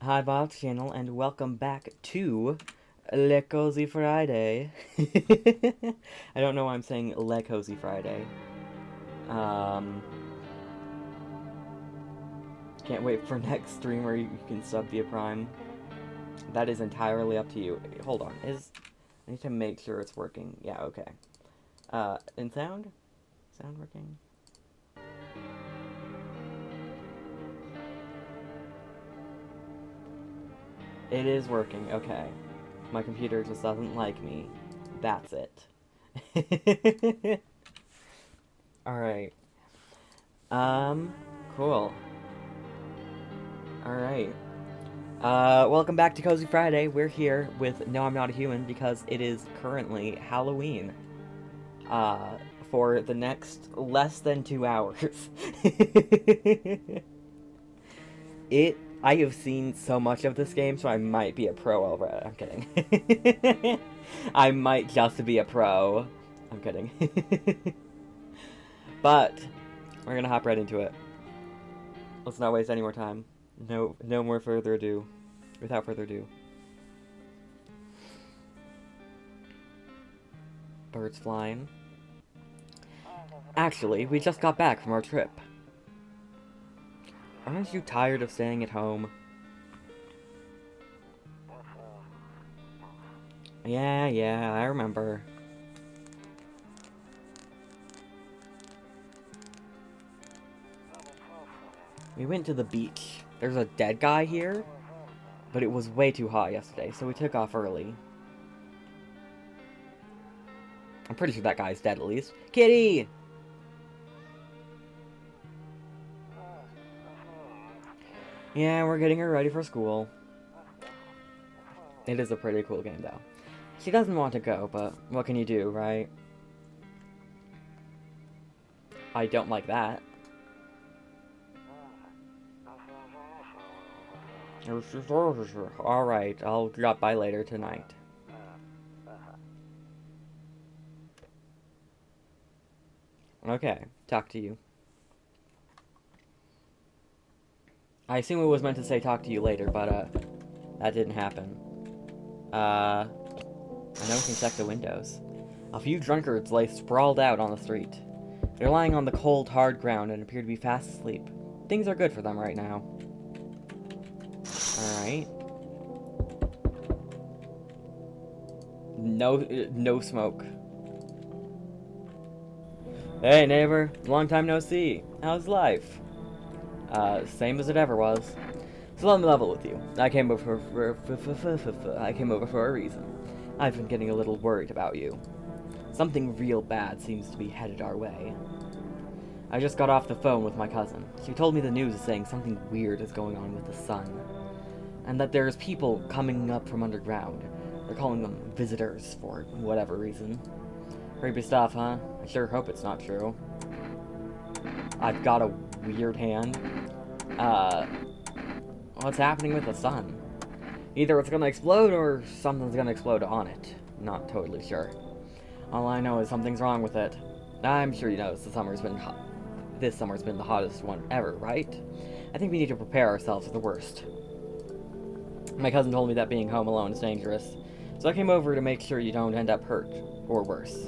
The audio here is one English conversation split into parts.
Hi, Bob channel, and welcome back to Le Cozy Friday. I don't know why I'm saying Le Cozy Friday. Um, can't wait for next stream where you can sub via Prime. That is entirely up to you. Hold on, I need to make sure it's working. Yeah, okay. In sound? Sound working? It is working, okay. My computer just doesn't like me. That's it. Alright. Cool. Alright. Welcome back to Cozy Friday. We're here with No, I'm Not a Human because it is currently Halloween. For the next less than 2 hours. I have seen so much of this game, so I might be a pro over it. I'm kidding. I might just be a pro. I'm kidding. But, we're gonna hop right into it. Let's not waste any more time. No more further ado. Without further ado. Birds flying. Actually, we just got back from our trip. Aren't you tired of staying at home? Yeah, I remember. We went to the beach. There's a dead guy here, but it was way too hot yesterday, so we took off early. I'm pretty sure that guy's dead at least. Kitty! Yeah, we're getting her ready for school. It is a pretty cool game, though. She doesn't want to go, but what can you do, right? I don't like that. Alright, I'll drop by later tonight. Okay, talk to you. I assume it was meant to say talk to you later, but, that didn't happen. I know we can check the windows. A few drunkards lay sprawled out on the street. They're lying on the cold, hard ground and appear to be fast asleep. Things are good for them right now. Alright. No smoke. Hey, neighbor. Long time no see. How's life? Same as it ever was. So let me level with you. I came over for a reason. I've been getting a little worried about you. Something real bad seems to be headed our way. I just got off the phone with my cousin. She told me the news is saying something weird is going on with the sun. And that there's people coming up from underground. They're calling them visitors for whatever reason. Creepy stuff, huh? I sure hope it's not true. I've got a weird hand. What's happening with the sun? Either it's gonna explode or something's gonna explode on it. Not totally sure. All I know is something's wrong with it. I'm sure you noticed the summer's been hot. This summer's been the hottest one ever, right? I think we need to prepare ourselves for the worst. My cousin told me that being home alone is dangerous, so I came over to make sure you don't end up hurt, or worse.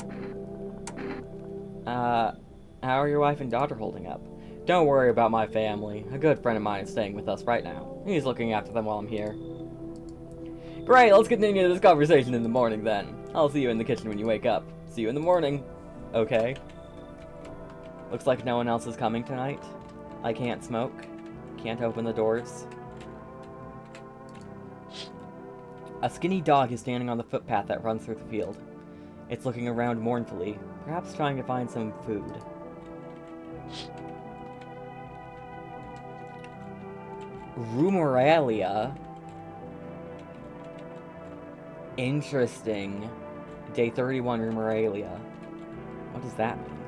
How are your wife and daughter holding up? Don't worry about my family. A good friend of mine is staying with us right now. He's looking after them while I'm here. Great, let's continue this conversation in the morning then. I'll see you in the kitchen when you wake up. See you in the morning. Okay. Looks like no one else is coming tonight. I can't smoke. Can't open the doors. A skinny dog is standing on the footpath that runs through the field. It's looking around mournfully, perhaps trying to find some food. Rumoralia. Interesting. Day 31 Rumoralia. What does that mean?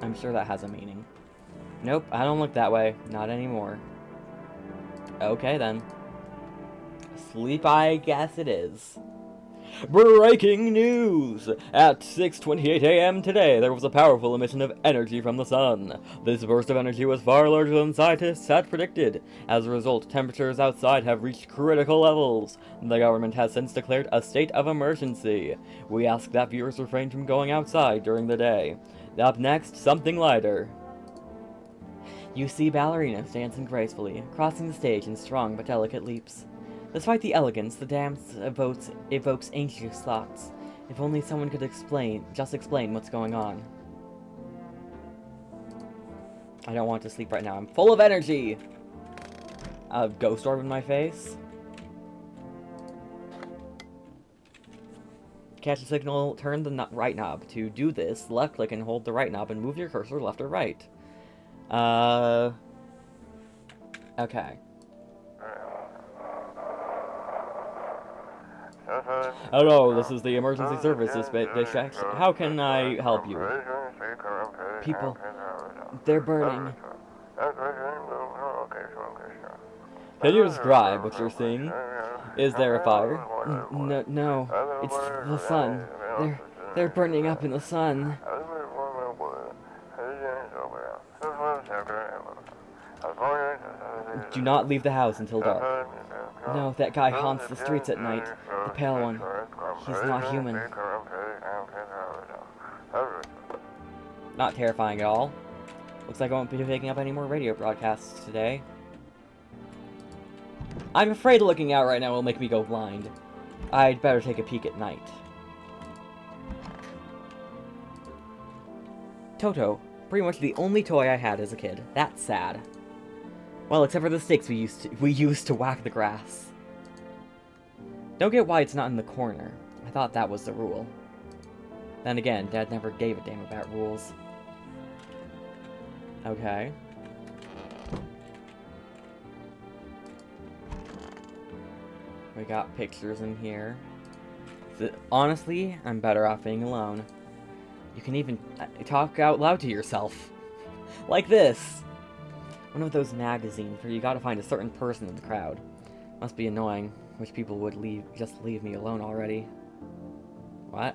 I'm sure that has a meaning. Nope, I don't look that way. Not anymore. Okay, then. Sleep, I guess it is. Breaking news! At 6:28 a.m. today, there was a powerful emission of energy from the sun. This burst of energy was far larger than scientists had predicted. As a result, temperatures outside have reached critical levels. The government has since declared a state of emergency. We ask that viewers refrain from going outside during the day. Up next, something lighter. You see ballerinas dancing gracefully, crossing the stage in strong but delicate leaps. Despite the elegance, the dance evokes anxious thoughts. If only someone could explain what's going on. I don't want to sleep right now. I'm full of energy! A ghost orb in my face. Catch a signal, turn the right knob. To do this, left click and hold the right knob and move your cursor left or right. Okay. Hello, this is the emergency services dispatch. How can I help you? People, they're burning. Can you describe what you're seeing? Is there a fire? No, it's the sun. They're burning up in the sun. Do not leave the house until dark. No, that guy haunts the streets at night. The pale one. He's not human. Not terrifying at all. Looks like I won't be picking up any more radio broadcasts today. I'm afraid looking out right now will make me go blind. I'd better take a peek at night. Toto. Pretty much the only toy I had as a kid. That's sad. Well, except for the sticks we used to whack the grass. Don't get why it's not in the corner. I thought that was the rule. Then again, Dad never gave a damn about rules. Okay. We got pictures in here. Honestly, I'm better off being alone. You can even talk out loud to yourself. Like this. One of those magazines where you gotta find a certain person in the crowd. Must be annoying. Wish people would just leave me alone already. What?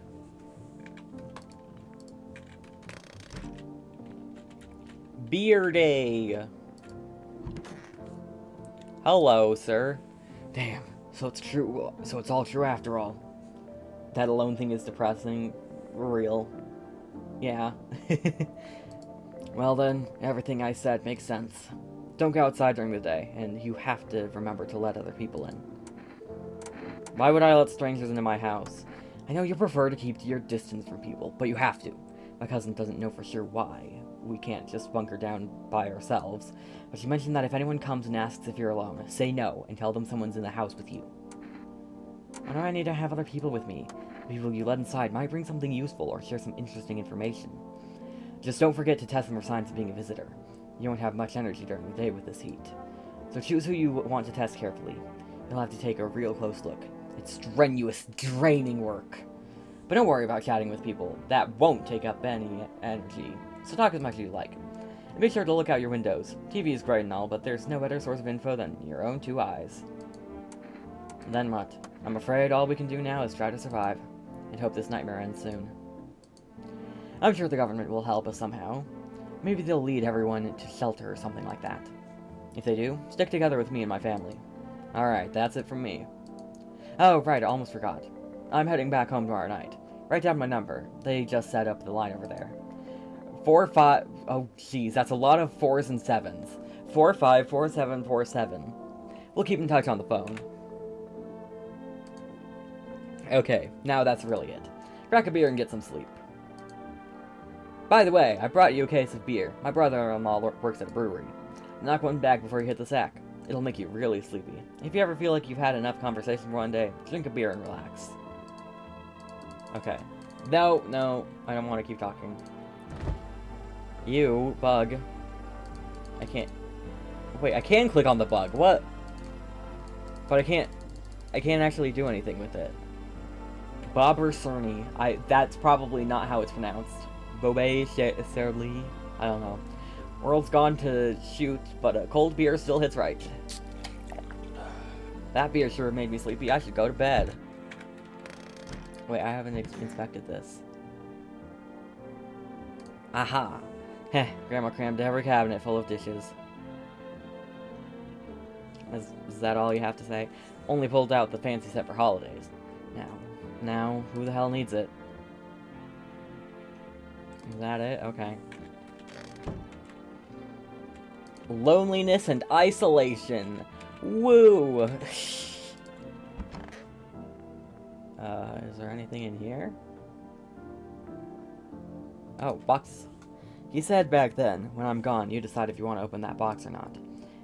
Beer day! Hello, sir. Damn, so it's true. So it's all true after all. That alone thing is depressing. Real. Yeah. Well then, everything I said makes sense. Don't go outside during the day, and you have to remember to let other people in. Why would I let strangers into my house? I know you prefer to keep your distance from people, but you have to. My cousin doesn't know for sure why. We can't just bunker down by ourselves. But she mentioned that if anyone comes and asks if you're alone, say no, and tell them someone's in the house with you. Why do I need to have other people with me? The people you let inside might bring something useful or share some interesting information. Just don't forget to test them for signs of being a visitor. You won't have much energy during the day with this heat. So choose who you want to test carefully. You'll have to take a real close look. It's strenuous, draining work. But don't worry about chatting with people. That won't take up any energy. So talk as much as you like. And be sure to look out your windows. TV is great and all, but there's no better source of info than your own two eyes. And then what? I'm afraid all we can do now is try to survive. And hope this nightmare ends soon. I'm sure the government will help us somehow. Maybe they'll lead everyone to shelter or something like that. If they do, stick together with me and my family. Alright, that's it from me. Oh, right, I almost forgot. I'm heading back home tomorrow night. Write down my number. They just set up the line over there. 45... Oh, jeez, that's a lot of 4s and 7s. 454747. We'll keep in touch on the phone. Okay, now that's really it. Crack a beer and get some sleep. By the way, I brought you a case of beer. My brother-in-law works at a brewery. Knock one back before you hit the sack. It'll make you really sleepy. If you ever feel like you've had enough conversation for one day, drink a beer and relax. Okay. No, I don't want to keep talking. You, bug. I can't... Wait, I can click on the bug. What? But I can't actually do anything with it. Bobber Cerny. That's probably not how it's pronounced. Bobe Serli. I don't know. World's gone to shoot, but a cold beer still hits right. That beer sure made me sleepy. I should go to bed. Wait, I haven't inspected this. Aha! Heh, Grandma crammed every cabinet full of dishes. Is that all you have to say? Only pulled out the fancy set for holidays. Now, who the hell needs it? Is that it? Okay. Loneliness and isolation. Woo! Is there anything in here? Oh, box. He said back then, when I'm gone, you decide if you want to open that box or not.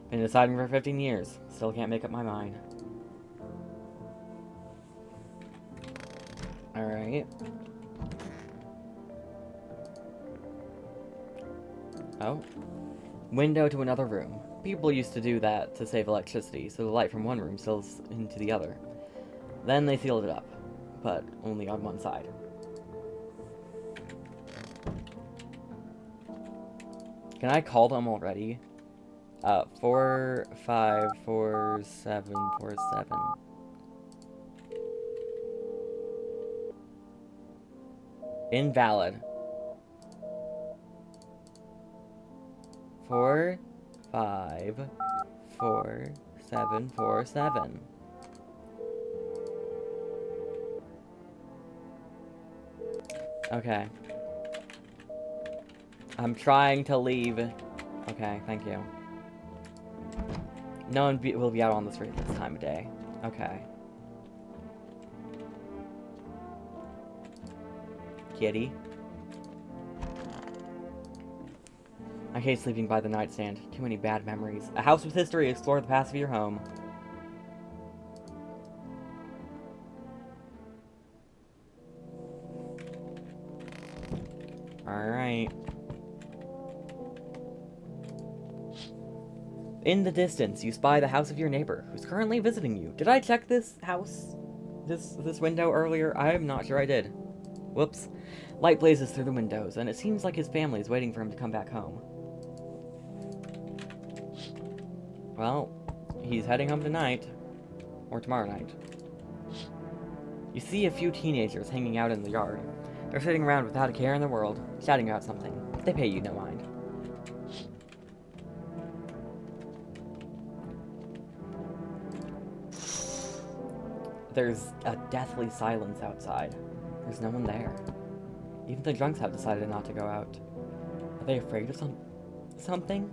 Been deciding for 15 years. Still can't make up my mind. Alright. Oh. Window to another room. People used to do that to save electricity, so the light from one room spills into the other. Then they sealed it up, but only on one side. Can I call them already? 454747. Invalid. 454747. Okay. I'm trying to leave. Okay, thank you. No one will be out on the street this time of day. Okay. Kitty. I hate sleeping by the nightstand. Too many bad memories. A house with history. Explore the past of your home. Alright. In the distance, you spy the house of your neighbor, who's currently visiting you. Did I check this house? This window earlier? I'm not sure I did. Whoops. Light blazes through the windows, and it seems like his family is waiting for him to come back home. Well, he's heading home tonight. Or tomorrow night. You see a few teenagers hanging out in the yard. They're sitting around without a care in the world, chatting about something. They pay you no mind. There's a deathly silence outside. There's no one there. Even the drunks have decided not to go out. Are they afraid of something?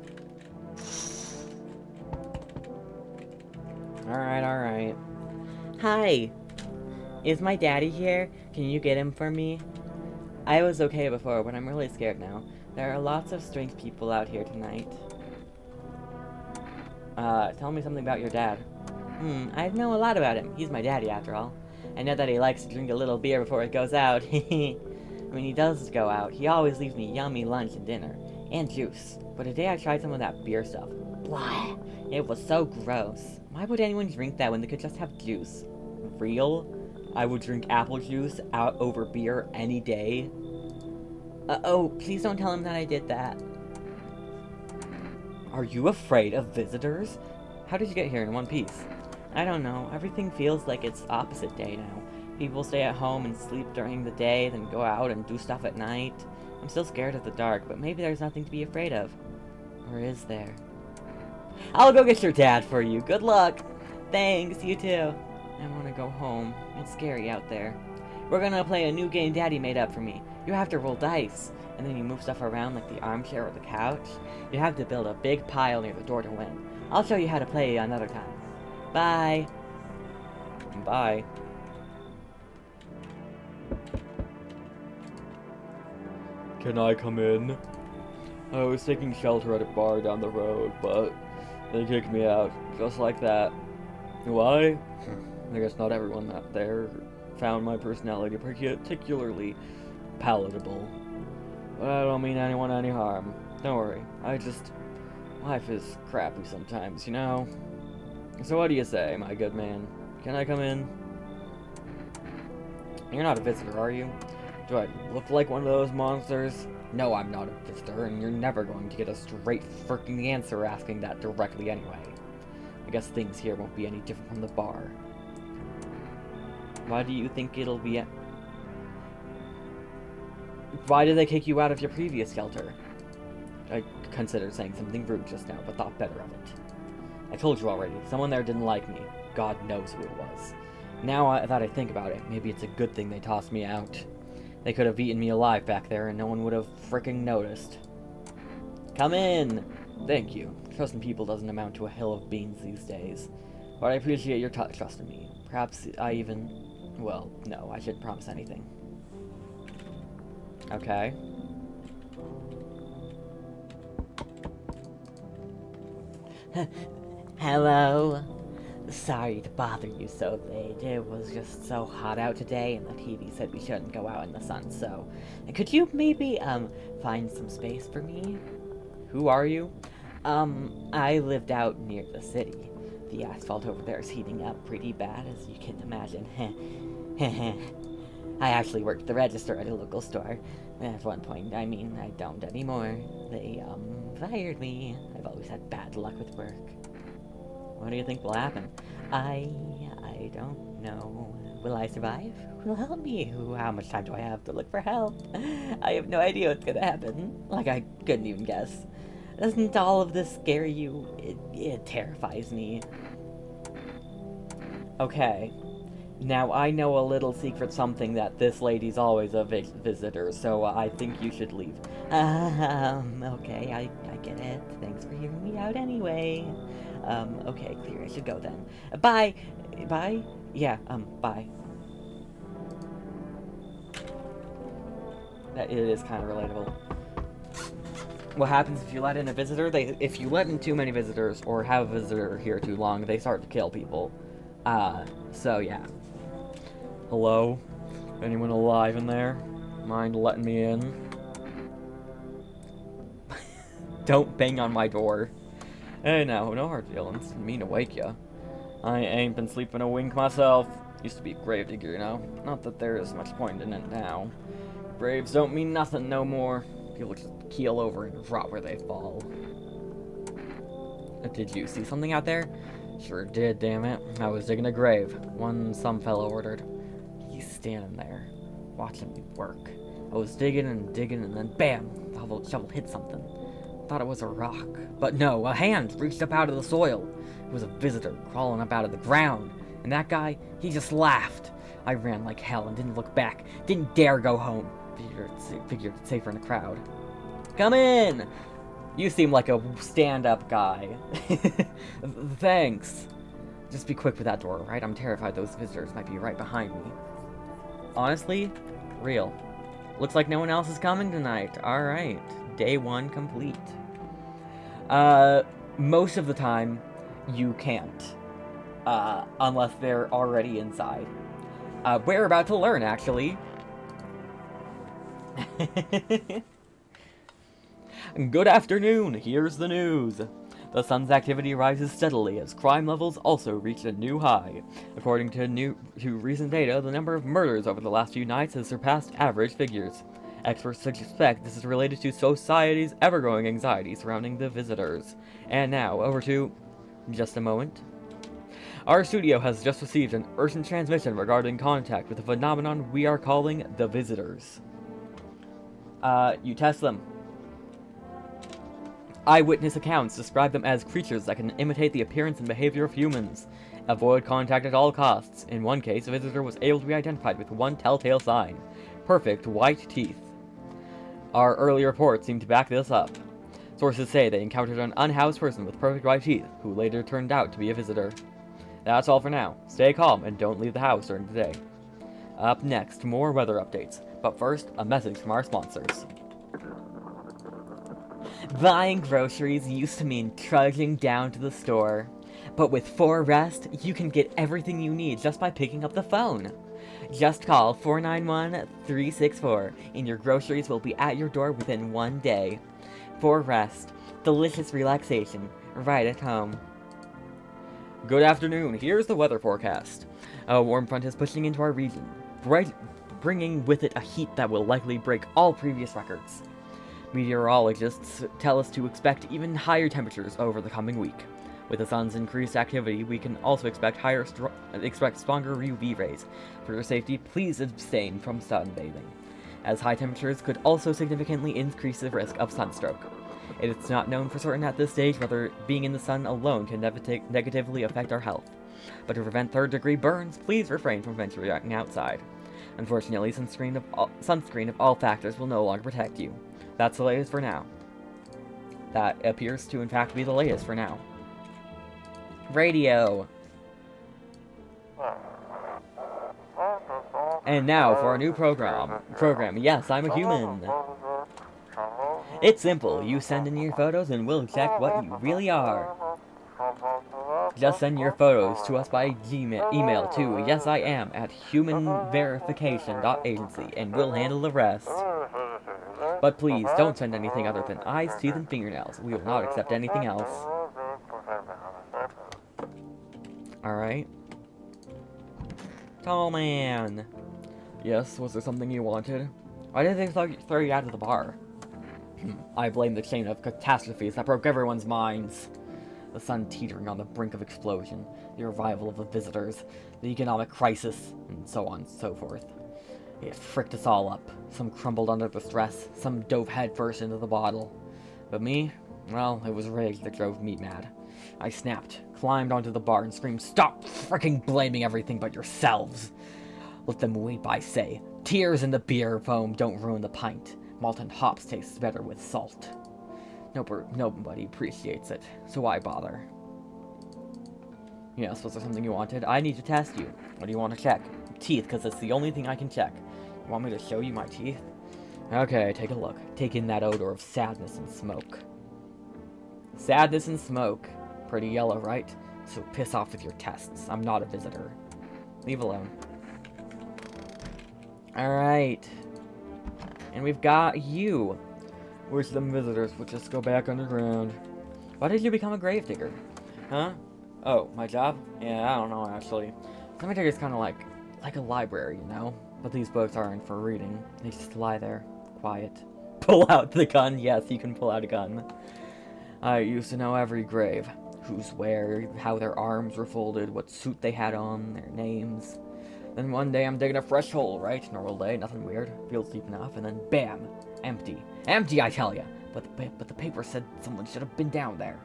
Alright. Hi! Is my daddy here? Can you get him for me? I was okay before, but I'm really scared now. There are lots of strange people out here tonight. Tell me something about your dad. I know a lot about him. He's my daddy, after all. I know that he likes to drink a little beer before it goes out. When he does go out, he always leaves me yummy lunch and dinner. And juice. But today I tried some of that beer stuff. Blah! It was so gross. Why would anyone drink that when they could just have juice? Real? I would drink apple juice out over beer any day. Oh, please don't tell him that I did that. Are you afraid of visitors? How did you get here in one piece? I don't know. Everything feels like it's opposite day now. People stay at home and sleep during the day, then go out and do stuff at night. I'm still scared of the dark, but maybe there's nothing to be afraid of. Or is there? I'll go get your dad for you. Good luck. Thanks, you too. I want to go home. It's scary out there. We're gonna play a new game Daddy made up for me. You have to roll dice, and then you move stuff around like the armchair or the couch. You have to build a big pile near the door to win. I'll show you how to play another time. Bye. Bye. Can I come in? I was taking shelter at a bar down the road, but they kicked me out, just like that. Why? I guess not everyone out there found my personality particularly palatable. But I don't mean anyone any harm. Don't worry, life is crappy sometimes, you know? So what do you say, my good man? Can I come in? You're not a visitor, are you? Do I look like one of those monsters? No, I'm not a visitor, and you're never going to get a straight freaking answer asking that directly anyway. I guess things here won't be any different from the bar. Why do you think it'll be Why did they kick you out of your previous shelter? I considered saying something rude just now, but thought better of it. I told you already, someone there didn't like me. God knows who it was. Now that I think about it, maybe it's a good thing they tossed me out. They could have eaten me alive back there, and no one would have fricking noticed. Come in! Thank you. Trusting people doesn't amount to a hill of beans these days. But I appreciate your trust in me. Perhaps I even... Well, no, I shouldn't promise anything. Okay. Hello. Sorry to bother you so late. It was just so hot out today, and the TV said we shouldn't go out in the sun, so... Could you maybe, find some space for me? Who are you? I lived out near the city. The asphalt over there is heating up pretty bad, as you can imagine. I actually worked the register at a local store. At one point, I mean, I don't anymore. They, fired me. I've always had bad luck with work. What do you think will happen? I don't know. Will I survive? Who will help me? How much time do I have to look for help? I have no idea what's gonna happen. Like, I couldn't even guess. Doesn't all of this scare you? It terrifies me. Okay. Now, I know a little secret something that this lady's always a visitor, so I think you should leave. Okay, I get it. Thanks for hearing me out anyway. Okay, clear, I should go then. Bye! Bye? Yeah, bye. It is kind of relatable. What happens if you let in a visitor? If you let in too many visitors, or have a visitor here too long, they start to kill people. So yeah. Hello? Anyone alive in there? Mind letting me in? Don't bang on my door. Hey now, no hard feelings. Didn't mean to wake ya. I ain't been sleeping a wink myself. Used to be a gravedigger, you know? Not that there is much point in it now. Graves don't mean nothing no more. People just keel over and rot where they fall. Did you see something out there? Sure did, damn it. I was digging a grave. One some fellow ordered. He's standing there, watching me work. I was digging, and then bam! The shovel hit something. Thought it was a rock. But no, a hand reached up out of the soil. It was a visitor crawling up out of the ground. And that guy, he just laughed. I ran like hell and didn't look back. Didn't dare go home. Figured it's safer in a crowd. Come in! You seem like a stand-up guy. Thanks. Just be quick with that door, right? I'm terrified those visitors might be right behind me. Honestly, real. Looks like no one else is coming tonight. Alright. Day 1 complete. Most of the time, you can't. Unless they're already inside. We're about to learn, actually. Good afternoon, here's the news. The sun's activity rises steadily as crime levels also reach a new high. According to recent data, the number of murders over the last few nights has surpassed average figures. Experts suspect this is related to society's ever-growing anxiety surrounding the visitors. And now, over to... just a moment. Our studio has just received an urgent transmission regarding contact with a phenomenon we are calling the visitors. You test them. Eyewitness accounts describe them as creatures that can imitate the appearance and behavior of humans. Avoid contact at all costs. In one case, a visitor was able to be identified with one telltale sign. Perfect white teeth. Our early reports seem to back this up. Sources say they encountered an unhoused person with perfect white teeth, who later turned out to be a visitor. That's all for now. Stay calm and don't leave the house during the day. Up next, more weather updates. But first, a message from our sponsors. Buying groceries used to mean trudging down to the store. But with 4Rest, you can get everything you need just by picking up the phone. Just call 491-364 and your groceries will be at your door within 1 day. 4Rest, delicious relaxation, right at home. Good afternoon, here's the weather forecast. A warm front is pushing into our region, bringing with it a heat that will likely break all previous records. Meteorologists tell us to expect even higher temperatures over the coming week. With the sun's increased activity, we can also expect stronger UV rays. For your safety, please abstain from sunbathing. as high temperatures could also significantly increase the risk of sunstroke. It is not known for certain at this stage whether being in the sun alone can negatively affect our health. But to prevent third-degree burns, please refrain from venturing outside. Unfortunately, sunscreen of all factors will no longer protect you. That's the latest for now. That appears to in fact be the latest for now. Radio! And now for our new program. Yes, I'm a human. It's simple. You send in your photos and we'll check what you really are. Just send your photos to us by email to yesiam@humanverification.agency and we'll handle the rest. But please, don't send anything other than eyes, teeth, and fingernails. We will not accept anything else. Alright. Tall man. Yes, was there something you wanted? Why did they throw you out of the bar? I blame the chain of catastrophes that broke everyone's minds. The sun teetering on the brink of explosion, the arrival of the visitors, the economic crisis, and so on and so forth. It fricked us all up. Some crumbled under the stress, some dove headfirst into the bottle. But me? Well, it was rage that drove me mad. I snapped, climbed onto the bar, and screamed, "Stop fricking blaming everything but yourselves! Let them weep, I say. Tears in the beer foam don't ruin the pint. Malted hops taste better with salt. Nobody appreciates it, so why bother?" Yes, was there something you wanted? I need to test you. What do you want to check? Teeth, because it's the only thing I can check. You want me to show you my teeth? Okay, take a look. Take in that odor of sadness and smoke. Sadness and smoke. Pretty yellow, right? So piss off with your tests. I'm not a visitor. Leave alone. Alright. And we've got you. Wish them visitors would just go back underground. Why did you become a gravedigger? Huh? Oh, my job? Yeah, I don't know, actually. Cemetery's kind of like a library, you know? But these books aren't for reading. They just lie there, quiet. Pull out the gun? Yes, you can pull out a gun. I used to know every grave. Who's where, how their arms were folded, what suit they had on, their names. Then one day I'm digging a fresh hole, right? Normal day, nothing weird. Feels deep enough, and then bam! Empty. Empty, I tell ya! But the paper said someone should have been down there.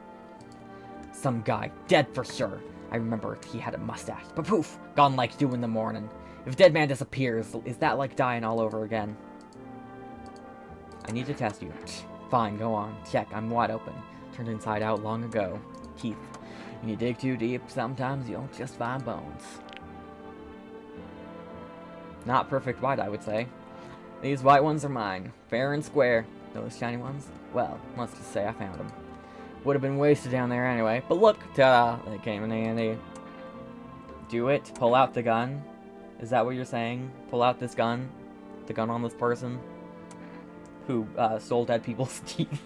Some guy, dead for sure. I remember he had a mustache, but poof! Gone like dew in the morning. If a dead man disappears, is that like dying all over again? I need to test you. Fine, go on. Check, I'm wide open. Turned inside out long ago. Teeth. When you dig too deep, sometimes you'll just find bones. Not perfect white, I would say. These white ones are mine. Fair and square. Those shiny ones? Well, let's just say I found them. Would have been wasted down there anyway. But look! Ta-da! They came in handy. Do it. Pull out the gun. Is that what you're saying? Pull out this gun? The gun on this person? Who, stole dead people's teeth.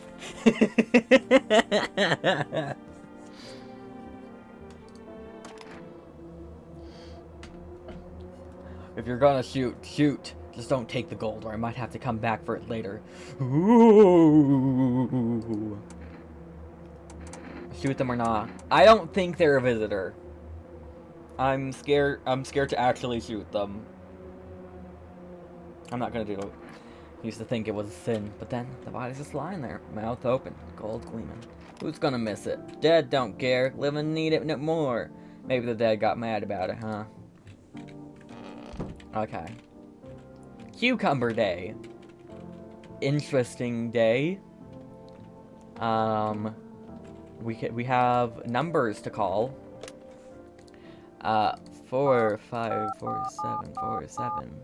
If you're gonna shoot, shoot. Just don't take the gold, or I might have to come back for it later. Ooh. Shoot them or not. I don't think they're a visitor. I'm scared to actually shoot them. I'm not gonna do it. I used to think it was a sin, but then the body's just lying there, mouth open, gold gleaming. Who's gonna miss it? Dead don't care, living need it no more. Maybe the dead got mad about it, huh? Okay. Cucumber Day. Interesting day. We have numbers to call. 4, 5, 4, 7, 4, 7.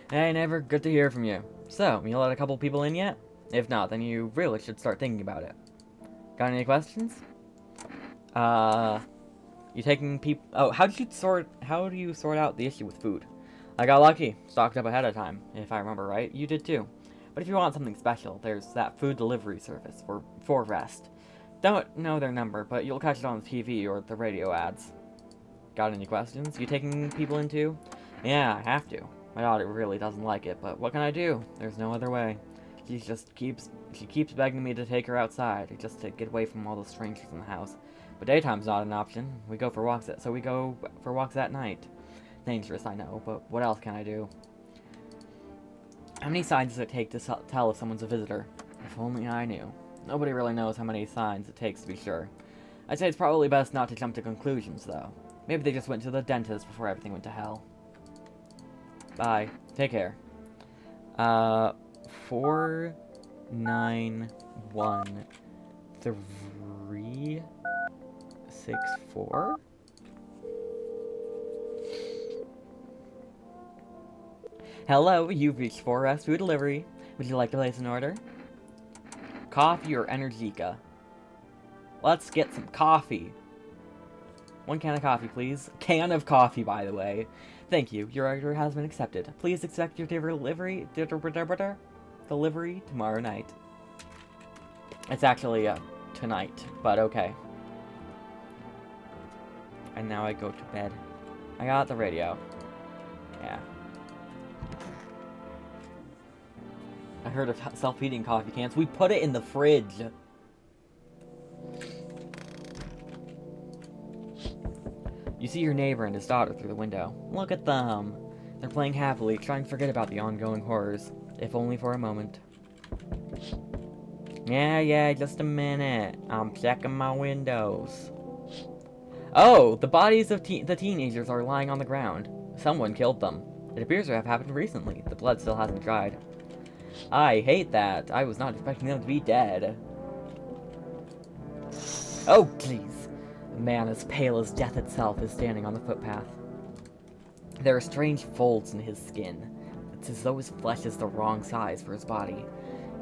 Hey, never. Good to hear from you. So, you let a couple people in yet? If not, then you really should start thinking about it. Got any questions? You taking people? Oh, how do you sort out the issue with food? I got lucky, stocked up ahead of time, if I remember right. You did too. But if you want something special, there's that food delivery service for Rest. Don't know their number, but you'll catch it on the TV or the radio ads. Got any questions? You taking people in too? Yeah, I have to. My daughter really doesn't like it, but what can I do? There's no other way. She keeps begging me to take her outside, just to get away from all the strangers in the house. But daytime's not an option. We go for walks at night. dangerous, I know, but what else can I do? How many signs does it take to tell if someone's a visitor? If only I knew. Nobody really knows how many signs it takes to be sure. I'd say it's probably best not to jump to conclusions, though. Maybe they just went to the dentist before everything went to hell. Bye. Take care. 491364? Hello, you've reached 4S Food Delivery. Would you like to place an order? Coffee or Energica? Let's get some coffee. 1 can of coffee, please. Can of coffee, by the way. Thank you. Your order has been accepted. Please expect your delivery tomorrow night. It's actually tonight, but okay. And now I go to bed. I got the radio. Yeah. I heard of self-heating coffee cans. We put it in the fridge. You see your neighbor and his daughter through the window. Look at them. They're playing happily, trying to forget about the ongoing horrors, if only for a moment. Yeah, just a minute. I'm checking my windows. Oh, the bodies of the teenagers are lying on the ground. Someone killed them. It appears to have happened recently. The blood still hasn't dried. I hate that. I was not expecting them to be dead. Oh, please. A man as pale as death itself is standing on the footpath. There are strange folds in his skin. It's as though his flesh is the wrong size for his body.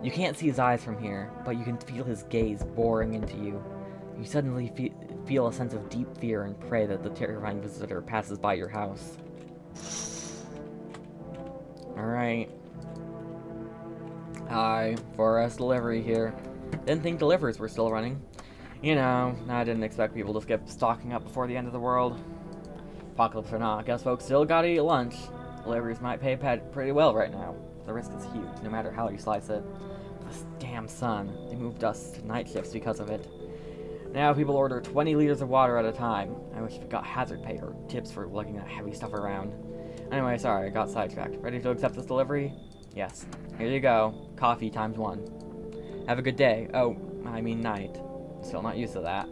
You can't see his eyes from here, but you can feel his gaze boring into you. You suddenly feel a sense of deep fear and pray that the terrifying visitor passes by your house. Alright. Hi, 4S Delivery here. Didn't think deliveries were still running. You know, I didn't expect people to skip stocking up before the end of the world. Apocalypse or not, guess folks still gotta eat lunch. Deliveries might pay pretty well right now. The risk is huge, no matter how you slice it. This damn sun. They moved us to night shifts because of it. Now people order 20 liters of water at a time. I wish we got hazard pay or tips for lugging that heavy stuff around. Anyway, sorry, I got sidetracked. Ready to accept this delivery? Yes. Here you go. Coffee ×1. Have a good day. Oh, I mean night. Still not used to that.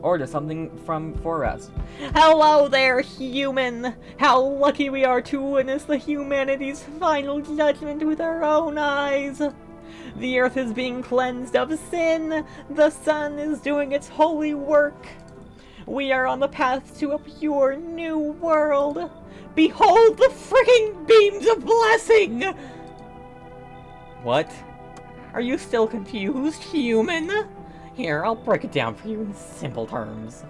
Order something from 4S. Hello there, human! How lucky we are to witness the humanity's final judgment with our own eyes! The earth is being cleansed of sin! The sun is doing its holy work! We are on the path to a pure new world! Behold the freaking beams of blessing! What? Are you still confused, human? Here, I'll break it down for you in simple terms.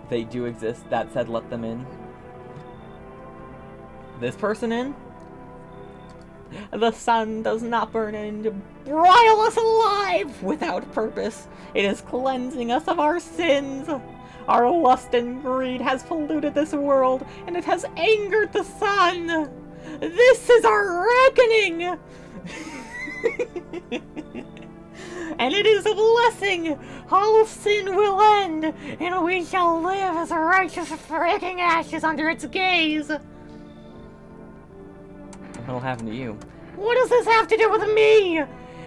They do exist. That said, let them in. This person in? The sun does not burn in to broil us alive without purpose. It is cleansing us of our sins. Our lust and greed has polluted this world, and it has angered the sun. This is our reckoning! And it is a blessing! All sin will end, and we shall live as righteous freaking ashes under its gaze! What'll happen to you? What does this have to do with me?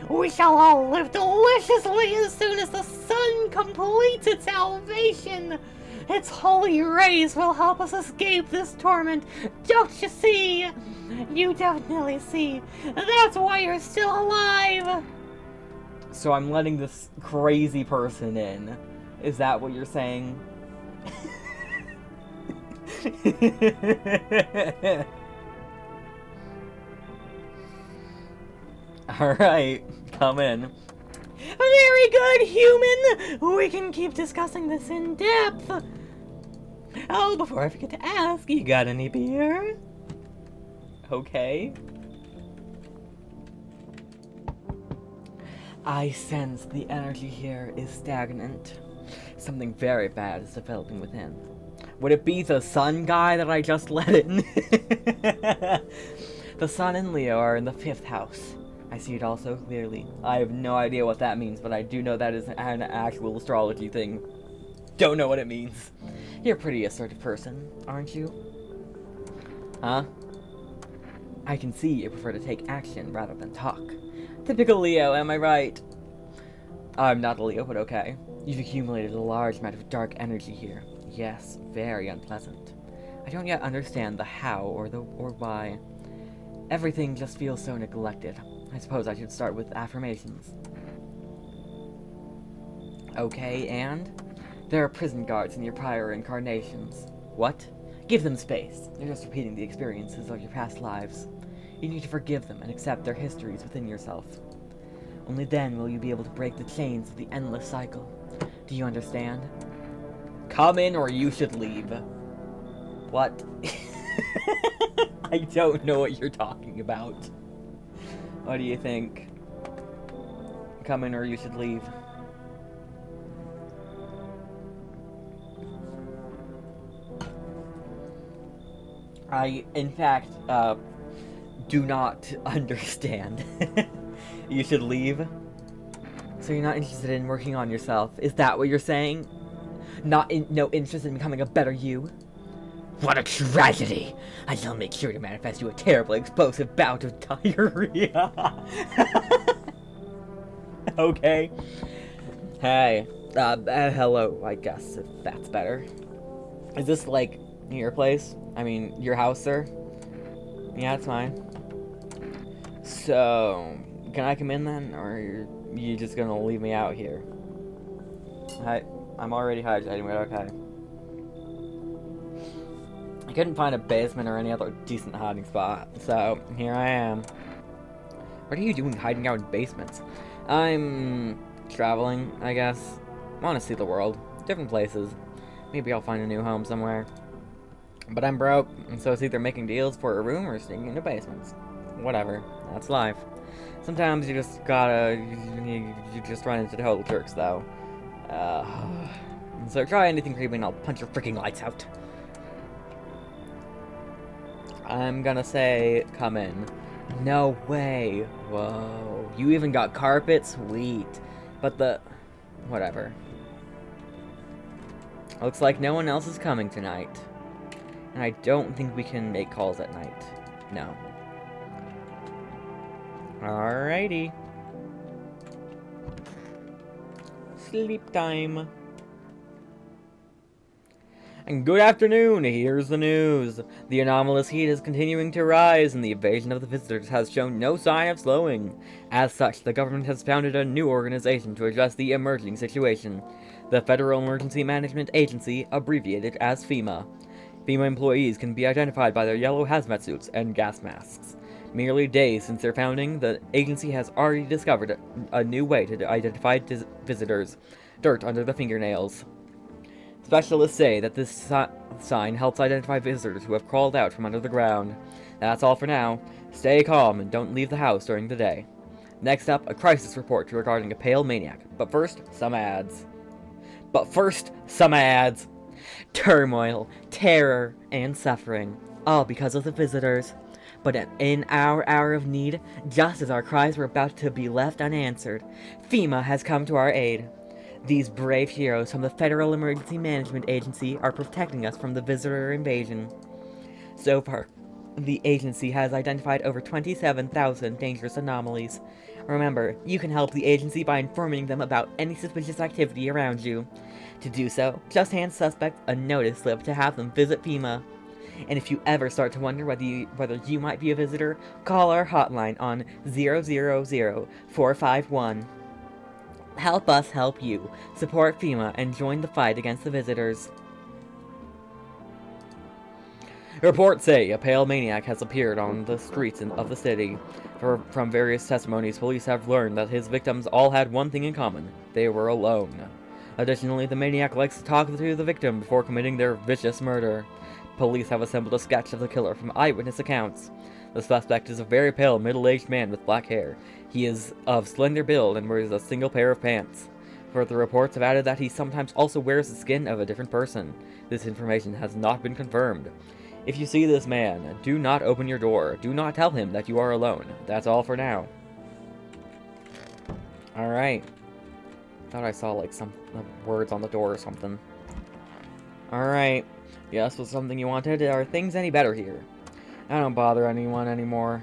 We shall all live deliciously as soon as the sun completes its salvation! Its holy rays will help us escape this torment, don't you see? You definitely see. That's why you're still alive! So I'm letting this crazy person in. Is that what you're saying? Alright, come in. Very good, human! We can keep discussing this in depth. Oh, before I forget to ask, you got any beer? Okay. I sense the energy here is stagnant. Something very bad is developing within. Would it be the sun guy that I just let in? The sun and Leo are in the 5th house. I see it all so clearly. I have no idea what that means, but I do know that is an actual astrology thing. don't know what it means. You're a pretty assertive person, aren't you? Huh? I can see you prefer to take action rather than talk. Typical Leo, am I right? I'm not a Leo, but okay. You've accumulated a large amount of dark energy here. Yes, very unpleasant. I don't yet understand the how or why. Everything just feels so neglected. I suppose I should start with affirmations. Okay, and? There are prison guards in your prior incarnations. What? Give them space. They're just repeating the experiences of your past lives. You need to forgive them and accept their histories within yourself. Only then will you be able to break the chains of the endless cycle. Do you understand? Come in or you should leave. What? I don't know what you're talking about. What do you think? Come in or you should leave. I, in fact, do not understand. You should leave? So you're not interested in working on yourself? Is that what you're saying? No interest in becoming a better you? What a tragedy! I shall make sure to manifest you a terribly explosive bout of diarrhea. Okay. Hey, hello, I guess, if that's better. Is this, like, your place? I mean, your house, sir? Yeah, it's fine. So, can I come in then, or are you just gonna leave me out here? I'm already hydrating, but okay. I couldn't find a basement or any other decent hiding spot, so here I am. What are you doing hiding out in basements? I'm traveling, I guess. I want to see the world. Different places. Maybe I'll find a new home somewhere. But I'm broke, and so it's either making deals for a room or sneaking into basements. Whatever. That's life. Sometimes you just gotta... You just run into total jerks, though. So try anything creepy and I'll punch your freaking lights out. I'm gonna say, come in. No way. Whoa. You even got carpet? Sweet. But whatever. Looks like no one else is coming tonight. And I don't think we can make calls at night. No. Alrighty. Sleep time. And good afternoon, here's the news. The anomalous heat is continuing to rise, and the invasion of the visitors has shown no sign of slowing. As such, the government has founded a new organization to address the emerging situation. The Federal Emergency Management Agency, abbreviated as FEMA. FEMA employees can be identified by their yellow hazmat suits and gas masks. Merely days since their founding, the agency has already discovered a new way to identify visitors. Dirt under the fingernails. Specialists say that this sign helps identify visitors who have crawled out from under the ground. That's all for now. Stay calm and don't leave the house during the day. Next up, a crisis report regarding a pale maniac. But first, some ads. Turmoil, terror, and suffering. All because of the visitors. But in our hour of need, just as our cries were about to be left unanswered, FEMA has come to our aid. These brave heroes from the Federal Emergency Management Agency are protecting us from the visitor invasion. So far, the agency has identified over 27,000 dangerous anomalies. Remember, you can help the agency by informing them about any suspicious activity around you. To do so, just hand suspects a notice slip to have them visit FEMA. And if you ever start to wonder whether you might be a visitor, call our hotline on 000-451. Help us help you. Support FEMA and join the fight against the visitors. Reports say a pale maniac has appeared on the streets of the city. From various testimonies, police have learned that his victims all had one thing in common. They were alone. Additionally, the maniac likes to talk to the victim before committing their vicious murder. Police have assembled a sketch of the killer from eyewitness accounts. The suspect is a very pale, middle-aged man with black hair. He is of slender build and wears a single pair of pants. Further reports have added that he sometimes also wears the skin of a different person. This information has not been confirmed. If you see this man, do not open your door. Do not tell him that you are alone. That's all for now. Alright. Thought I saw, like, some words on the door or something. Alright. Yes, was something you wanted? Are things any better here? I don't bother anyone anymore.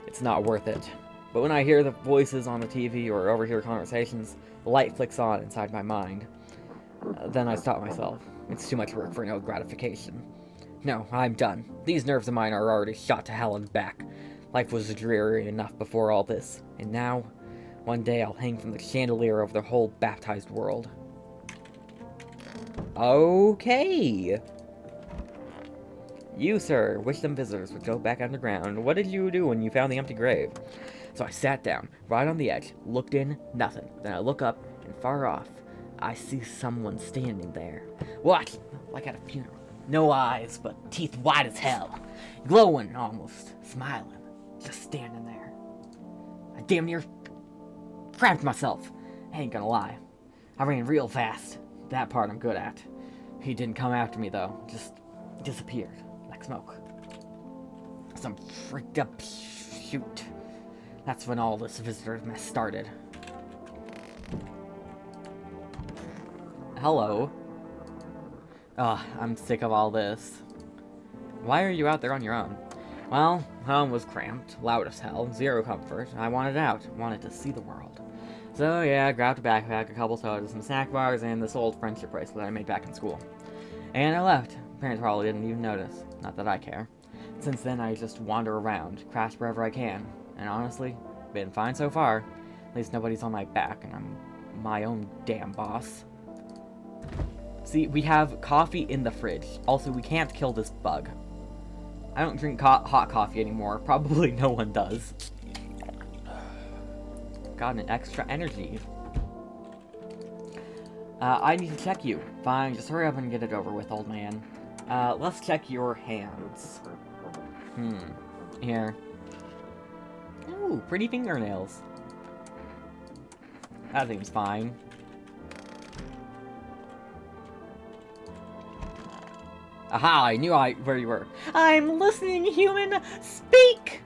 It's not worth it. But when I hear the voices on the TV or overhear conversations, the light flicks on inside my mind. Then I stop myself. It's too much work for no gratification. No, I'm done. These nerves of mine are already shot to hell and back. Life was dreary enough before all this, and now, one day I'll hang from the chandelier over the whole baptized world. Okay. You, sir, wish them visitors would go back underground. What did you do when you found the empty grave? So I sat down, right on the edge, looked in, nothing. Then I look up, and far off, I see someone standing there. What? Like at a funeral. No eyes, but teeth white as hell. Glowing, almost. Smiling. Just standing there. I damn near cramped myself. I ain't gonna lie. I ran real fast. That part I'm good at. He didn't come after me, though. Just disappeared. Like smoke. Some freaked up shoot. That's when all this visitor mess started. Hello. Ugh, I'm sick of all this. Why are you out there on your own? Well, home was cramped, loud as hell, zero comfort. I wanted out, wanted to see the world. So yeah, I grabbed a backpack, a couple sodas, some snack bars, and this old friendship bracelet I made back in school. And I left. Parents probably didn't even notice. Not that I care. Since then, I just wander around, crash wherever I can. And honestly, been fine so far. At least nobody's on my back, and I'm my own damn boss. See, we have coffee in the fridge. Also, we can't kill this bug. I don't drink hot coffee anymore. Probably no one does. Got an extra energy. I need to check you. Fine, just hurry up and get it over with, old man. Let's check your hands. Here. Ooh, pretty fingernails. That seems fine. Aha, I knew where you were. I'm listening, human! Speak!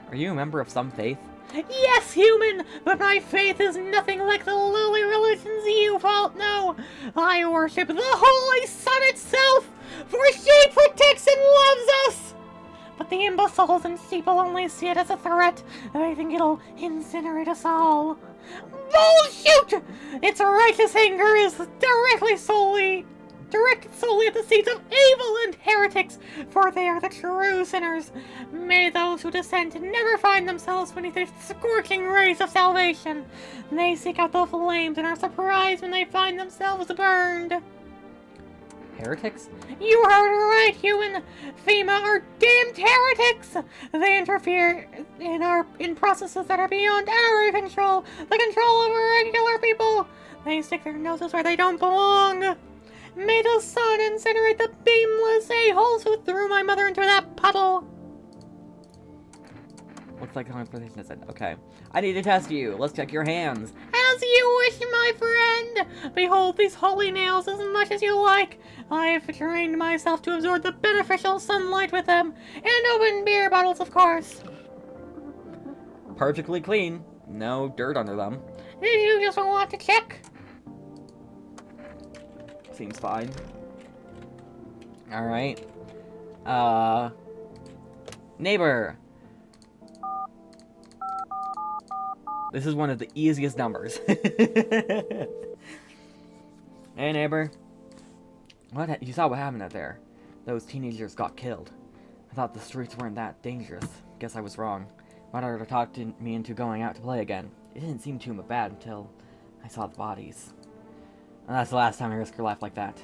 Are you a member of some faith? Yes, human! But my faith is nothing like the lowly religions you fault know. I worship the Holy Sun itself, for she protects and loves us! But the imbeciles and sheeple only see it as a threat. They think it'll incinerate us all. Bullshit! Its righteous anger is directed solely at the seeds of evil and heretics, for they are the true sinners. May those who dissent never find themselves beneath the scorching rays of salvation. They seek out the flames and are surprised when they find themselves burned. Heretics? You heard it right, human! FEMA are damned heretics! They interfere in processes that are beyond our control, the control of regular people! They stick their noses where they don't belong! May the sun incinerate the beamless a-holes who threw my mother into that puddle! Looks like the conversation is ended. Okay. I need to test you. Let's check your hands. As you wish, my friend! Behold these holy nails as much as you like. I've trained myself to absorb the beneficial sunlight with them. And open beer bottles, of course. Perfectly clean. No dirt under them. Did you just want to check? Seems fine. Alright. Neighbor. This is one of the easiest numbers. Hey, neighbor. What? You saw what happened out there. Those teenagers got killed. I thought the streets weren't that dangerous. Guess I was wrong. My daughter talked me into going out to play again. It didn't seem too bad until I saw the bodies. And that's the last time I risked her life like that.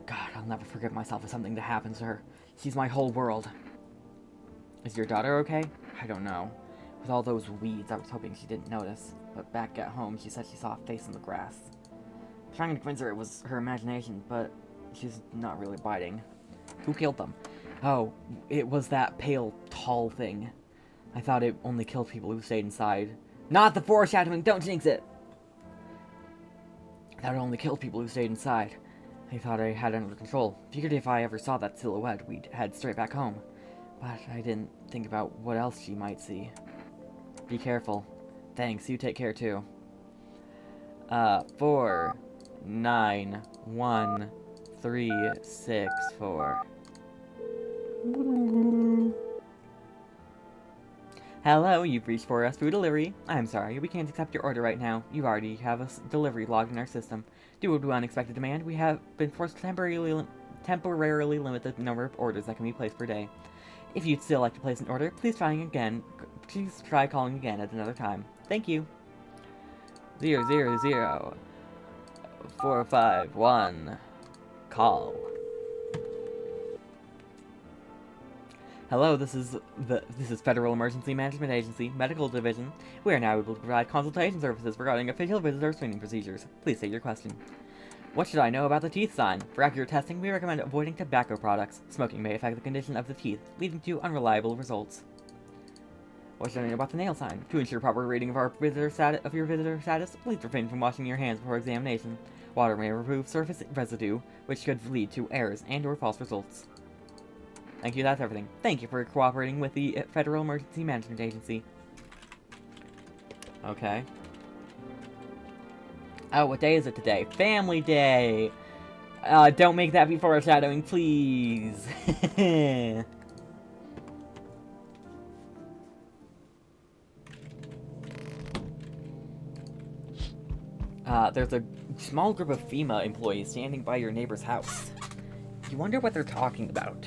God, I'll never forgive myself if something happens to her. She's my whole world. Is your daughter okay? I don't know. With all those weeds, I was hoping she didn't notice. But back at home, she said she saw a face in the grass. I'm trying to convince her it was her imagination, but she's not really biting. Who killed them? Oh, it was that pale, tall thing. I thought it only killed people who stayed inside. Not the foreshadowing! Don't jinx it! That would only kill people who stayed inside. I thought I had it under control. Figured if I ever saw that silhouette, we'd head straight back home. But I didn't think about what else she might see. Be careful. Thanks, you take care too. 4, 9, 1, 364. Hello, you've reached 4S Food Delivery. I'm sorry, we can't accept your order right now. You already have a delivery logged in our system. Due to unexpected demand, we have been forced to temporarily limit the number of orders that can be placed per day. If you'd still like to place an order, please try calling again at another time. Thank you. 000-451. Call. Hello, this is Federal Emergency Management Agency, Medical Division. We are now able to provide consultation services regarding official visitor screening procedures. Please state your question. What should I know about the teeth sign? For accurate testing, we recommend avoiding tobacco products. Smoking may affect the condition of the teeth, leading to unreliable results. What should I know about the nail sign? To ensure proper reading of your visitor status, please refrain from washing your hands before examination. Water may remove surface residue, which could lead to errors and/or false results. Thank you, that's everything. Thank you for cooperating with the Federal Emergency Management Agency. Okay. Oh, what day is it today? Family Day! Don't make that be foreshadowing, please! There's a small group of FEMA employees standing by your neighbor's house. You wonder what they're talking about.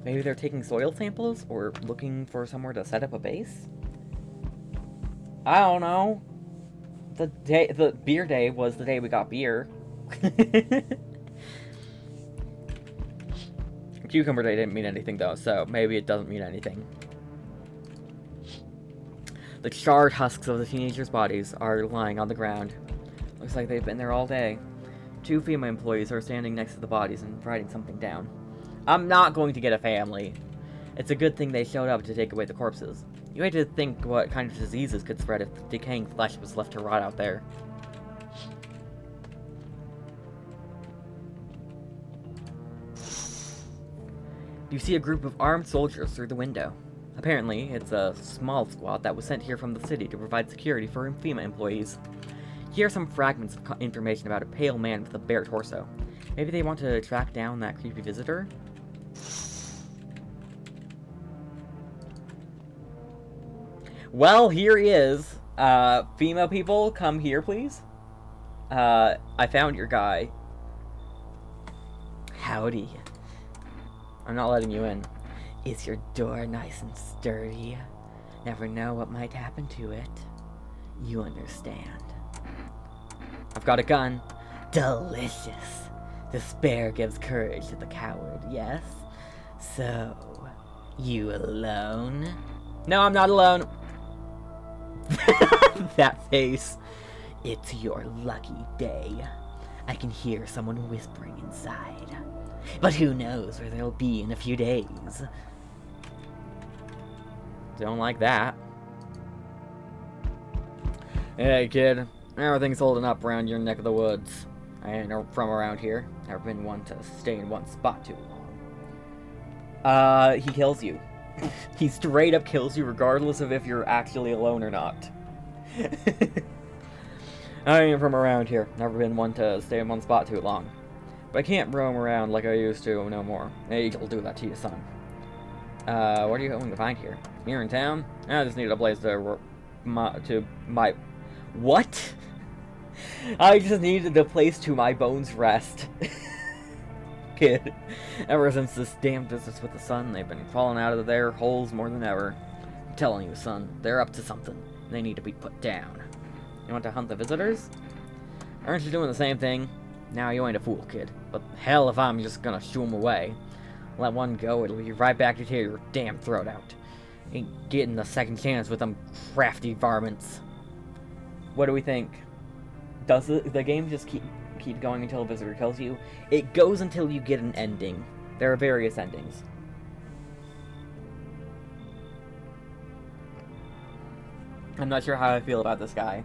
Maybe they're taking soil samples, or looking for somewhere to set up a base? I don't know. The beer day was the day we got beer. Cucumber day didn't mean anything though, so maybe it doesn't mean anything. The charred husks of the teenagers' bodies are lying on the ground. Looks like they've been there all day. 2 FEMA employees are standing next to the bodies and writing something down. I'm not going to get a family. It's a good thing they showed up to take away the corpses. You had to think what kind of diseases could spread if the decaying flesh was left to rot out there. You see a group of armed soldiers through the window. Apparently, it's a small squad that was sent here from the city to provide security for FEMA employees. Here are some fragments of information about a pale man with a bare torso. Maybe they want to track down that creepy visitor? Well, here he is. FEMA people, come here, please. I found your guy. Howdy. I'm not letting you in. Is your door nice and sturdy? Never know what might happen to it. You understand. I've got a gun. Delicious. Despair gives courage to the coward, yes? So, you alone? No, I'm not alone. That face. It's your lucky day. I can hear someone whispering inside. But who knows where they'll be in a few days. Don't like that. Hey, kid. Everything's holding up around your neck of the woods. I ain't from around here. Never been one to stay in one spot too long. He kills you. He straight up kills you regardless of if you're actually alone or not. I ain't from around here. Never been one to stay in one spot too long. But I can't roam around like I used to no more. Age will do that to you, son. What are you hoping to find here? Here in town? I just need a place to my... What? I just needed a place to my bones rest. Kid. Ever since this damn business with the sun, they've been crawling out of their holes more than ever. I'm telling you, son, they're up to something. They need to be put down. You want to hunt the visitors? Aren't you doing the same thing? Now you ain't a fool, kid. But hell if I'm just gonna shoo them away. Let one go, it'll be right back to tear your damn throat out. Ain't getting a second chance with them crafty varmints. What do we think? Does the game just keep going until a visitor kills you? It goes until you get an ending. There are various endings. I'm not sure how I feel about this guy.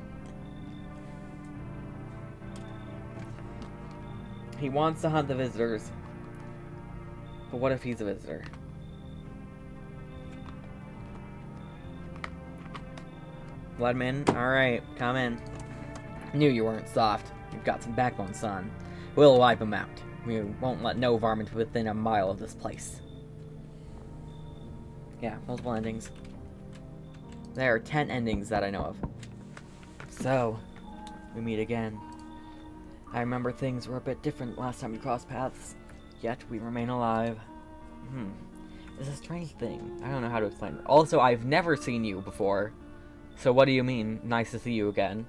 He wants to hunt the visitors. But what if he's a visitor? Let him in? Alright, come in. Knew you weren't soft. You've got some backbone, son. We'll wipe him out. We won't let no varmint within a mile of this place. Yeah, multiple endings. There are 10 endings that I know of. So, we meet again. I remember things were a bit different last time we crossed paths, yet we remain alive. It's a strange thing. I don't know how to explain it. Also, I've never seen you before. So what do you mean, nice to see you again?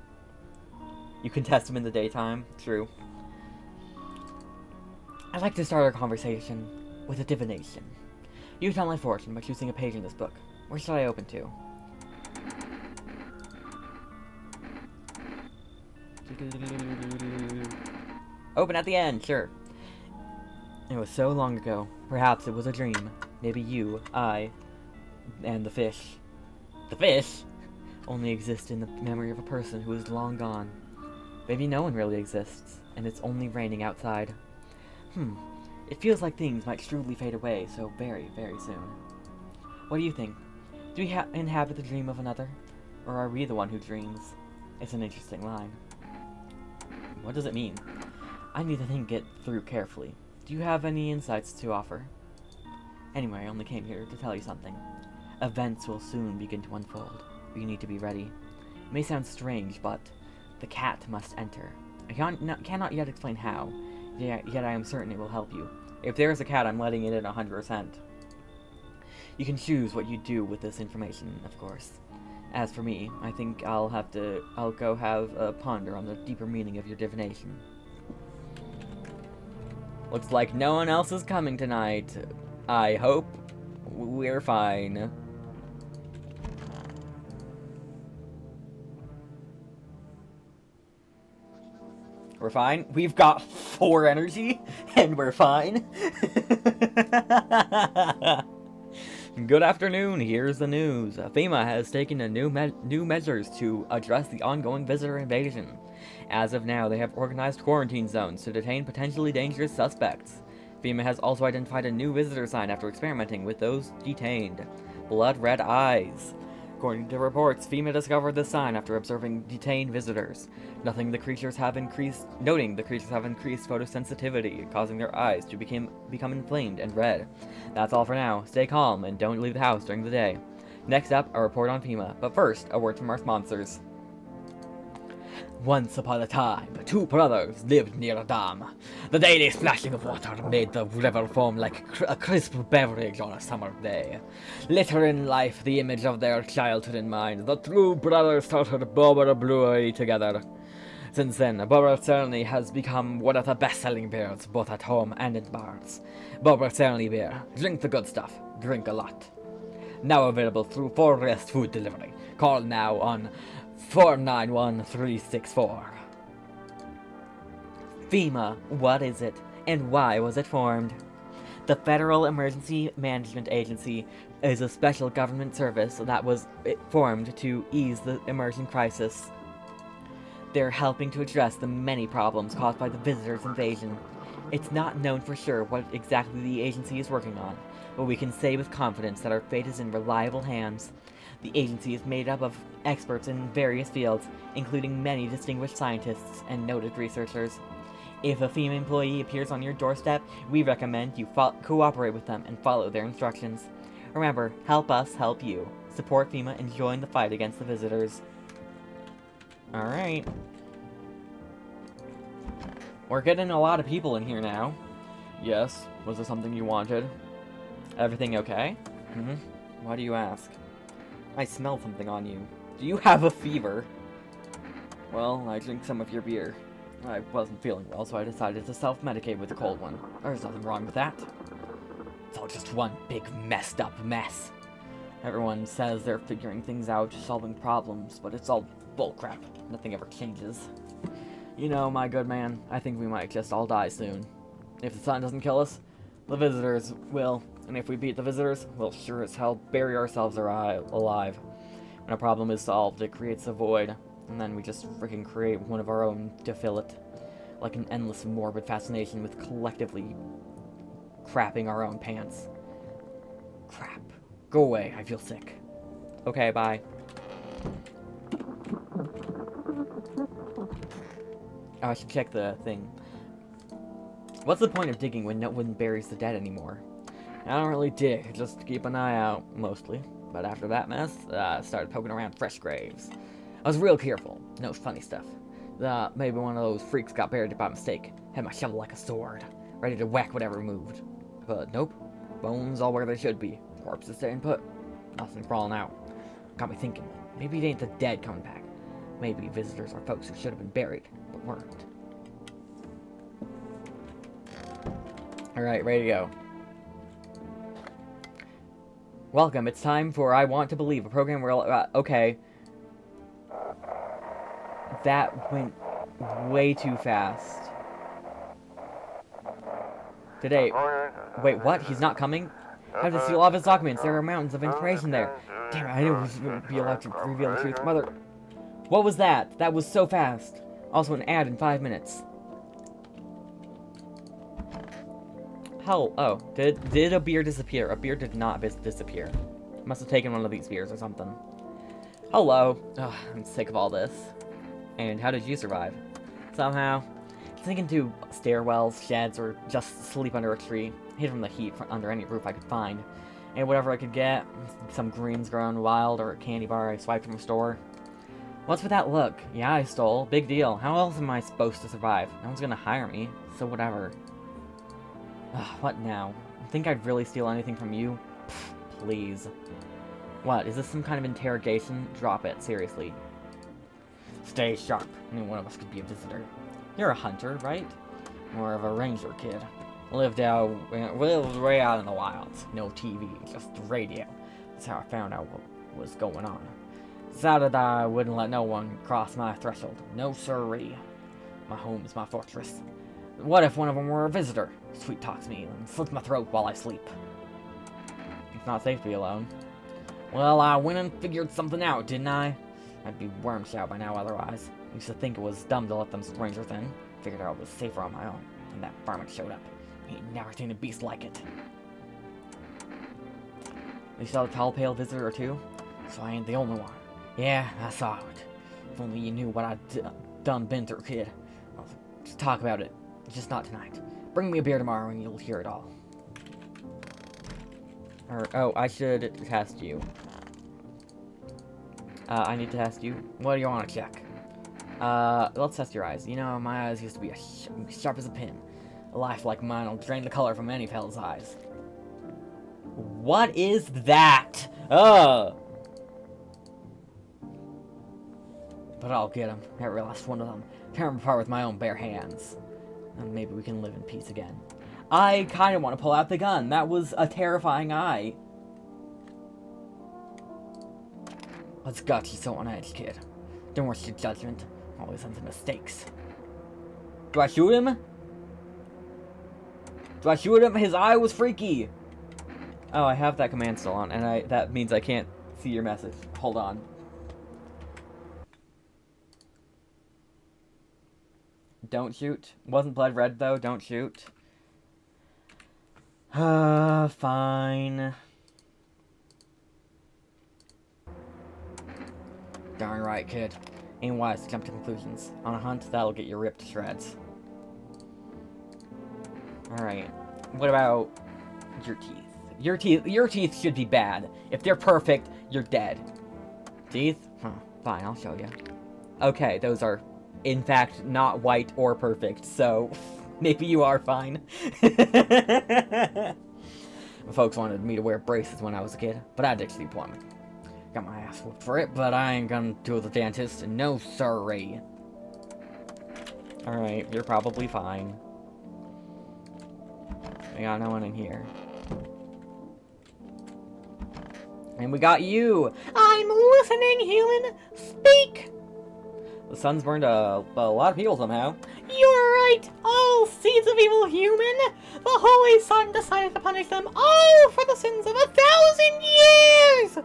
You can test him in the daytime. True. I'd like to start our conversation with a divination. You tell my fortune by choosing a page in this book. Where should I open to? Open at the end, sure. It was so long ago. Perhaps it was a dream. Maybe you, I, and the fish. The fish? Only exist in the memory of a person who is long gone. Maybe no one really exists, and it's only raining outside. It feels like things might truly fade away so very, very soon. What do you think? Do we inhabit the dream of another? Or are we the one who dreams? It's an interesting line. What does it mean? I need to think it through carefully. Do you have any insights to offer? Anyway, I only came here to tell you something. Events will soon begin to unfold. We need to be ready. It may sound strange, but the cat must enter. I cannot yet explain how, yet I am certain it will help you. If there is a cat, I'm letting it in 100%. You can choose what you do with this information, of course. As for me, I think I'll go have a ponder on the deeper meaning of your divination. Looks like no one else is coming tonight. I hope we're fine. We're fine. We've got 4 energy, and we're fine. Good afternoon, here's the news. FEMA has taken a new measures to address the ongoing visitor invasion. As of now, they have organized quarantine zones to detain potentially dangerous suspects. FEMA has also identified a new visitor sign after experimenting with those detained. Blood red eyes. According to reports, FEMA discovered this sign after observing detained visitors. Noting the creatures have increased photosensitivity, causing their eyes to become inflamed and red. That's all for now. Stay calm and don't leave the house during the day. Next up, a report on FEMA, but first, a word from our sponsors. Once upon a time, 2 brothers lived near a dam. The daily splashing of water made the river foam like a crisp beverage on a summer day. Later in life, the image of their childhood in mind, the 2 brothers started Bobber Brewery together. Since then, Bobber Cozily has become one of the best-selling beers, both at home and in bars. Bobber Cozily beer. Drink the good stuff. Drink a lot. Now available through Forest Food Delivery. Call now on 491-364. FEMA, what is it, and why was it formed? The Federal Emergency Management Agency is a special government service that was formed to ease the emerging crisis. They're helping to address the many problems caused by the visitors' invasion. It's not known for sure what exactly the agency is working on, but we can say with confidence that our fate is in reliable hands. The agency is made up of experts in various fields, including many distinguished scientists and noted researchers. If a FEMA employee appears on your doorstep, we recommend you cooperate with them and follow their instructions. Remember, help us help you. Support FEMA and join the fight against the visitors. Alright. We're getting a lot of people in here now. Yes, was there something you wanted? Everything okay? Why do you ask? I smelled something on you. Do you have a fever? Well, I drank some of your beer. I wasn't feeling well, so I decided to self-medicate with a cold one. There's nothing wrong with that. It's all just one big messed up mess. Everyone says they're figuring things out, solving problems, but it's all bullcrap. Nothing ever changes. You know, my good man, I think we might just all die soon. If the sun doesn't kill us, the visitors will. And if we beat the visitors, we'll sure as hell bury ourselves alive. When a problem is solved, it creates a void. And then we just freaking create one of our own to fill it. Like an endless morbid fascination with collectively crapping our own pants. Crap. Go away, I feel sick. Okay, bye. Oh, I should check the thing. What's the point of digging when no one buries the dead anymore? I don't really dig, just keep an eye out, mostly. But after that mess, I started poking around fresh graves. I was real careful. No funny stuff. Maybe one of those freaks got buried by mistake. Had my shovel like a sword, ready to whack whatever moved. But nope. Bones all where they should be. Corpses staying put. Nothing crawling out. Got me thinking, maybe it ain't the dead coming back. Maybe visitors are folks who should have been buried, but weren't. Alright, ready to go. Welcome, it's time for I Want to Believe, a program where, okay. That went way too fast. Today, wait, what? He's not coming? I have to steal all of his documents. There are mountains of information there. Damn it, I knew he wouldn't be allowed to reveal the truth. Mother, what was that? That was so fast. Also an ad in 5 minutes. Hell, oh, did a beer disappear? A beer did not disappear. Must have taken one of these beers or something. Hello. Ugh, I'm sick of all this. And how did you survive? Somehow. Sink into stairwells, sheds, or just sleep under a tree. Hid from the heat under any roof I could find. And whatever I could get. Some greens grown wild or a candy bar I swiped from a store. What's with that look? Yeah, I stole. Big deal. How else am I supposed to survive? No one's gonna hire me, so whatever. What now? Think I'd really steal anything from you? Pfft, please. What, is this some kind of interrogation? Drop it, seriously. Stay sharp. Any one of us could be a visitor. You're a hunter, right? More of a ranger kid. Lived way out in the wilds. No TV, just the radio. That's how I found out what was going on. Decided I wouldn't let no one cross my threshold. No siree. My home is my fortress. What if one of them were a visitor? Sweet talks me and slits my throat while I sleep. It's not safe to be alone. Well, I went and figured something out, didn't I? I'd be worm-shot by now otherwise. Used to think it was dumb to let them rangers in. Figured I was safer on my own. And that varmint showed up. Ain't never seen a beast like it. You saw the tall, pale visitor or two? So I ain't the only one. Yeah, I saw it. If only you knew what I'd done been through, kid. Let's talk about it. Just not tonight. Bring me a beer tomorrow and you'll hear it all. Oh, I should test you. I need to test you. What do you want to check? Let's test your eyes. You know, my eyes used to be as sharp as a pin. A life like mine will drain the color from any fella's eyes. What is that? Ugh! But I'll get him. Every last one of them. Tear him apart with my own bare hands. And maybe we can live in peace again. I kind of want to pull out the gun. That was a terrifying eye. What's got you so on edge, kid? Don't rush your judgment. Always ends in mistakes. Do I shoot him? Do I shoot him? His eye was freaky. Oh, I have that command still on, and that means I can't see your message. Hold on. Don't shoot. Wasn't blood red, though. Don't shoot. Fine. Darn right, kid. Ain't wise to jump to conclusions. On a hunt, that'll get you ripped to shreds. Alright. What about your teeth? Your teeth should be bad. If they're perfect, you're dead. Teeth? Huh. Fine, I'll show you. Okay, those are, in fact, not white or perfect, so maybe you are fine. Folks wanted me to wear braces when I was a kid, but I ditched the appointment. Got my ass whooped for it, but I ain't gonna do the dentist. No siree. Alright, you're probably fine. We got no one in here. And we got you! I'm listening, human! Speak! The sun's burned a lot of people somehow. You're right! All seeds of evil human! The Holy Sun decided to punish them all for the sins of 1,000 years!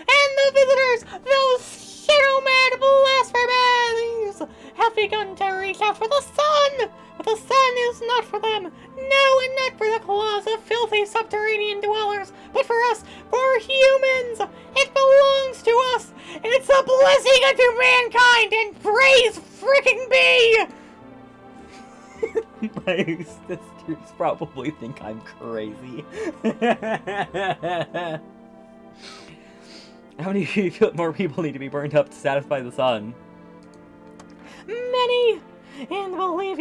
And the visitors, those shadow-mad blasphemies, have begun to reach out for the sun! But the sun is not for them. No, and not for the claws of filthy subterranean dwellers, but for us, for humans! It belongs to us! It's a blessing unto mankind, and praise frickin' be! My sisters probably think I'm crazy. How many more people need to be burned up to satisfy the sun? Many! And believe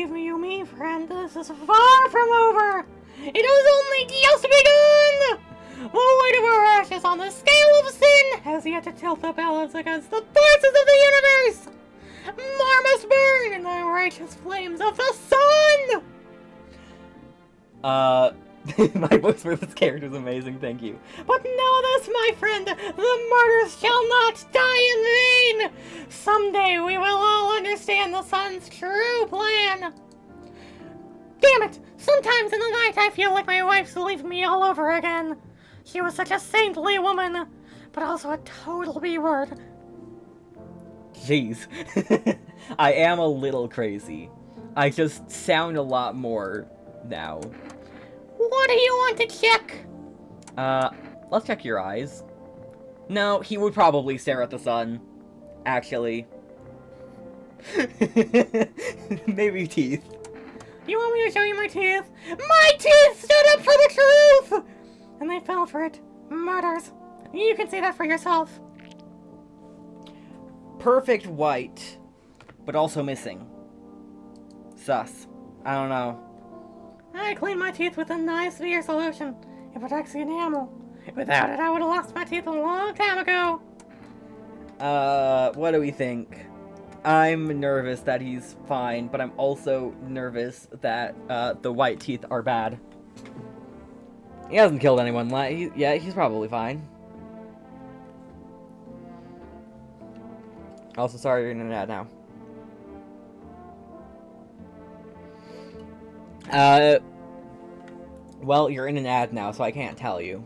me, friend, this is far from over! It has only just begun! The weight of our ashes on the scale of sin has yet to tilt the balance against the forces of the universe! More must burn in the righteous flames of the sun! My voice for this character is amazing, thank you. But know this, my friend, the martyrs shall not die in vain! Someday we will all understand the sun's true plan. Damn it! Sometimes in the night I feel like my wife's leaving me all over again. She was such a saintly woman, but also a total B-word. Jeez. I am a little crazy. I just sound a lot more now. What do you want to check? Let's check your eyes. No, he would probably stare at the sun. Actually. Maybe teeth. You want me to show you my teeth? My teeth stood up for the truth! And they fell for it. Murders. You can see that for yourself. Perfect white, but also missing. Sus. I don't know. I clean my teeth with a nice Veer solution. It protects the enamel. Without it, I would have lost my teeth a long time ago. What do we think? I'm nervous that he's fine, but I'm also nervous that, the white teeth are bad. He hasn't killed anyone. Yeah, he's probably fine. Also, sorry you're in an ad now. Well, you're in an ad now, so I can't tell you.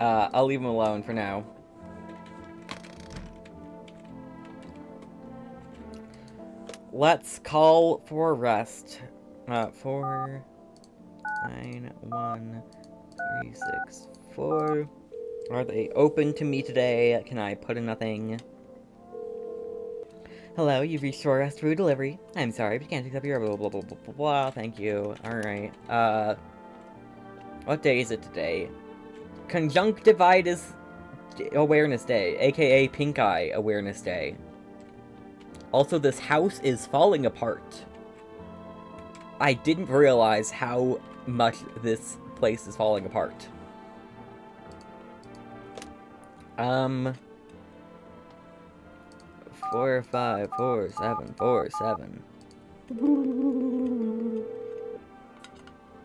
I'll leave him alone for now. Let's call for rest. 491364. Are they open to me today? Can I put in a thing? Hello, you've reached Shore Rest Food Delivery. I'm sorry, but you can't accept your blah blah blah blah blah blah. Thank you. Alright. What day is it today? Conjunctivitis Awareness Day, aka Pink Eye Awareness Day. Also, this house is falling apart. I didn't realize how much this place is falling apart. 454747.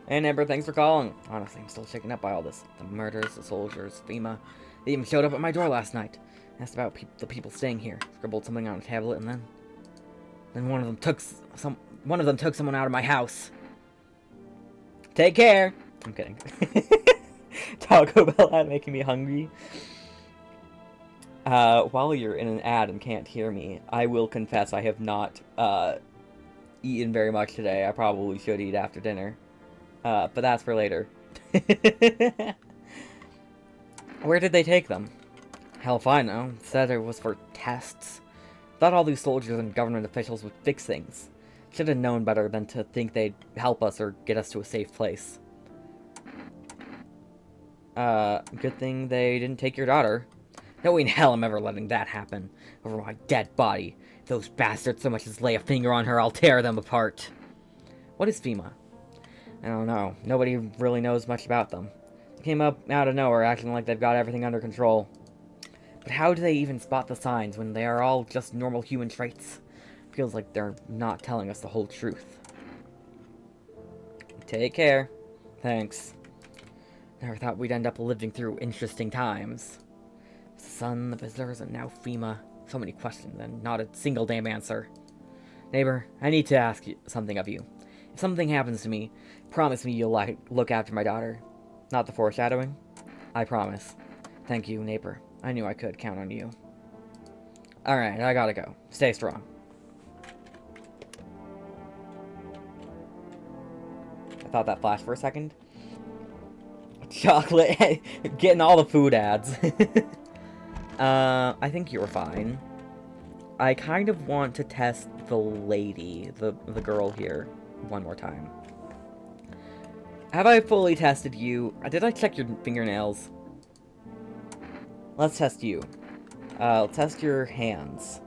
And Amber, thanks for calling. Honestly, I'm still shaken up by all this. The murders, the soldiers, FEMA. They even showed up at my door last night. Asked about the people staying here. Scribbled something on a tablet, and then one of them took someone out of my house. Take care. I'm kidding. Taco Bell ad making me hungry. While you're in an ad and can't hear me, I will confess I have not eaten very much today. I probably should eat after dinner. But that's for later. Where did they take them? Hell if I know. Said it was for tests. Thought all these soldiers and government officials would fix things. Should have known better than to think they'd help us or get us to a safe place. Good thing they didn't take your daughter. No way in hell I'm ever letting that happen. Over my dead body. If those bastards so much as lay a finger on her, I'll tear them apart. What is FEMA? I don't know. Nobody really knows much about them. They came up out of nowhere acting like they've got everything under control. But how do they even spot the signs when they are all just normal human traits? Feels like they're not telling us the whole truth. Take care. Thanks. Never thought we'd end up living through interesting times. The sun, the visitors, and now FEMA. So many questions and not a single damn answer. Neighbor, I need to ask you something of you. If something happens to me, promise me you'll look after my daughter. Not the foreshadowing? I promise. Thank you, neighbor. I knew I could count on you. Alright, I gotta go. Stay strong. I thought that flashed for a second. Chocolate. Getting all the food ads. I think you were fine. I kind of want to test the lady, the girl here, one more time. Have I fully tested you? Did I check your fingernails? Let's test you. Let's test your hands.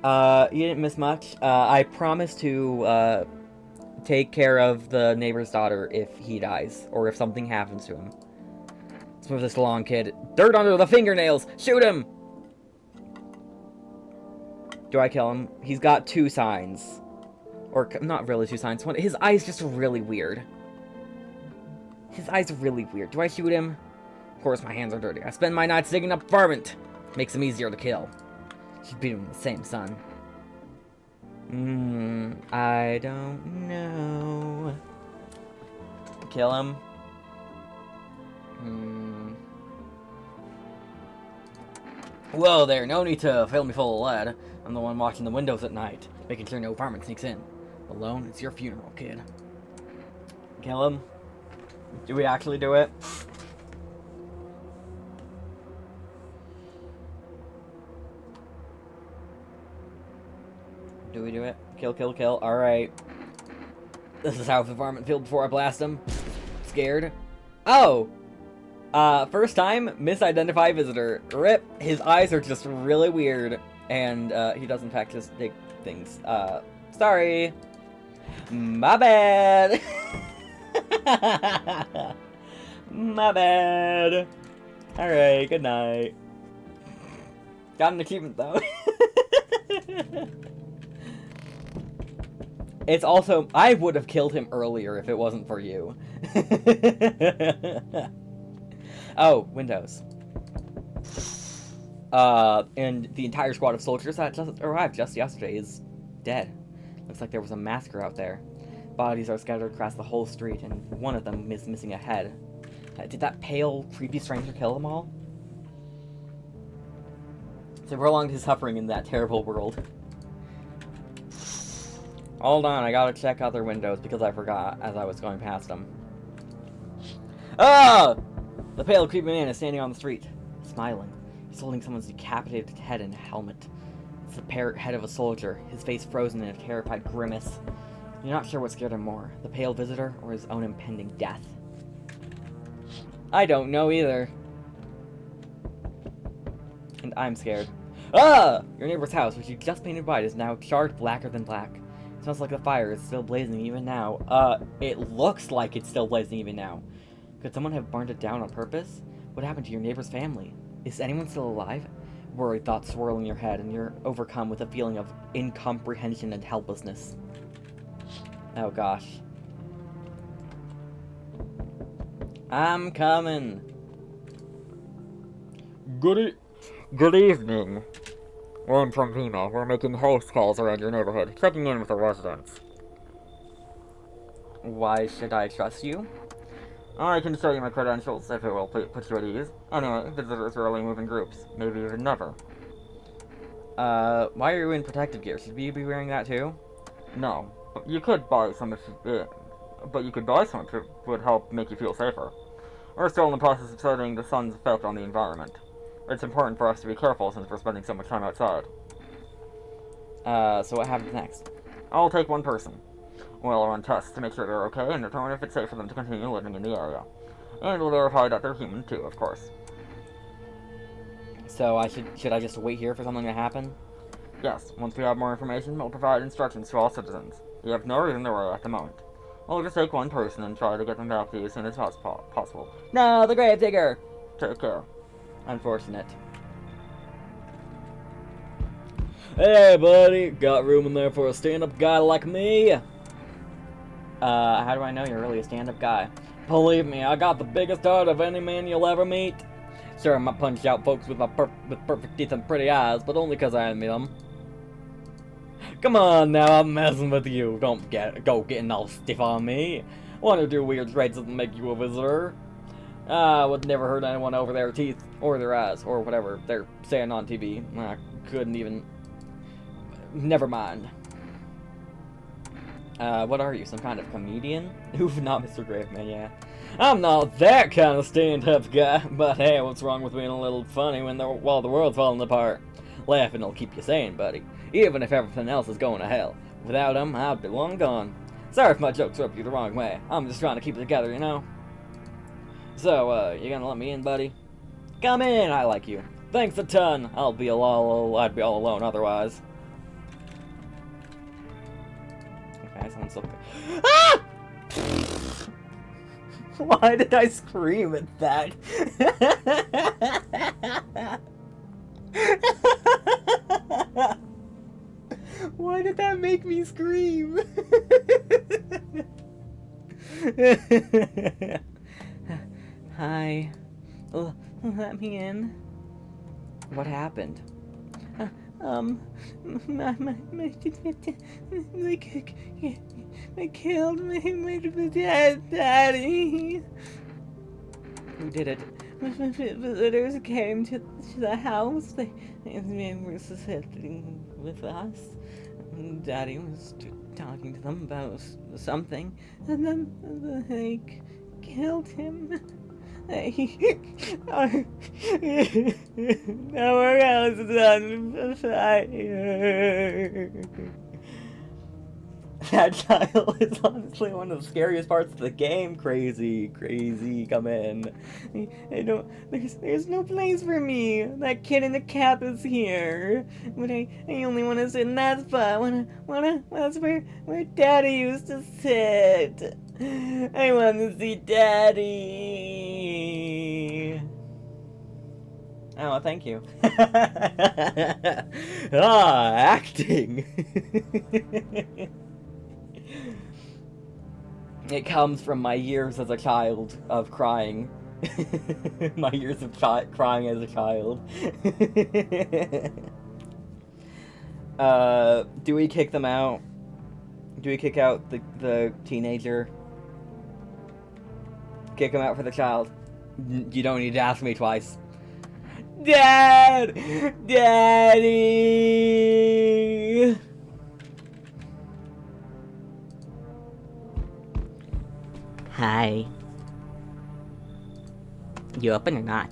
You didn't miss much. I promise to, take care of the neighbor's daughter if he dies, or if something happens to him. Let's move this along, kid. Dirt under the fingernails! Shoot him! Do I kill him? He's got 2 signs. Or, not really 2 signs. His eye's just really weird. His eyes are really weird. Do I shoot him? Of course my hands are dirty. I spend my nights digging up varmint. Makes him easier to kill. Should beat him the same, son. I don't know. Kill him? Whoa there, no need to fill me full of lead. I'm the one watching the windows at night, making sure no varmint sneaks in. Alone, it's your funeral, kid. Kill him? Do we actually do it? Do we do it? Kill, kill, kill. Alright. This is how the varmint feel before I blast him. Scared. Oh! First time, misidentified visitor. RIP. His eyes are just really weird. And, he does in fact just dig things. Sorry. My bad. My bad. Alright, good night. Got an achievement, though. It's also... I would have killed him earlier if it wasn't for you. Oh, windows. And the entire squad of soldiers that just arrived just yesterday is dead. Looks like there was a massacre out there. Bodies are scattered across the whole street, and one of them is missing a head. Did that pale, creepy stranger kill them all? To prolong his suffering in that terrible world. Hold on, I gotta check other windows because I forgot as I was going past them. Ah! The pale, creepy man is standing on the street, smiling. He's holding someone's decapitated head in a helmet. It's the parrot head of a soldier, his face frozen in a terrified grimace. You're not sure what scared him more, the pale visitor or his own impending death. I don't know either. And I'm scared. Ah! Your neighbor's house, which you just painted white, is now charred blacker than black. It smells like the fire is still blazing even now. It looks like it's still blazing even now. Could someone have burned it down on purpose? What happened to your neighbor's family? Is anyone still alive? Worried thoughts swirl in your head, and you're overcome with a feeling of incomprehension and helplessness. Oh gosh. I'm coming. Good evening. I'm from Vima. We're making house calls around your neighborhood, checking in with the residents. Why should I trust you? I can show you my credentials if it will put you at ease. Anyway, visitors rarely move in groups, maybe even never. Why are you in protective gear? Should we be wearing that too? No, but you could buy some if it would help make you feel safer. We're still in the process of studying the sun's effect on the environment. It's important for us to be careful since we're spending so much time outside. So what happens next? I'll take one person. We'll run tests to make sure they're okay and determine if it's safe for them to continue living in the area. And we'll verify that they're human too, of course. So should I just wait here for something to happen? Yes, once we have more information, we'll provide instructions to all citizens. You have no reason to worry at the moment. We'll just take one person and try to get them back to you as soon as possible. No, the gravedigger! Take care. Unfortunate. Hey, buddy, got room in there for a stand-up guy like me? How do I know you're really a stand-up guy? Believe me, I got the biggest heart of any man you'll ever meet. Sure, I might punch out folks with perfect teeth and pretty eyes, but only 'cause I envy them. Come on now, I'm messing with you. Don't go getting all stiff on me. One or two weird traits doesn't make you a visitor. Would never hurt anyone over their teeth, or their eyes, or whatever they're saying on TV. I couldn't even... Never mind. What are you, some kind of comedian? Oof, not Mr. Graveman, yeah. I'm not that kind of stand-up guy, but hey, what's wrong with being a little funny while the world's falling apart? Laughing will keep you sane, buddy, even if everything else is going to hell. Without them, I'd be long gone. Sorry if my jokes rub you the wrong way. I'm just trying to keep it together, you know? So, you gonna let me in, buddy? Come in, I like you. Thanks a ton. I'd be all alone otherwise. Okay, someone's so... Ah! Why did I scream at that? Why did that make me scream? Hi. Let me in. What happened? They killed my daddy. Who did it? Visitors came to the house. They were sitting with us. Daddy was talking to them about something, and then they killed him. Our house is on fire. That child is honestly one of the scariest parts of the game. Crazy, come in. There's no place for me. That kid in the cap is here. But I only want to sit in that spot. That's where Daddy used to sit. I want to see Daddy. Oh, thank you. Acting. It comes from my years as a child of crying. My years of crying as a child. Do we kick them out? Do we kick out the teenager? Kick him out for the child. You don't need to ask me twice. Dad! Daddy! Hi. You open or not?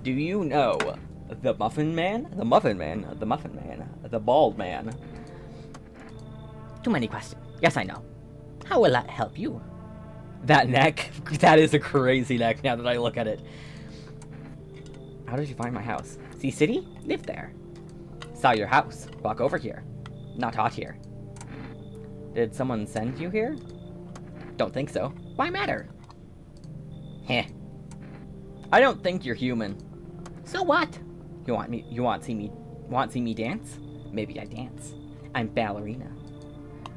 Do you know the Muffin Man? The Muffin Man? The Muffin Man? The Bald Man? Too many questions. Yes, I know. How will that help you? That neck? That is a crazy neck now that I look at it. How did you find my house? See city? Live there. Saw your house. Walk over here. Not hot here. Did someone send you here? Don't think so. Why matter? Heh. I don't think you're human. So what? You want to see me dance? Maybe I dance. I'm ballerina.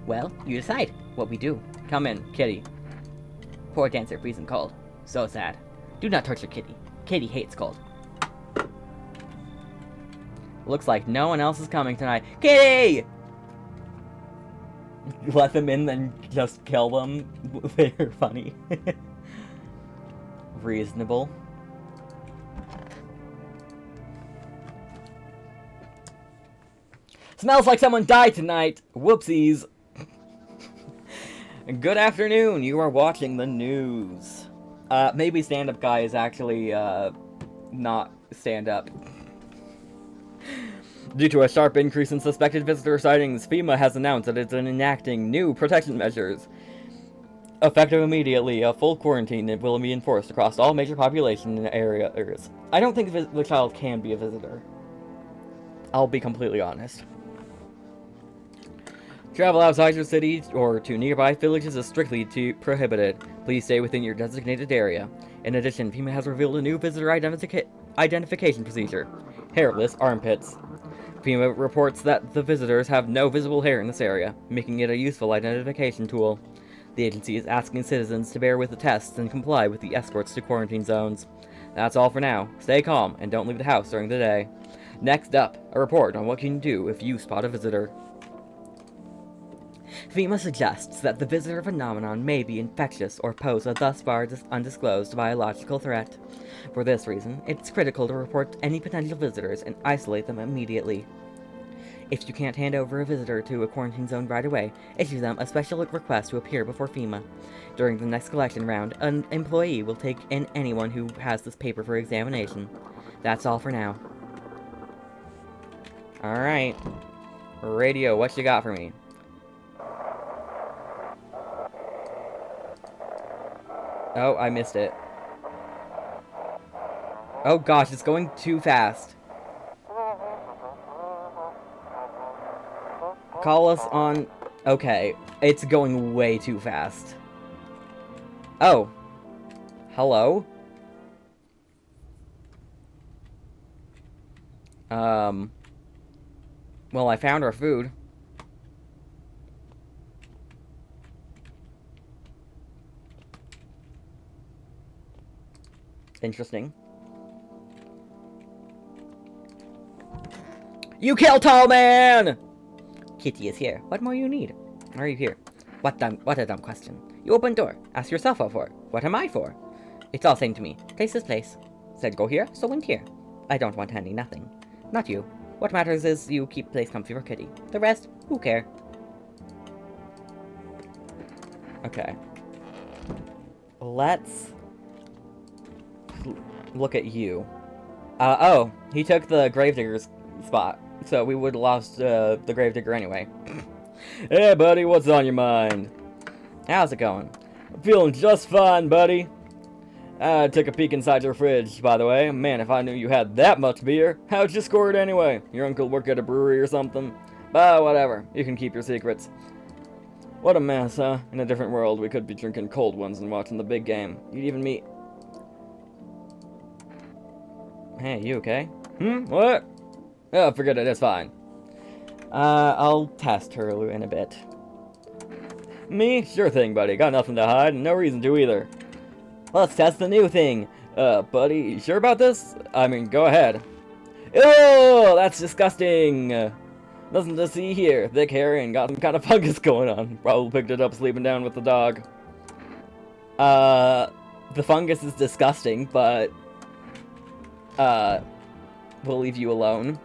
Well, you decide what we do. Come in, kitty. Poor dancer, freezing cold. So sad. Do not torture Kitty. Kitty hates cold. Looks like no one else is coming tonight. Kitty! Let them in, then just kill them. They're funny. Reasonable. Smells like someone died tonight. Whoopsies. Good afternoon. You are watching the news. Maybe stand-up guy is actually, not stand-up. Due to a sharp increase in suspected visitor sightings, FEMA has announced that it's enacting new protection measures. Effective immediately, a full quarantine will be enforced across all major population areas. I don't think the child can be a visitor. I'll be completely honest. Travel outside your city or to nearby villages is strictly prohibited. Please stay within your designated area. In addition, FEMA has revealed a new visitor identification procedure. Hairless armpits. FEMA reports that the visitors have no visible hair in this area, making it a useful identification tool. The agency is asking citizens to bear with the tests and comply with the escorts to quarantine zones. That's all for now. Stay calm and don't leave the house during the day. Next up, a report on what you can do if you spot a visitor. FEMA suggests that the visitor phenomenon may be infectious or pose a thus far undisclosed biological threat. For this reason, it's critical to report any potential visitors and isolate them immediately. If you can't hand over a visitor to a quarantine zone right away, issue them a special request to appear before FEMA. During the next collection round, an employee will take in anyone who has this paper for examination. That's all for now. Alright. Radio, what you got for me? Oh, I missed it. Oh gosh, it's going too fast. Call us on... Okay, it's going way too fast. Oh. Hello? Well, I found our food. Interesting. You killed Tall Man! Kitty is here. What more you need? Why are you here? What a dumb question. You open door. Ask yourself what for. What am I for? It's all same to me. Place is place. Said go here, so went here. I don't want any nothing. Not you. What matters is you keep place comfy for Kitty. The rest, who care? Okay. Let's look at you. Oh, he took the gravedigger's spot, so we would have lost the gravedigger anyway. Hey, buddy, what's on your mind? How's it going? I'm feeling just fine, buddy. I took a peek inside your fridge, by the way. Man, if I knew you had that much beer, how'd you score it anyway? Your uncle work at a brewery or something? But whatever, you can keep your secrets. What a mess, huh? In a different world, we could be drinking cold ones and watching the big game. You'd even meet... Hey, you okay? What? Oh, forget it, it's fine. I'll test her in a bit. Me? Sure thing, buddy. Got nothing to hide, and no reason to either. Let's test the new thing. Buddy, you sure about this? I mean, go ahead. Oh, that's disgusting. Nothing to see here. Thick hair and got some kind of fungus going on. Probably picked it up sleeping down with the dog. The fungus is disgusting, but... we'll leave you alone.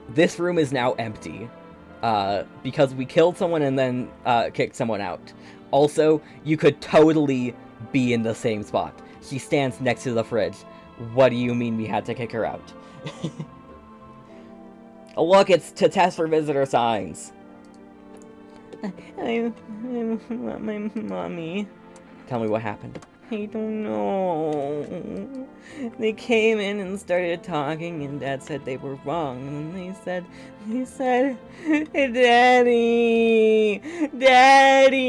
This room is now empty. Because we killed someone and then, kicked someone out. Also, you could totally be in the same spot. She stands next to the fridge. What do you mean we had to kick her out? Look, it's to test for visitor signs. I want my mommy. Tell me what happened. I don't know. They came in and started talking, and Dad said they were wrong. And they said, Daddy! Daddy!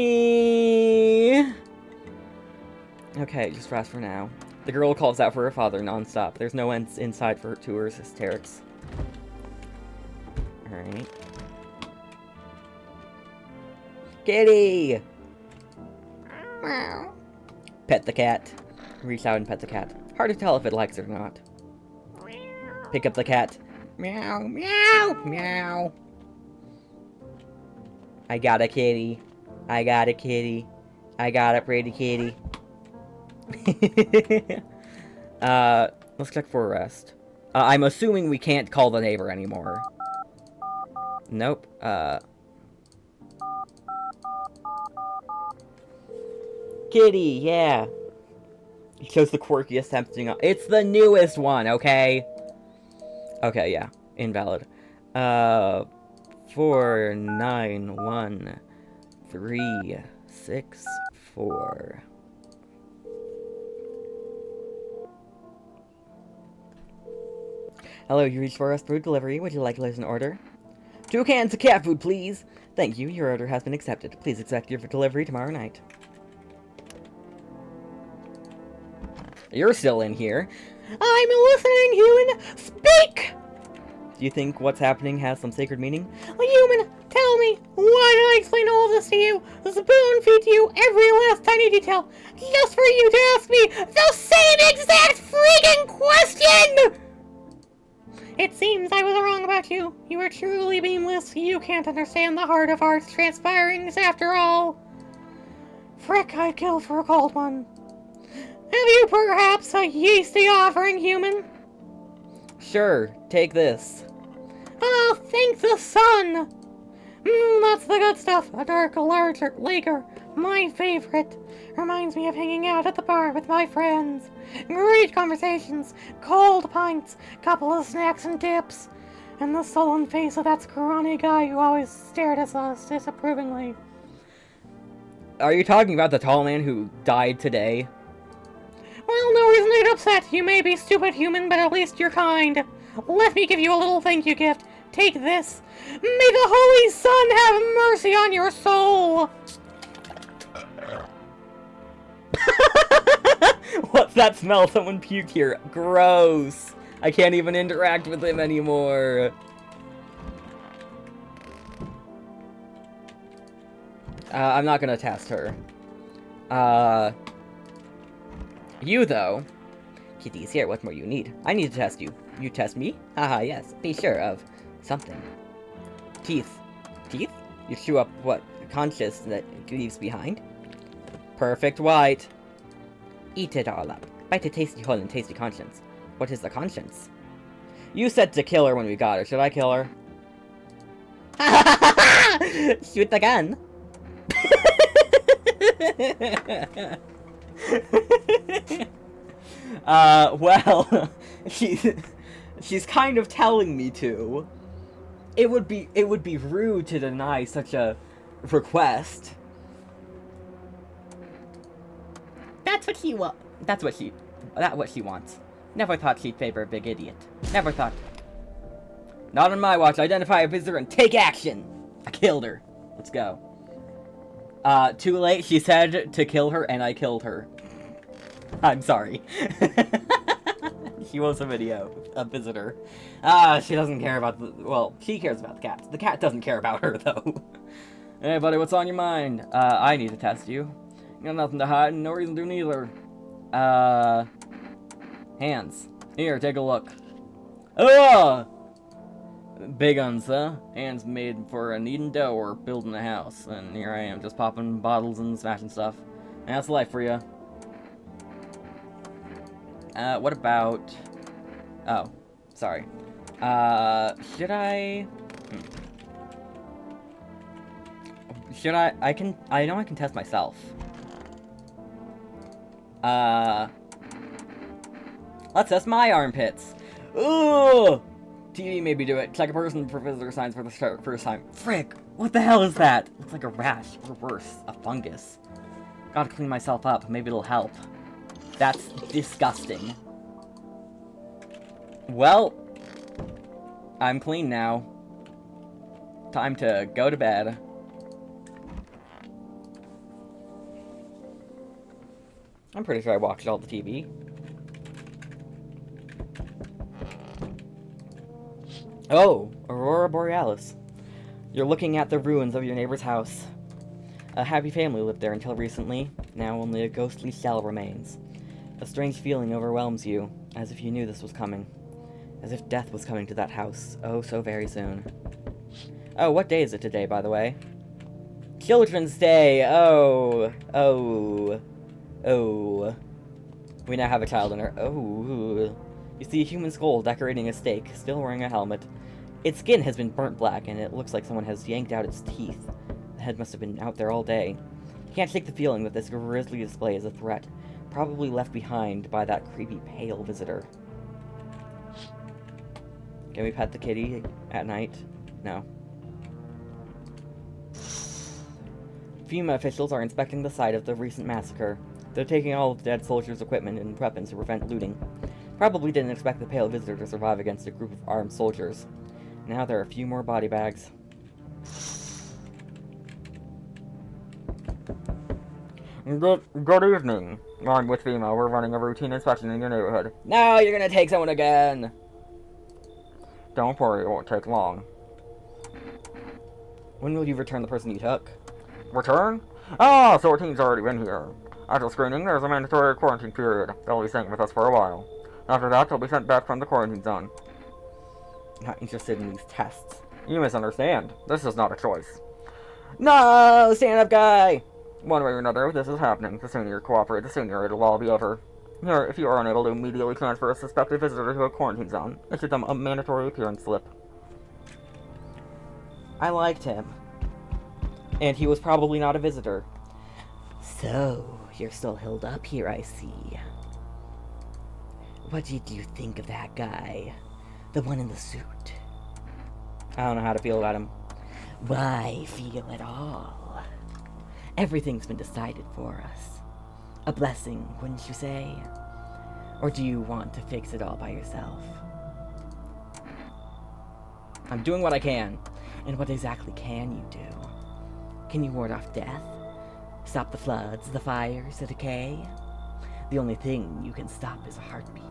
Okay, just rest for now. The girl calls out for her father nonstop. There's no end inside for to her hysterics. Alright. Kitty! Meow. Pet the cat. Reach out and pet the cat. Hard to tell if it likes it or not. Pick up the cat. Meow, meow, meow. I got a kitty. I got a kitty. I got a pretty kitty. Let's check for arrest. I'm assuming we can't call the neighbor anymore. Nope. Kitty, yeah. It shows the quirkiest tempting. It's the newest one, okay? Okay, yeah. Invalid. 491364. Hello, you reached for us food delivery. Would you like to place an order? 2 cans of cat food, please. Thank you. Your order has been accepted. Please expect your delivery tomorrow night. You're still in here. I'm listening, human! Speak! Do you think what's happening has some sacred meaning? Human, tell me, why did I explain all this to you? Spoon feed you every last tiny detail, just for you to ask me the same exact freaking question! It seems I was wrong about you. You are truly beamless. You can't understand the heart of hearts transpirings after all. Frick, I'd kill for a cold one. Have you perhaps a yeasty offering, human? Sure, take this. Oh, thank the sun! That's the good stuff. A dark lager, my favorite. Reminds me of hanging out at the bar with my friends. Great conversations, cold pints, couple of snacks and dips, and the sullen face of that scrawny guy who always stared at us disapprovingly. Are you talking about the tall man who died today? Well, no reason to get upset. You may be stupid human, but at least you're kind. Let me give you a little thank you gift. Take this. May the Holy Sun have mercy on your soul! What's that smell? Someone puked here. Gross. I can't even interact with him anymore. I'm not gonna test her. You, though. Kitty's here. What more you need? I need to test you. You test me? Haha, yes. Be sure of something. Teeth. Teeth? You chew up what conscious that leaves behind? Perfect white. Eat it all up. Bite a tasty hole and tasty conscience. What is the conscience? You said to kill her when we got her. Should I kill her? Shoot the gun. Well, she's kind of telling me to. It would be rude to deny such a request. That's what she wants. Never thought she'd favor a big idiot. Never thought. Not on my watch. Identify a visitor and take action. I killed her. Let's go. Too late. She said to kill her, and I killed her. I'm sorry. She was a visitor. She doesn't care about well, she cares about the cat. The cat doesn't care about her, though. Hey, buddy, what's on your mind? I need to test you. You got nothing to hide, and no reason to neither. Hands. Here, take a look. Ugh! Big uns, huh? Hands made for kneading dough or building a house. And here I am, just popping bottles and smashing stuff. And that's life for you. What about... Oh, sorry. Should I... Should I... I know I can test myself. Let's test my armpits. Ooh! TV made me do it. Check a person for visitor signs for the first time. Frick! What the hell is that? Looks like a rash, or worse, a fungus. Gotta clean myself up. Maybe it'll help. That's disgusting. Well, I'm clean now. Time to go to bed. I'm pretty sure I watched all the TV. Oh, Aurora Borealis. You're looking at the ruins of your neighbor's house. A happy family lived there until recently. Now only a ghostly shell remains. A strange feeling overwhelms you, as if you knew this was coming. As if death was coming to that house, oh so very soon. Oh, what day is it today, by the way? Children's Day! Oh. We now have a child in her. Oh. You see a human skull decorating a stake, still wearing a helmet. Its skin has been burnt black, and it looks like someone has yanked out its teeth. The head must have been out there all day. You can't shake the feeling that this grisly display is a threat, probably left behind by that creepy pale visitor. Can we pet the kitty at night? No. FEMA officials are inspecting the site of the recent massacre. They're taking all of the dead soldiers' equipment and weapons to prevent looting. Probably didn't expect the pale visitor to survive against a group of armed soldiers. Now there are a few more body bags. Good evening. I'm with FEMA. We're running a routine inspection in your neighborhood. No, you're gonna take someone again! Don't worry, it won't take long. When will you return the person you took? Return? Ah, so our team's already been here. After screening, there's a mandatory quarantine period. They'll be staying with us for a while. After that, they'll be sent back from the quarantine zone. Not interested in these tests. You misunderstand. This is not a choice. No! Stand up, guy! One way or another, this is happening. The sooner you cooperate, the sooner it'll all be over. Here, if you are unable to immediately transfer a suspected visitor to a quarantine zone, issue them a mandatory appearance slip. I liked him. And he was probably not a visitor. So, you're still held up here, I see. What did you think of that guy? The one in the suit? I don't know how to feel about him. Why feel at all? Everything's been decided for us. A blessing, wouldn't you say? Or do you want to fix it all by yourself? I'm doing what I can. And what exactly can you do? Can you ward off death? Stop the floods, the fires, the decay? The only thing you can stop is a heartbeat.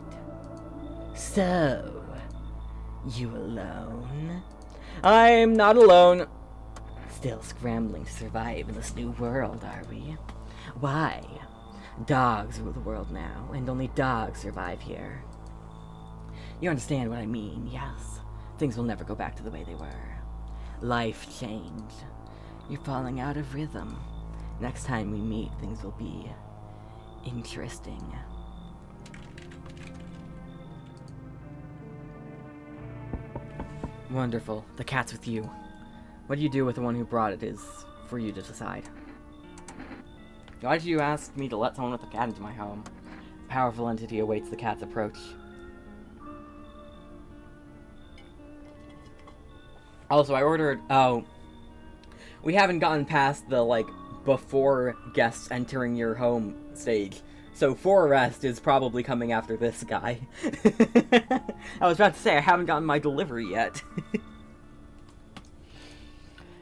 So, you alone? I'm not alone. Still scrambling to survive in this new world, are we? Why? Dogs rule the world now, and only dogs survive here. You understand what I mean, yes? Things will never go back to the way they were. Life changed. You're falling out of rhythm. Next time we meet, things will be interesting. Wonderful. The cat's with you. What do you do with the one who brought it is for you to decide. Why did you ask me to let someone with a cat into my home? A powerful entity awaits the cat's approach. Also, I ordered... Oh. We haven't gotten past the, like, before guests entering your home stage. So, Forrest is probably coming after this guy. I was about to say, I haven't gotten my delivery yet.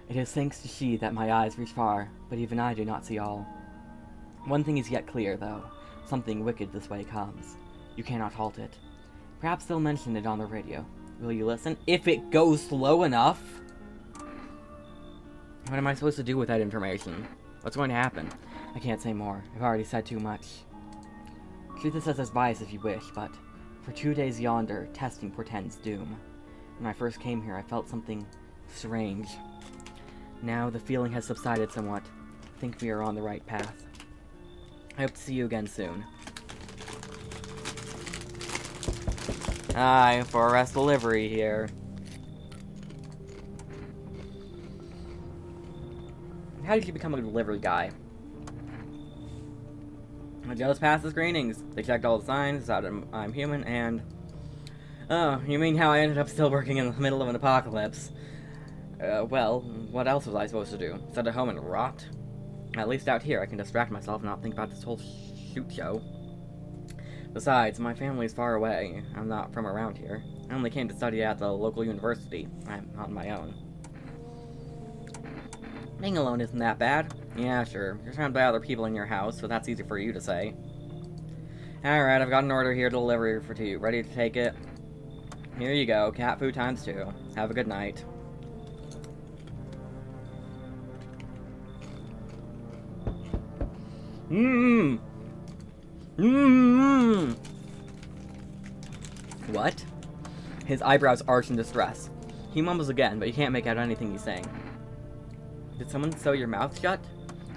It is thanks to she that my eyes reach far, but even I do not see all. One thing is yet clear, though. Something wicked this way comes. You cannot halt it. Perhaps they'll mention it on the radio. Will you listen? If it goes slow enough! What am I supposed to do with that information? What's going to happen? I can't say more. I've already said too much. Treat this as bias if you wish, but for 2 days yonder, testing portends doom. When I first came here, I felt something strange. Now the feeling has subsided somewhat. I think we are on the right path. I hope to see you again soon. Hi, Forrest delivery here. How did you become a delivery guy? I just passed the screenings. They checked all the signs, decided I'm human, and... Oh, you mean how I ended up still working in the middle of an apocalypse? Well, what else was I supposed to do? Sit at home and rot? At least out here I can distract myself and not think about this whole shoot show. Besides, my family is far away. I'm not from around here. I only came to study at the local university. I'm on my own. Being alone isn't that bad. Yeah, sure. You're surrounded by other people in your house, so that's easy for you to say. Alright, I've got an order here to deliver for you. Ready to take it? Here you go. Cat food ×2. Have a good night. Mmm. Mmm. What? His eyebrows arch in distress. He mumbles again, but you can't make out anything he's saying. Did someone sew your mouth shut?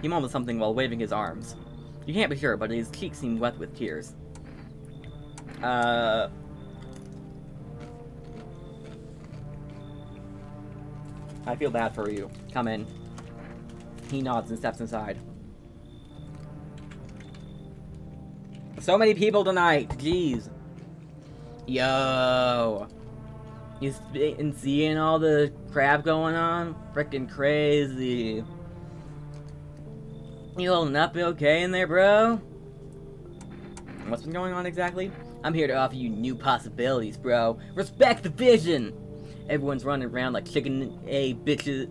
He mumbles something while waving his arms. You can't be sure, but his cheeks seem wet with tears. I feel bad for you. Come in. He nods and steps inside. So many people tonight! Jeez. Yo! You been seeing all the crap going on? Frickin' crazy. You holding up okay in there, bro? What's been going on exactly? I'm here to offer you new possibilities, bro. Respect the vision! Everyone's running around like chicken A bitches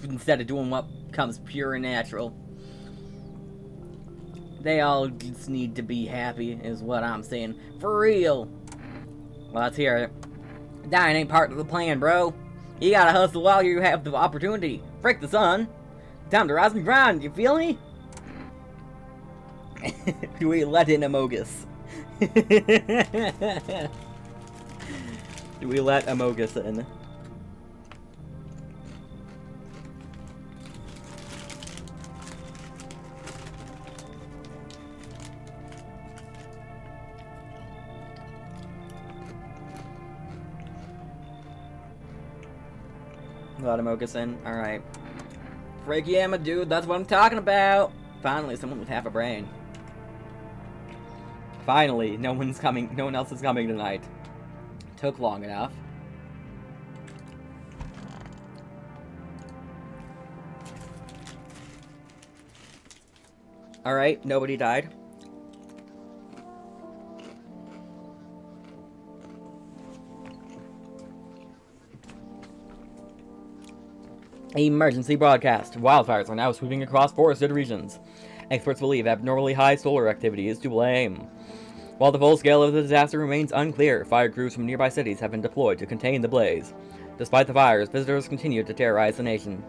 instead of doing what comes pure and natural. They all just need to be happy, is what I'm saying. For real! Well, let's hear it. Dying ain't part of the plan, bro. You gotta hustle while you have the opportunity. Frick the sun. Time to rise and grind, you feel me? We let in Amogus. We let Amogus in. Mokusin. Alright. Frick yeah, my dude, that's what I'm talking about! Finally, someone with half a brain. Finally, no one else is coming tonight. Took long enough. Alright, nobody died. Emergency broadcast. Wildfires are now sweeping across forested regions. Experts believe abnormally high solar activity is to blame. While the full scale of the disaster remains unclear, fire crews from nearby cities have been deployed to contain the blaze. Despite the fires, visitors continue to terrorize the nation.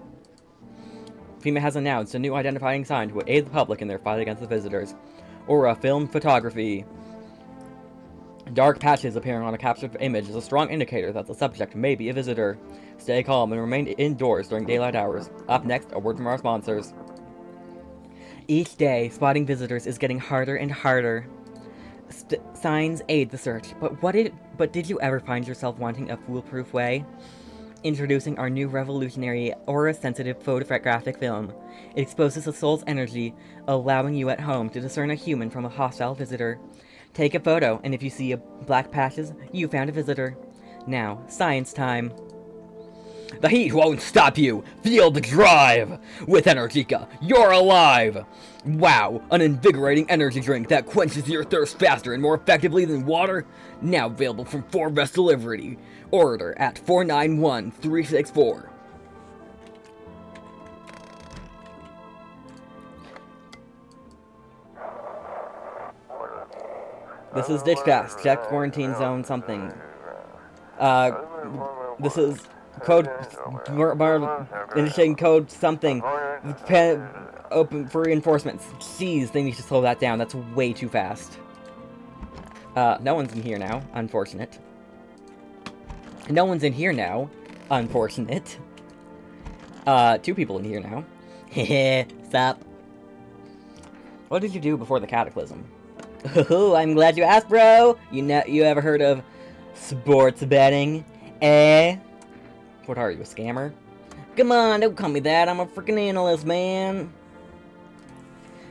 FEMA has announced a new identifying sign to aid the public in their fight against the visitors. Aura film photography. Dark patches appearing on a captured image is a strong indicator that the subject may be a visitor. Stay calm and remain indoors during daylight hours. Up next, a word from our sponsors. Each day, spotting visitors is getting harder and harder. Signs aid the search, but did you ever find yourself wanting a foolproof way? Introducing our new revolutionary aura-sensitive photographic film. It exposes the soul's energy, allowing you at home to discern a human from a hostile visitor. Take a photo, and if you see black patches, you found a visitor. Now, science time. The heat won't stop you! Feel the drive! With Energica, you're alive! Wow, an invigorating energy drink that quenches your thirst faster and more effectively than water? Now available from 4-Rest Delivery. Order at 491364. This is Ditchcast. Check quarantine zone something. This is code initiating code something. Open for reinforcements. Jeez, they need to slow that down. That's way too fast. No one's in here now. Unfortunate. No one's in here now. Unfortunate. 2 people in here now. Heh, sup? What did you do before the cataclysm? Oh, I'm glad you asked, bro! You ever heard of sports betting? Eh? What are you, a scammer? Come on, don't call me that, I'm a freaking analyst, man!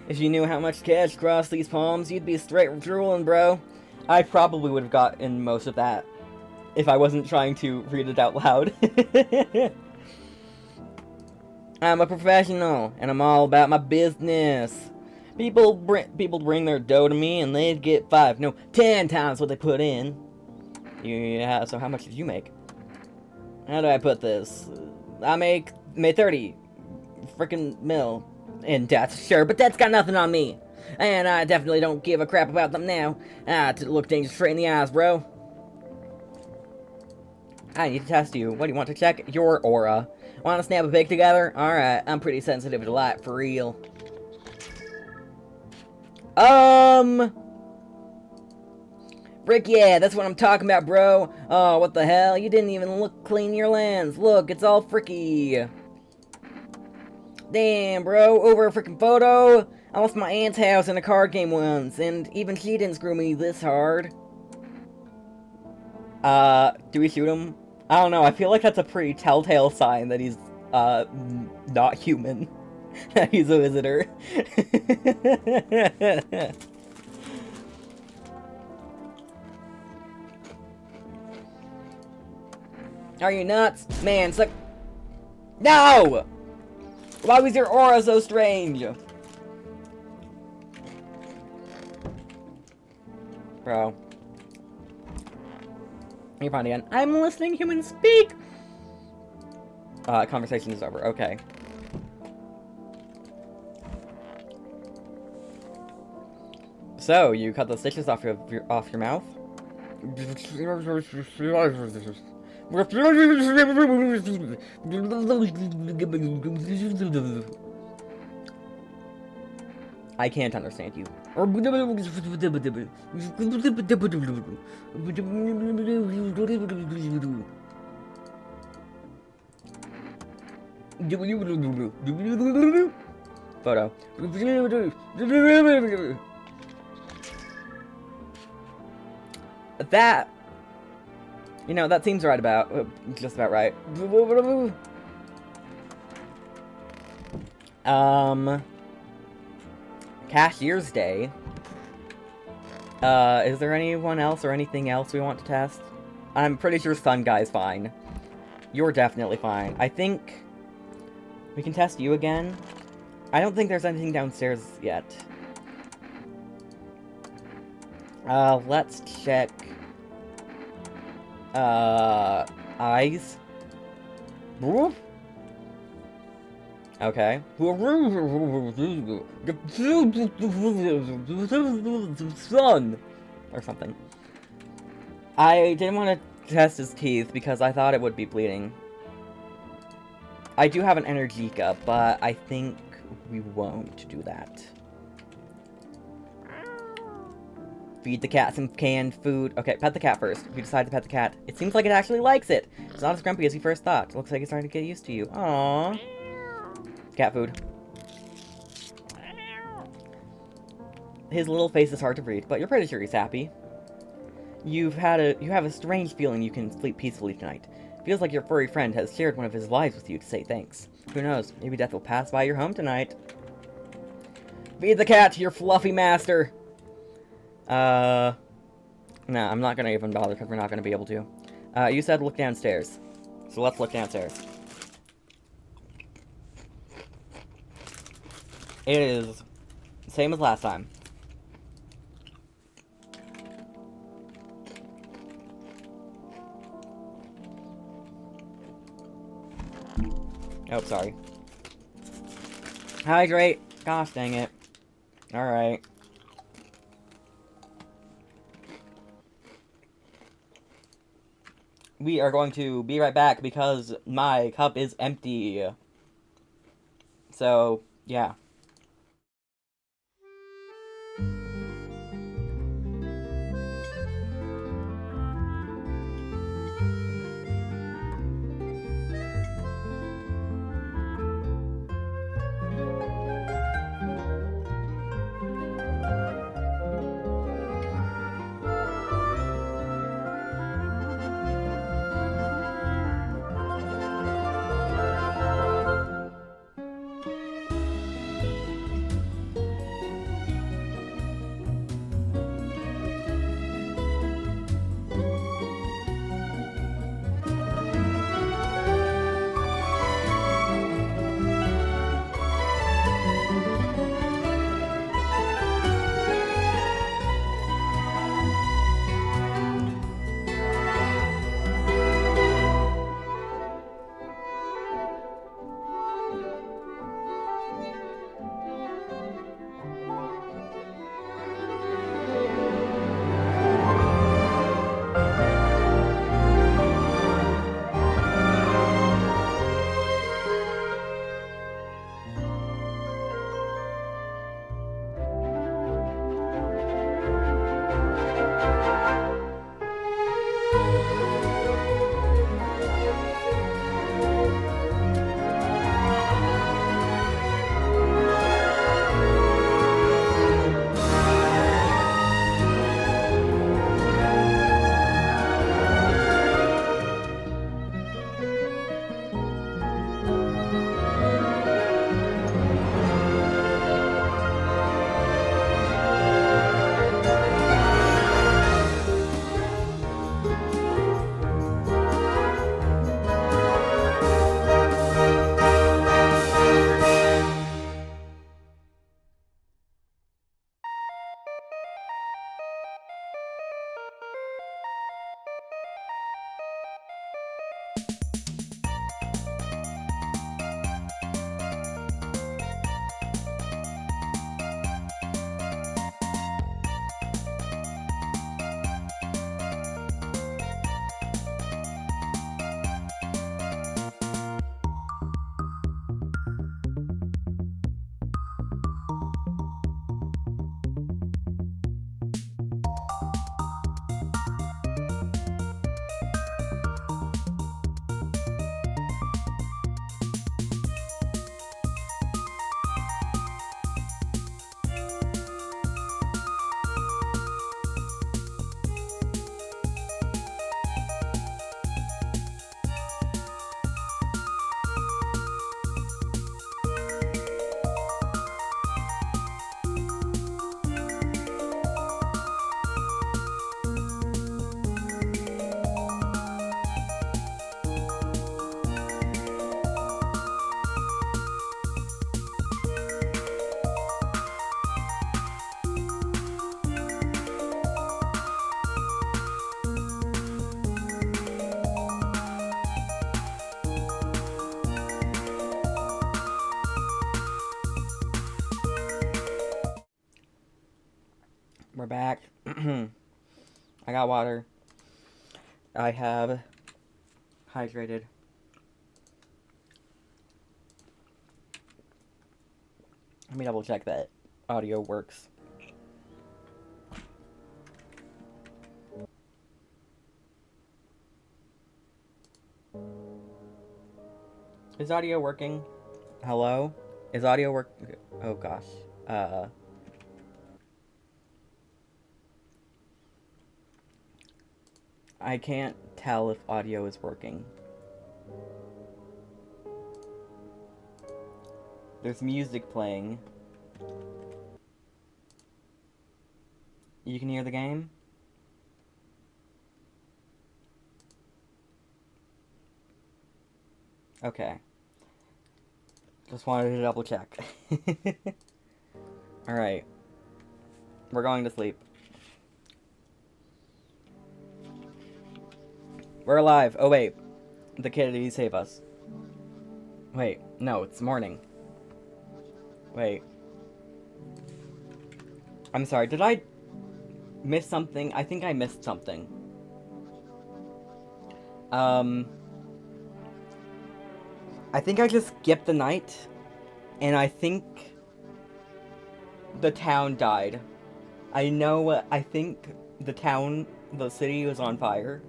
If you knew how much cash crossed these palms, you'd be straight drooling, bro. I probably would have gotten most of that if I wasn't trying to read it out loud. I'm a professional, and I'm all about my business. People bring their dough to me, and they'd get 5, no, 10 times what they put in. Yeah, so how much did you make? How do I put this? I made 30 frickin' mil in deaths, sure, but that's got nothing on me. And I definitely don't give a crap about them now. To look things straight in the eyes, bro. I need to test you. What do you want to check? Your aura. Want to snap a pic together? Alright, I'm pretty sensitive to light, for real. Frick yeah, that's what I'm talking about, bro. Oh, what the hell? You didn't even clean your lens. Look, it's all fricky. Damn, bro, over a freaking photo? I lost my aunt's house in a card game once, and even she didn't screw me this hard. Do we shoot him? I don't know, I feel like that's a pretty telltale sign that he's, not human. That he's a visitor. Are you nuts? Man, suck. No! Why was your aura so strange? Bro. You're fine again. I'm listening, human speak! Conversation is over. Okay. So, you cut the stitches off your mouth? I can't understand you. Photo. That, you know, that seems right about, just about right. Cashier's Day. Is there anyone else or anything else we want to test? I'm pretty sure Sun Guy's fine. You're definitely fine. I think we can test you again. I don't think there's anything downstairs yet. Let's check. Eyes. Okay. Sun! Or something. I didn't want to test his teeth because I thought it would be bleeding. I do have an Energica, but I think we won't do that. Feed the cat some canned food. Okay, pet the cat first. We decided to pet the cat. It seems like it actually likes it. It's not as grumpy as you first thought. Looks like it's starting to get used to you. Aww. Cat food. His little face is hard to read, but you're pretty sure he's happy. You have a strange feeling you can sleep peacefully tonight. Feels like your furry friend has shared one of his lives with you to say thanks. Who knows? Maybe death will pass by your home tonight. Feed the cat, your fluffy master. No, I'm not gonna even bother because we're not gonna be able to. You said look downstairs. So let's look downstairs. It is same as last time. Oh, sorry. Hydrate. Gosh dang it. Alright. We are going to be right back because my cup is empty. So, yeah. We're back. I got water. I have hydrated. Let me double check that audio works. Is audio working? Hello? Is audio work? Oh gosh. I can't tell if audio is working. There's music playing. You can hear the game? Okay. Just wanted to double check. Alright. We're going to sleep. We're alive. Oh wait. The kid, did he save us? Wait. No, it's morning. Wait. I'm sorry, did I miss something? I think I missed something. I think I just skipped the night, and I think the town died. I think the city was on fire,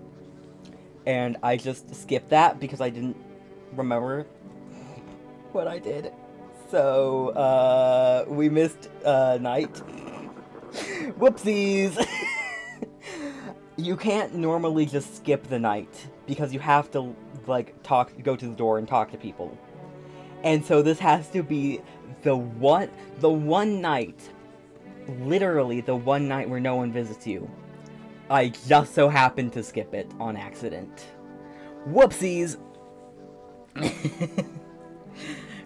and I just skipped that because I didn't remember what I did. So, we missed, night. Whoopsies! You can't normally just skip the night, because you have to, like, go to the door and talk to people. And so this has to be the one night, literally the one night where no one visits you. I just so happened to skip it on accident. Whoopsies!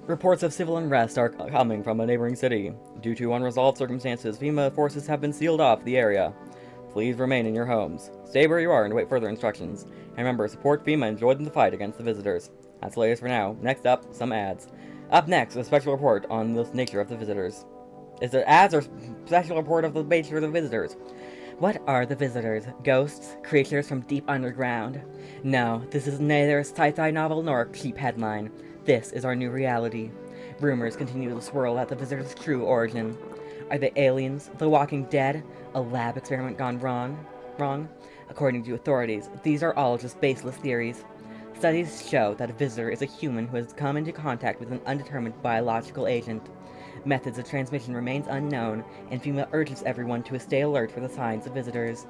Reports of civil unrest are coming from a neighboring city. Due to unresolved circumstances, FEMA forces have been sealed off the area. Please remain in your homes. Stay where you are and wait further instructions. And remember, support FEMA and join the fight against the visitors. That's the latest for now. Next up, some ads. Up next, a special report on the nature of the visitors. Is there ads or special report of the nature of the visitors? What are the visitors? Ghosts? Creatures from deep underground? No, this is neither a sci-fi novel nor a cheap headline. This is our new reality. Rumors continue to swirl at the visitors' true origin. Are they aliens? The Walking Dead? A lab experiment gone wrong? According to authorities, these are all just baseless theories. Studies show that a visitor is a human who has come into contact with an undetermined biological agent. Methods of transmission remains unknown, and FEMA urges everyone to stay alert for the signs of visitors.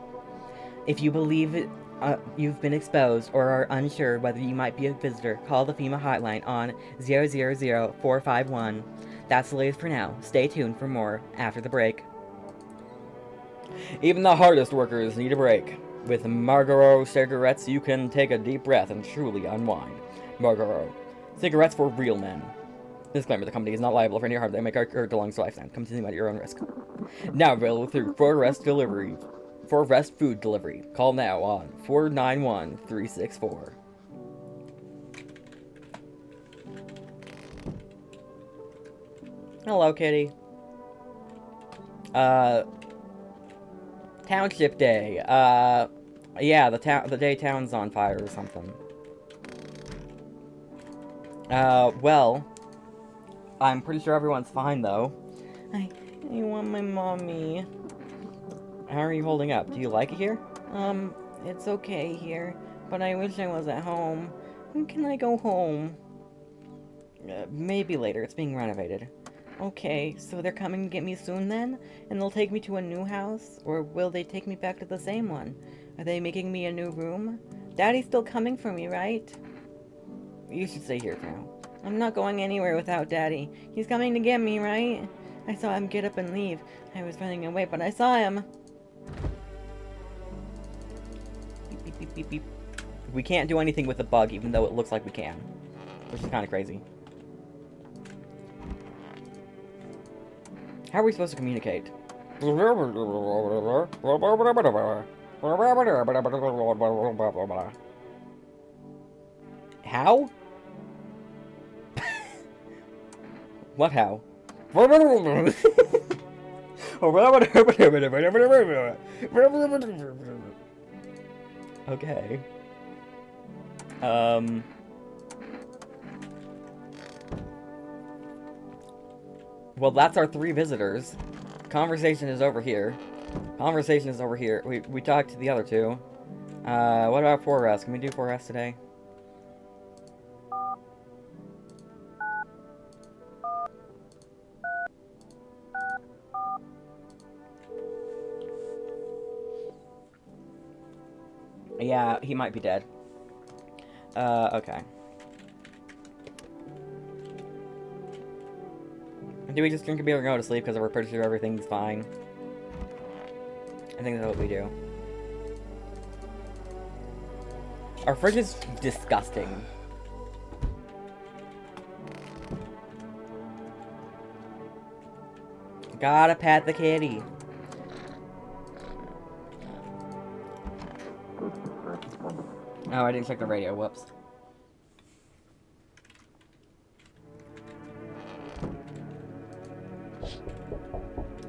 If you believe you've been exposed or are unsure whether you might be a visitor, call the FEMA hotline on 000-451. That's the latest for now. Stay tuned for more after the break. Even the hardest workers need a break. With Marlboro cigarettes, you can take a deep breath and truly unwind. Marlboro. Cigarettes for real men. Disclaimer, the company is not liable for any harm they may occur belongs to lifetime. Come to them at your own risk. Now available through Forest Food Delivery. Call now on 491-364. Hello, kitty. Township Day. Yeah, the day town's on fire or something. Well, I'm pretty sure everyone's fine, though. I want my mommy. How are you holding up? Do you like it here? It's okay here, but I wish I was at home. When can I go home? Maybe later. It's being renovated. Okay, so they're coming to get me soon then? And they'll take me to a new house? Or will they take me back to the same one? Are they making me a new room? Daddy's still coming for me, right? You should stay here for now. I'm not going anywhere without Daddy. He's coming to get me, right? I saw him get up and leave. I was running away, but I saw him. Beep, beep, beep, beep, beep. We can't do anything with the bug, even though it looks like we can. Which is kind of crazy. How are we supposed to communicate? How? What how? Okay. Well, that's our 3 visitors. Conversation is over here. Conversation is over here. We talked to the other 2. What about 4S? Can we do 4S today? Yeah, he might be dead. Okay. Do we just drink a beer and go to sleep because we're pretty sure everything's fine? I think that's what we do. Our fridge is disgusting. Gotta pat the kitty. Oh, I didn't check the radio. Whoops.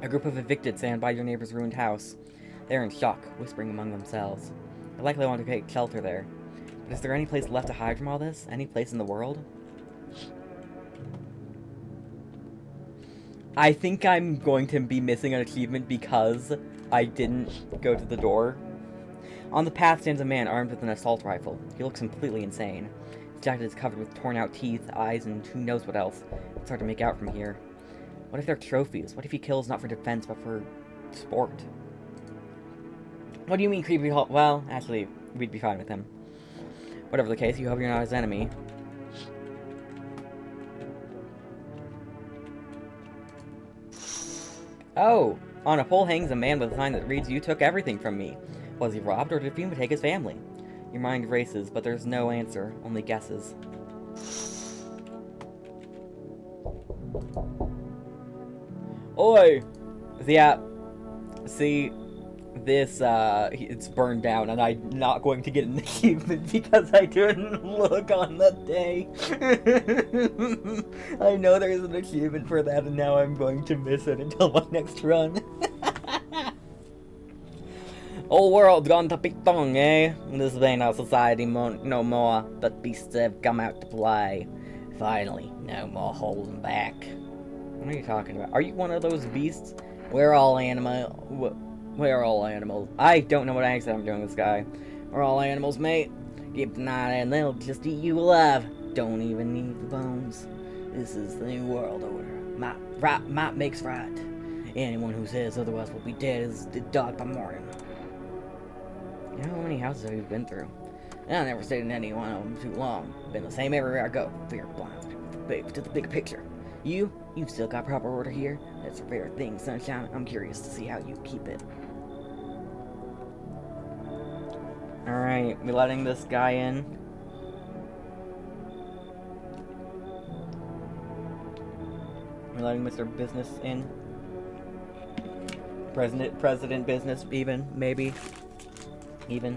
A group of evicted stand by your neighbor's ruined house. They're in shock, whispering among themselves. They likely want to take shelter there. But is there any place left to hide from all this? Any place in the world? I think I'm going to be missing an achievement because I didn't go to the door. On the path stands a man armed with an assault rifle. He looks completely insane. His jacket is covered with torn out teeth, eyes, and who knows what else. It's hard to make out from here. What if they're trophies? What if he kills not for defense, but for sport? What do you mean, creepy Hulk? Well, actually, we'd be fine with him. Whatever the case, you hope you're not his enemy. Oh! On a pole hangs a man with a sign that reads, "You took everything from me." Was he robbed, or did Fiend take his family? Your mind races, but there's no answer, only guesses. Oi! Yeah, see, this, it's burned down, and I'm not going to get an achievement because I didn't look on the day. I know there's an achievement for that, and now I'm going to miss it until my next run. Old world's gone to pitong, eh? This ain't our society no more. The beasts have come out to play. Finally, no more holding back. What are you talking about? Are you one of those beasts? We're all we're all animals. I don't know what accent I'm doing this guy. We're all animals, mate. Keep an eye and they'll just eat you alive. Don't even need the bones. This is the new world order. Might makes right. Anyone who says otherwise will be dead as the dog by morning. You know how many houses have you been through? I never stayed in any one of them too long. Been the same everywhere I go. Fear blind. Babe, to the big picture. You've still got proper order here? That's a rare thing, Sunshine. I'm curious to see how you keep it. Alright, we letting this guy in? We're letting Mr. Business in? President Business, even, maybe. Even.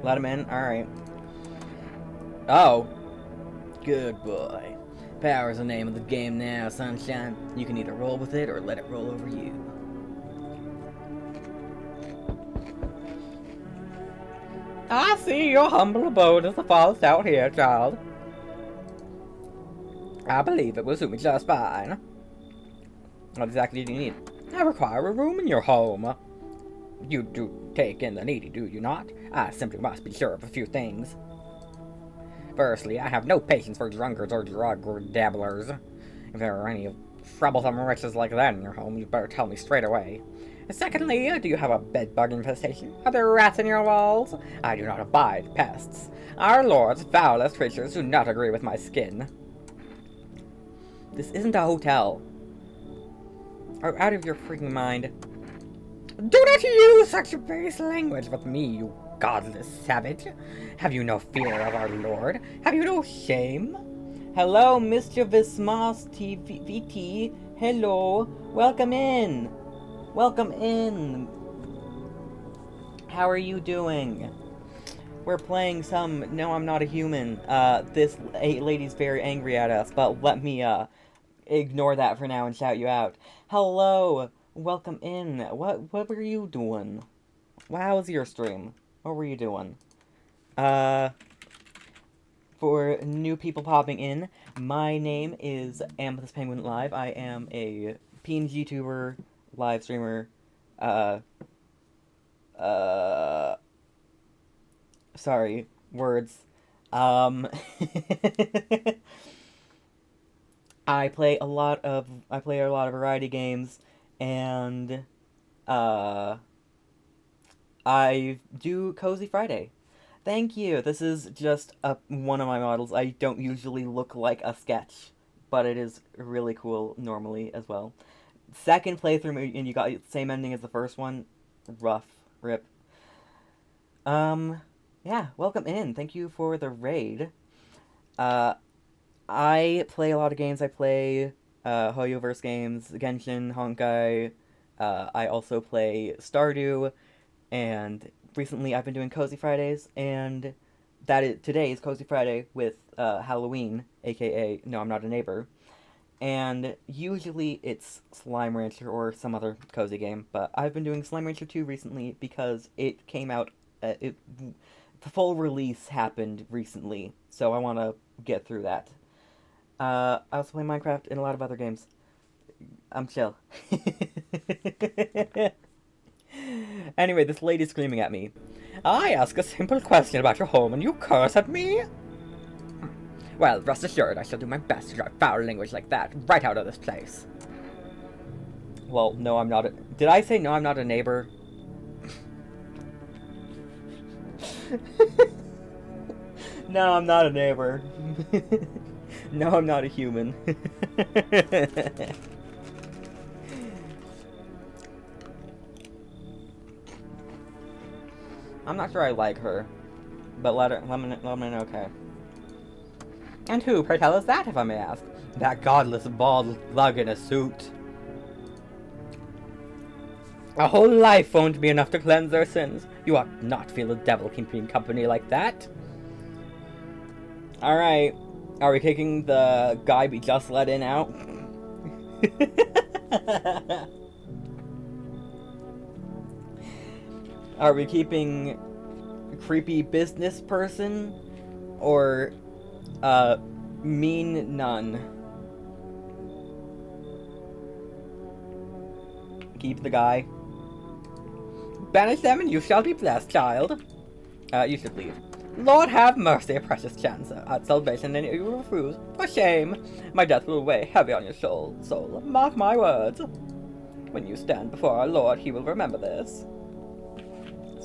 Let him in? Alright. Oh. Good boy. Power's the name of the game now, Sunshine. You can either roll with it or let it roll over you. I see your humble abode is the farthest out here, child. I believe it will suit me just fine. What exactly do you need? I require a room in your home. You do take in the needy, do you not? I simply must be sure of a few things. Firstly, I have no patience for drunkards or drug dabblers. If there are any troublesome wretches like that in your home, you better tell me straight away. Secondly, do you have a bedbug infestation? Are there rats in your walls? I do not abide pests. Our lord's foulest creatures do not agree with my skin. This isn't a hotel. Are out of your freaking mind. Do not use such base language with me, you godless savage. Have you no fear of our lord? Have you no shame? Hello, mischievous moss TVT. Hello. Welcome in. Welcome in. How are you doing? We're playing some No, I'm Not a Human. This lady's very angry at us, but let me ignore that for now and shout you out. Hello. welcome in. What were you doing? How was your stream? What were you doing? For new people popping in, my name is Amethyst Penguin Live. I am a PNG tuber, live streamer, uh, uh, sorry, words. Um, I play a lot of variety games, and uh, I do Cozy Friday. Thank you. This is just one of my models. I don't usually look like a sketch, but it is really cool normally as well. Second playthrough, and you got the same ending as the first one. Rough. Rip. Yeah, welcome in. Thank you for the raid. I play a lot of games. I play, Hoyoverse games, Genshin, Honkai. I also play Stardew, and recently I've been doing Cozy Fridays, and today is Cozy Friday with, Halloween, aka No, I'm Not a Neighbor. And usually it's Slime Rancher or some other cozy game, but I've been doing Slime Rancher 2 recently because it came out, the full release happened recently, so I want to get through that. I also play Minecraft and a lot of other games. I'm chill. Anyway, this lady's screaming at me. I ask a simple question about your home and you curse at me? Well, rest assured, I shall do my best to drive foul language like that right out of this place. Well, no, I'm not a... Did I say no, I'm not a neighbor? No, I'm not a neighbor. No, I'm not a human. I'm not sure I like her, but let me know, okay. And who, pray tell, is that, if I may ask? That godless bald lug in a suit. A whole life won't be enough to cleanse their sins. You ought not feel the devil keeping company like that. Alright. Are we kicking the guy we just let in out? Are we keeping creepy business person or mean nun? Keep the guy. Banish them and you shall be blessed, child. You should leave. Lord have mercy, precious chance at salvation, and you refuse. For shame! My death will weigh heavy on your soul. Mark my words. When you stand before our Lord, he will remember this.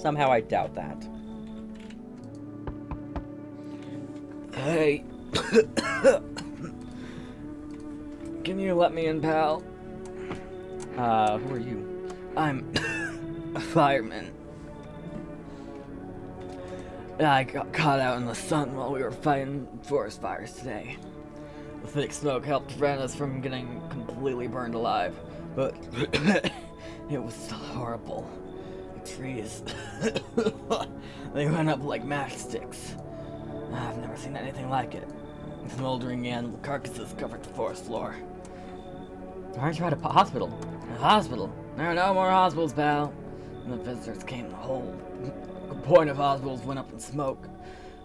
Somehow I doubt that. Hey. Can you let me in, pal? Who are you? I'm a fireman. I got caught out in the sun while we were fighting forest fires today. The thick smoke helped prevent us from getting completely burned alive, but it was still horrible. The trees, they went up like matchsticks. I've never seen anything like it. Smoldering animal carcasses covered the forest floor. Aren't you at a hospital? A hospital? There are no more hospitals, pal. When the visitors came, the whole point of hospitals went up in smoke.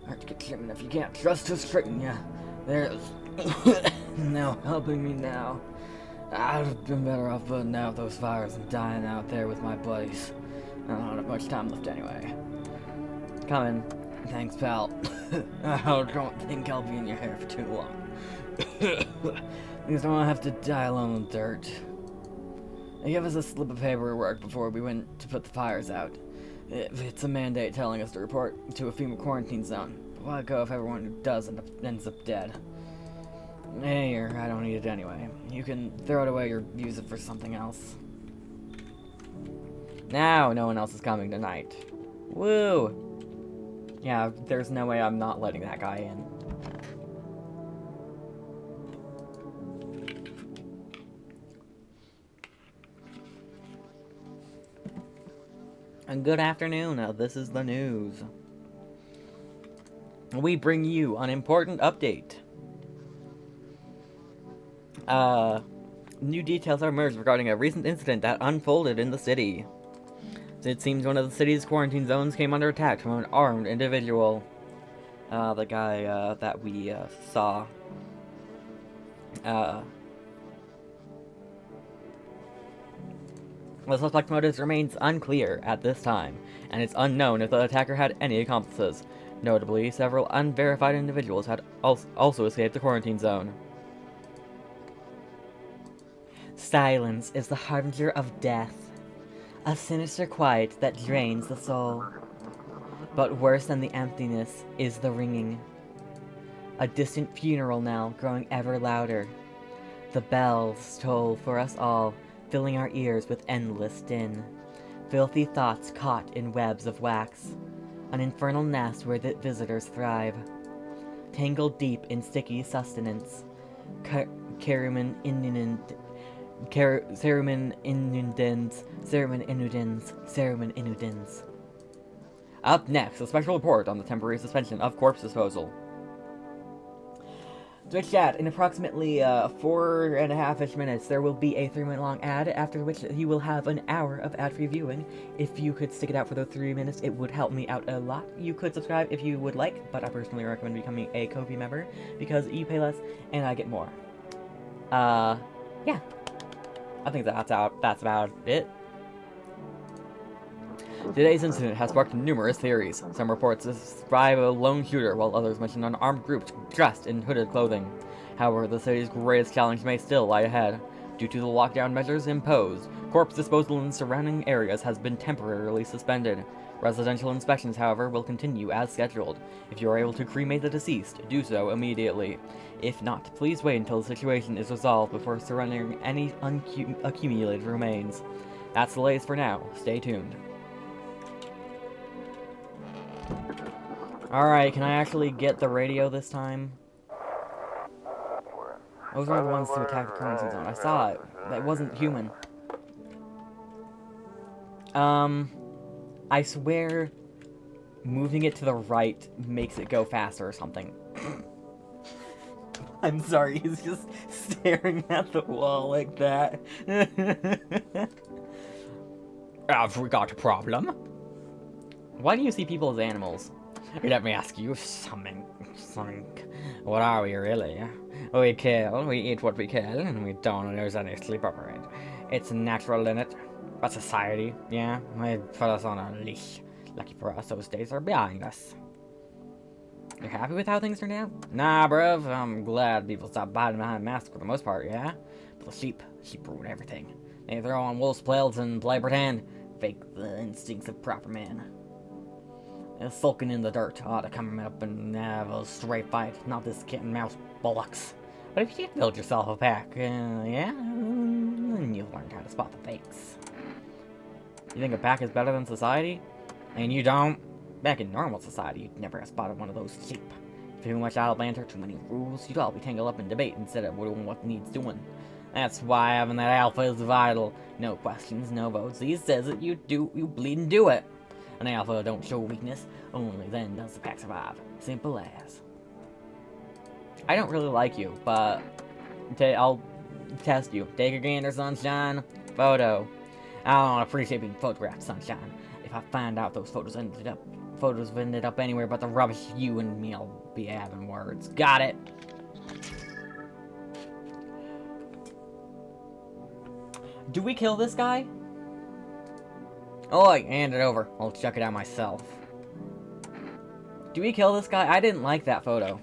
Hard to get treatment if you can't trust who's treating you. There's no helping me now. I'd have been better off putting out those fires and dying out there with my buddies. I don't have much time left anyway. Come in. Thanks, pal. I don't think I'll be in your hair for too long. Because I don't have to die alone in the dirt. They gave us a slip of paperwork before we went to put the fires out. It's a mandate telling us to report to a FEMA quarantine zone. But why go if everyone who does ends up dead? Here, I don't need it anyway. You can throw it away or use it for something else. Now, no one else is coming tonight. Woo! Yeah, there's no way I'm not letting that guy in. And good afternoon, this is the news. We bring you an important update. new details have emerged regarding a recent incident that unfolded in the city. It seems one of the city's quarantine zones came under attack from an armed individual. The guy that we saw. The suspect motives remains unclear at this time, and it's unknown if the attacker had any accomplices. Notably, several unverified individuals had also escaped the quarantine zone. Silence is the harbinger of death, a sinister quiet that drains the soul. But worse than the emptiness is the ringing. A distant funeral knell growing ever louder. The bells toll for us all, filling our ears with endless din. Filthy thoughts caught in webs of wax. An infernal nest where the visitors thrive. Tangled deep in sticky sustenance. Cerumen inudens. Up next, a special report on the temporary suspension of corpse disposal. Twitch chat, in approximately 4.5-ish minutes, there will be a 3-minute long ad, after which you will have an hour of ad-free viewing. If you could stick it out for those 3 minutes, it would help me out a lot. You could subscribe if you would like, but I personally recommend becoming a Ko-fi member, because you pay less, and I get more. Yeah. I think that's about it. Today's incident has sparked numerous theories. Some reports describe a lone shooter, while others mention an armed group dressed in hooded clothing. However, the city's greatest challenge may still lie ahead. Due to the lockdown measures imposed, corpse disposal in surrounding areas has been temporarily suspended. Residential inspections, however, will continue as scheduled. If you are able to cremate the deceased, do so immediately. If not, please wait until the situation is resolved before surrendering any accumulated remains. That's the latest for now. Stay tuned. Alright, can I actually get the radio this time? Those are the ones to attack the currency zone. I saw it. That wasn't human. I swear moving it to the right makes it go faster or something. I'm sorry, he's just staring at the wall like that. Have we got a problem? Why do you see people as animals? Let me ask you something. What are we really? We kill, we eat what we kill, and we don't lose any sleep over it. It's natural in it. But society, yeah, it put us on a leash. Lucky for us, those days are behind us. You happy with how things turned out? Nah, bruv, I'm glad people stopped hiding behind masks for the most part, yeah? But the sheep ruin everything. They throw on wolf's pelts and play pretend. Fake the instincts of proper man. Sulking in the dirt ought to come up and have a straight fight, not this cat and mouse bollocks. But if you did build yourself a pack, yeah, then you've learned how to spot the fakes. You think a pack is better than society? And you don't? Back in normal society, you'd never have spotted one of those sheep. Too much out of banter, too many rules, you'd all be tangled up in debate instead of doing what needs doing. That's why having that alpha is vital. No questions, no votes. He says it, you bleed and do it. An alpha don't show weakness, only then does the pack survive. Simple as. I don't really like you, but I'll test you. Take a gander, sunshine. Photo. I don't appreciate being photographed, sunshine. If I find out those photos have ended up anywhere but the rubbish, you and me, I'll be having words. Got it. Do we kill this guy? Oi, hand it over. I'll check it out myself. Do we kill this guy? I didn't like that photo.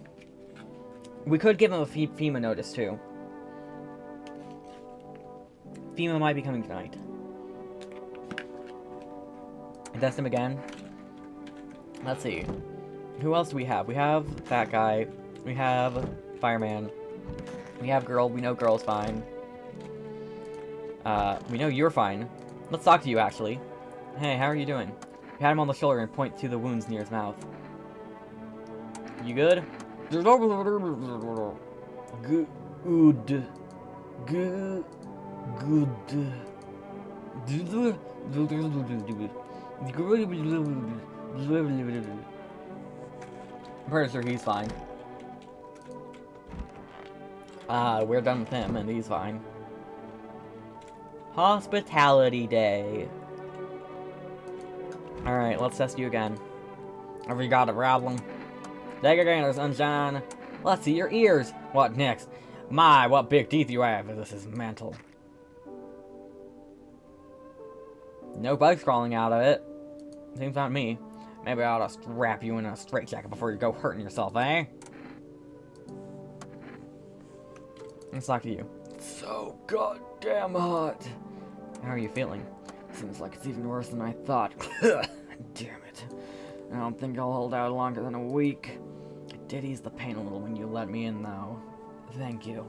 We could give him a FEMA notice, too. FEMA might be coming tonight. Test him again. Let's see. Who else do we have? We have that guy. We have fireman. We have girl. We know girl's fine. We know you're fine. Let's talk to you, actually. Hey, how are you doing? Pat him on the shoulder and point to the wounds near his mouth. You good? Good. Good. I'm pretty sure he's fine. We're done with him, and he's fine. Hospitality Day. Alright, let's test you again. Have you got a problem? Take again, there's sunshine. Let's see your ears. What next? My, what big teeth you have. This is mental. No bugs crawling out of it. Seems not me. Maybe I ought to strap you in a straitjacket before you go hurting yourself, eh? Let's talk to you. It's so goddamn hot. How are you feeling? Seems like it's even worse than I thought. Damn it. I don't think I'll hold out longer than a week. It did ease the pain a little when you let me in, though. Thank you.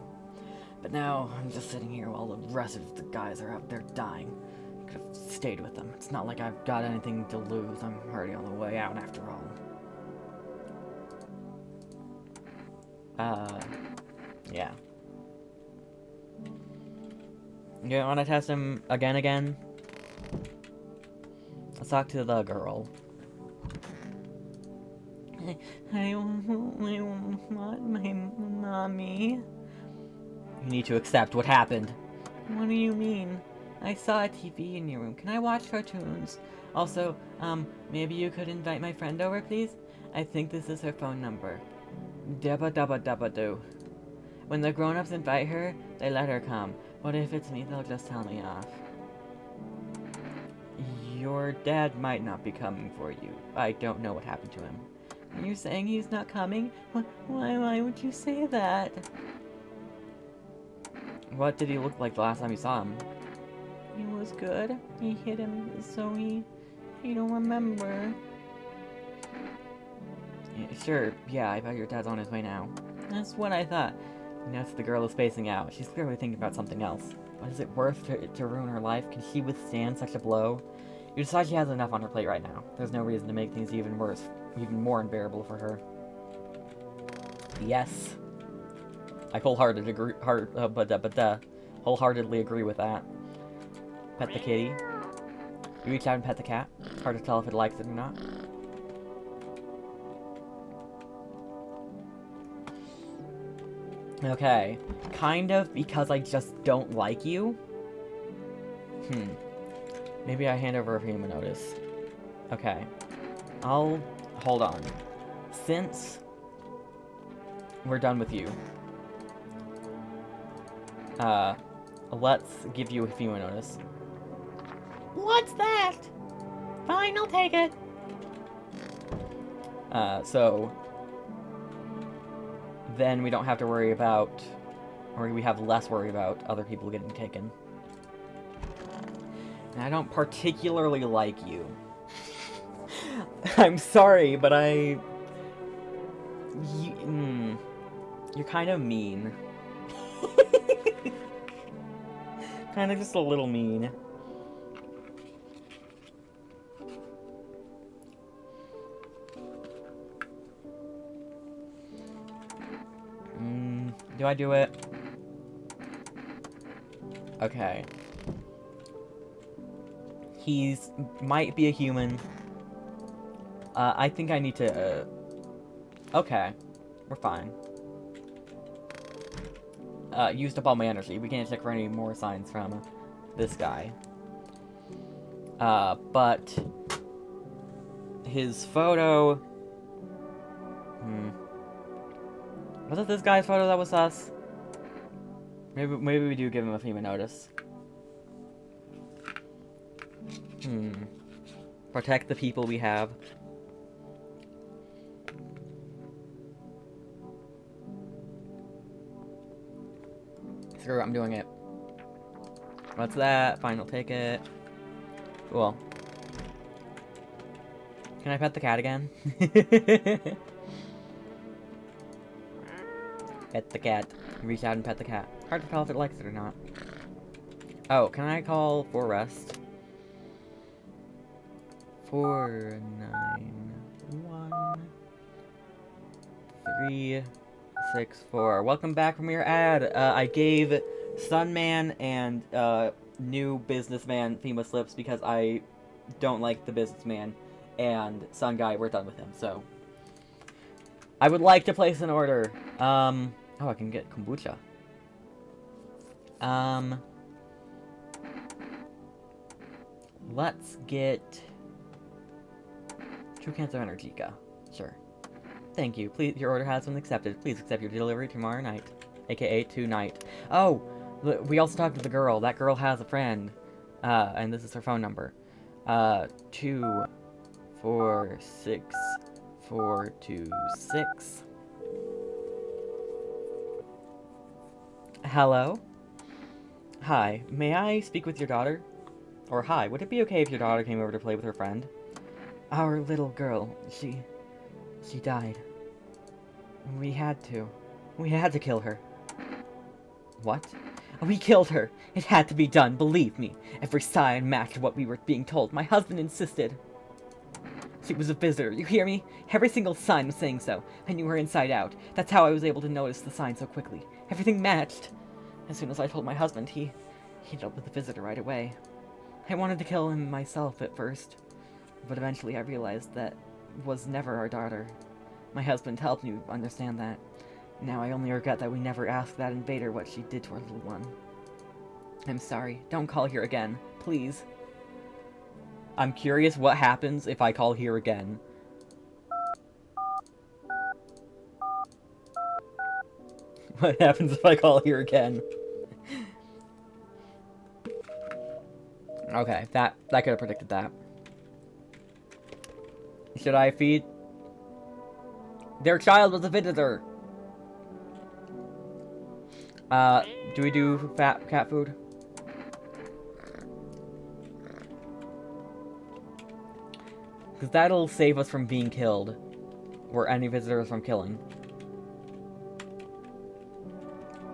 But now, I'm just sitting here while the rest of the guys are out there dying. I could have stayed with them. It's not like I've got anything to lose. I'm already on the way out after all. Yeah. You want to test him again? Let's talk to the girl. I want my mommy. You need to accept what happened. What do you mean? I saw a TV in your room. Can I watch cartoons? Also, maybe you could invite my friend over, please? I think this is her phone number. Dabba dabba dabba do. When the grown-ups invite her, they let her come. But if it's me, they'll just tell me off. Your dad might not be coming for you. I don't know what happened to him. You're saying he's not coming? Why would you say that? What did he look like the last time you saw him? He was good. He hit him, so he don't remember. Yeah, sure, yeah, I bet your dad's on his way now. That's what I thought. You notice the girl is spacing out. She's clearly thinking about something else. But is it worth to ruin her life? Can she withstand such a blow? You decide she has enough on her plate right now. There's no reason to make things even worse, even more unbearable for her. Yes. I wholeheartedly agree with that. Pet the kitty. You reach out and pet the cat. Hard to tell if it likes it or not. Okay. Kind of because I just don't like you? Maybe I hand over a human notice. Okay. Hold on. Since we're done with you, let's give you a human notice. What's that? Fine, I'll take it. So then we don't have to worry about, or we have less worry about other people getting taken. And I don't particularly like you. I'm sorry, but you're kind of mean. Kind of just a little mean. Do I do it? Okay. Might be a human. I think I need to, okay. We're fine. Used up all my energy. We can't check for any more signs from this guy. But his photo... Was it this guy's photo that was us? Maybe we do give him a FEMA notice. Protect the people we have. Screw it, I'm doing it. What's that? Fine, I'll take it. Cool. Can I pet the cat again? Pet the cat. Reach out and pet the cat. Hard to tell if it likes it or not. Oh, can I call for rest? 491364. Welcome back from your ad. I gave Sunman and new businessman FEMA slips because I don't like the businessman, and Sun Guy, we're done with him, so. I would like to place an order. Oh, I can get kombucha. Let's get 2 cans of Energica. Sure. Thank you. Please, your order has been accepted. Please accept your delivery tomorrow night, aka tonight. Oh, we also talked to the girl. That girl has a friend, and this is her phone number. 246426. Hello? Hi, may I speak with your daughter? Or hi, would it be okay if your daughter came over to play with her friend? Our little girl, she died. We had to kill her. What? We killed her. It had to be done, believe me. Every sign matched what we were being told. My husband insisted. She was a visitor, you hear me? Every single sign was saying so. I knew her inside out. That's how I was able to notice the sign so quickly. Everything matched. As soon as I told my husband, he dealt with the visitor right away. I wanted to kill him myself at first, but eventually I realized that was never our daughter. My husband helped me understand that. Now I only regret that we never asked that invader what she did to our little one. I'm sorry. Don't call here again. Please. I'm curious what happens if I call here again. What happens if I call here again? Okay, that could have predicted that. Should I feed? Their child was a visitor! Do we do cat food? Because that'll save us from being killed. Or any visitors from killing.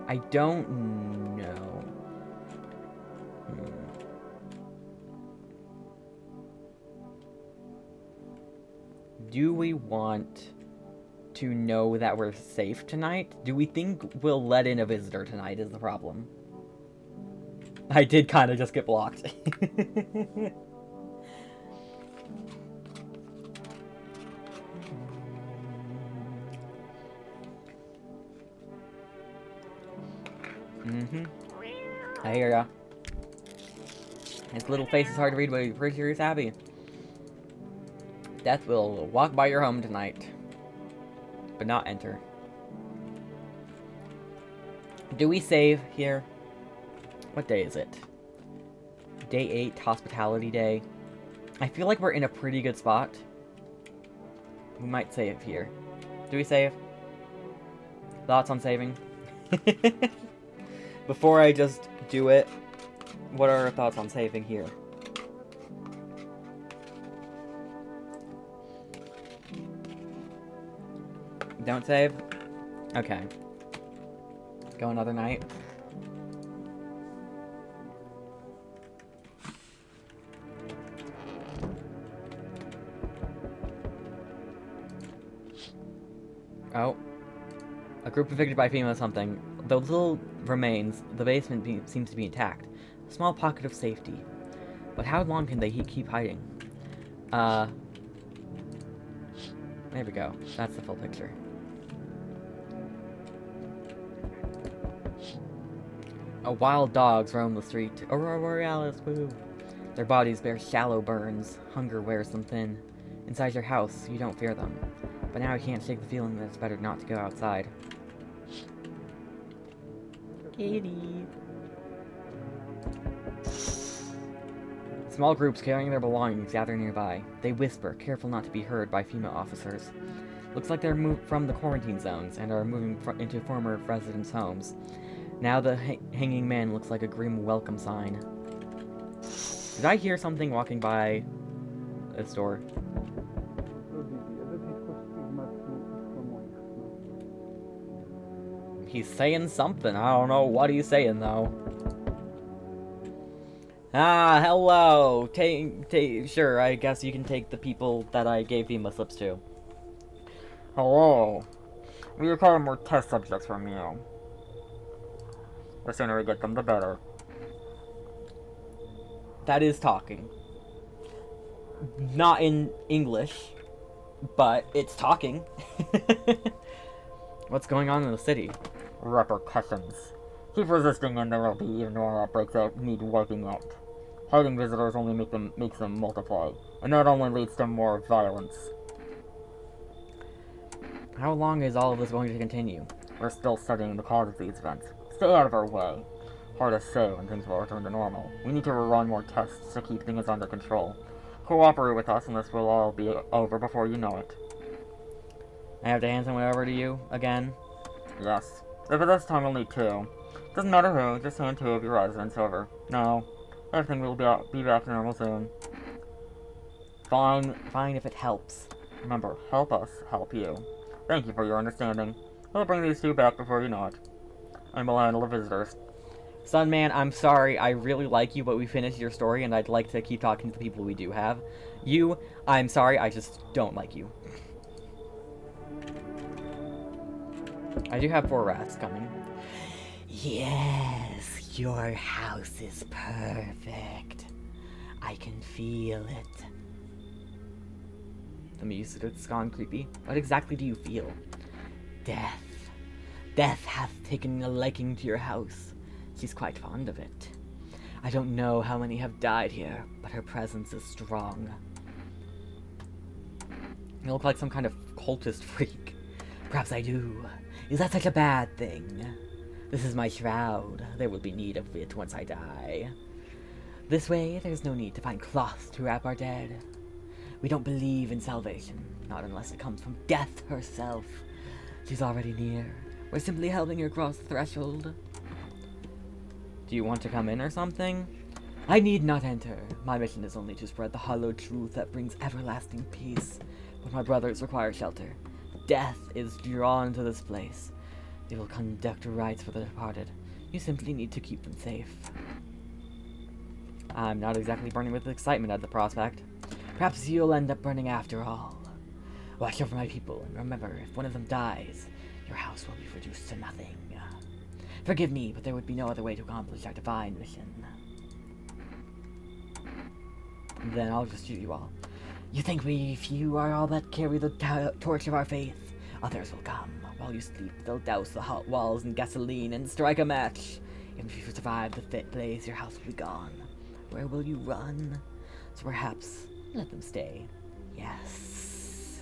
I don't know. Do we want to know that we're safe tonight? Do we think we'll let in a visitor tonight is the problem? I did kind of just get blocked. I hear ya. His little face is hard to read, but he's pretty sure he's happy. Death will walk by your home tonight, but not enter. Do we save here? What day is it? Day 8, Hospitality Day. I feel like we're in a pretty good spot. We might save here. Do we save? Thoughts on saving? Before I just do it, what are our thoughts on saving here? Don't save? Okay. Go another night. Oh. A group evicted by FEMA something. The little remains, the basement seems to be intact. A small pocket of safety. But how long can they keep hiding? There we go. That's the full picture. Wild dogs roam the street. Aurora Borealis, woo! Their bodies bear shallow burns. Hunger wears them thin. Inside your house, you don't fear them. But now I can't shake the feeling that it's better not to go outside. Kitty. Small groups carrying their belongings gather nearby. They whisper, careful not to be heard by FEMA officers. Looks like they're moved from the quarantine zones and are moving into former residents' homes. Now the hanging man looks like a grim welcome sign. Did I hear something walking by a store? He's saying something. I don't know what he's saying, though. Ah, hello. Sure, I guess you can take the people that I gave FEMA slips to. Hello. We require more test subjects from you. The sooner we get them, the better. That is talking. Not in English, but it's talking. What's going on in the city? Repercussions. Keep resisting and there will be even more outbreaks that need wiping out. Hiding visitors only makes them multiply, and that only leads to more violence. How long is all of this going to continue? We're still studying the cause of these events. Stay out of our way. Hard to say when things will return to normal. We need to run more tests to keep things under control. Cooperate with us and this will all be over before you know it. I have to hand someone over to you again? Yes. If this time we'll need two. Doesn't matter who, just hand two of your residents over. No. Everything will be back to normal soon. Fine if it helps. Remember, help us help you. Thank you for your understanding. I'll bring these two back before you know it. And we'll handle the visitors. Sunman, I'm sorry, I really like you, but we finished your story, and I'd like to keep talking to the people we do have. You, I'm sorry, I just don't like you. I do have 4 rats coming. Yes, your house is perfect. I can feel it. The music's gone creepy. What exactly do you feel? Death. Death hath taken a liking to your house. She's quite fond of it. I don't know how many have died here, but her presence is strong. You look like some kind of cultist freak. Perhaps I do. Is that such a bad thing? This is my shroud. There will be need of it once I die. This way, there's no need to find cloth to wrap our dead. We don't believe in salvation, not unless it comes from death herself. She's already near. We're simply helping her cross the threshold. Do you want to come in or something? I need not enter. My mission is only to spread the hollow truth that brings everlasting peace. But my brothers require shelter. Death is drawn to this place. They will conduct rites for the departed. You simply need to keep them safe. I'm not exactly burning with excitement at the prospect. Perhaps you'll end up burning after all. Watch over my people, and remember, if one of them dies, your house will be reduced to nothing. Forgive me, but there would be no other way to accomplish our divine mission. Then I'll just shoot you all. You think if you are all that carry the torch of our faith, others will come. While you sleep, they'll douse the hot walls in gasoline and strike a match. Even if you survive the fit blaze, your house will be gone. Where will you run? So perhaps let them stay. Yes.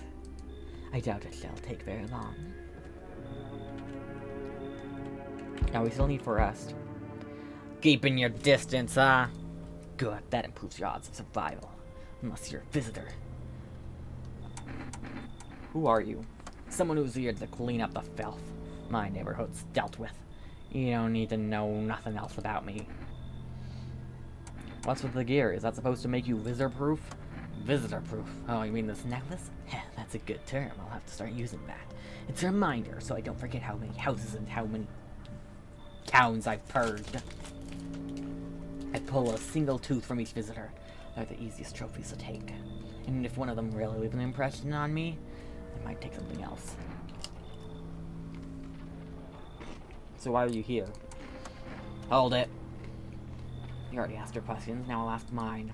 I doubt it shall take very long. Now we still need for rest. Keeping your distance, huh? Good, that improves your odds of survival. Unless you're a visitor. Who are you? Someone who's here to clean up the filth my neighborhood's dealt with. You don't need to know nothing else about me. What's with the gear? Is that supposed to make you visitor-proof? Visitor-proof? Oh, you mean this necklace? Heh, that's a good term. I'll have to start using that. It's a reminder so I don't forget how many houses and how many towns I've purged. I pull a single tooth from each visitor. They're the easiest trophies to take. And if one of them really leaves an impression on me, I might take something else. So why are you here? Hold it. You already asked your questions, now I'll ask mine.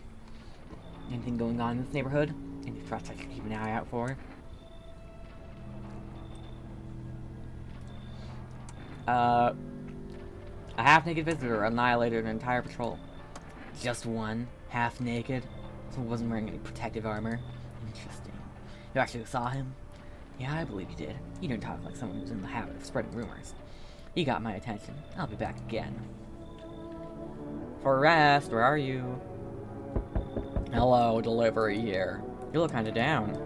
Anything going on in this neighborhood? Any threats I should keep an eye out for? A half-naked visitor annihilated an entire patrol. Just one? Half-naked? So he wasn't wearing any protective armor? Interesting. You actually saw him? Yeah, I believe you did. You didn't talk like someone who's in the habit of spreading rumors. You got my attention. I'll be back again. For rest, where are you? Hello, delivery here. You look kinda down.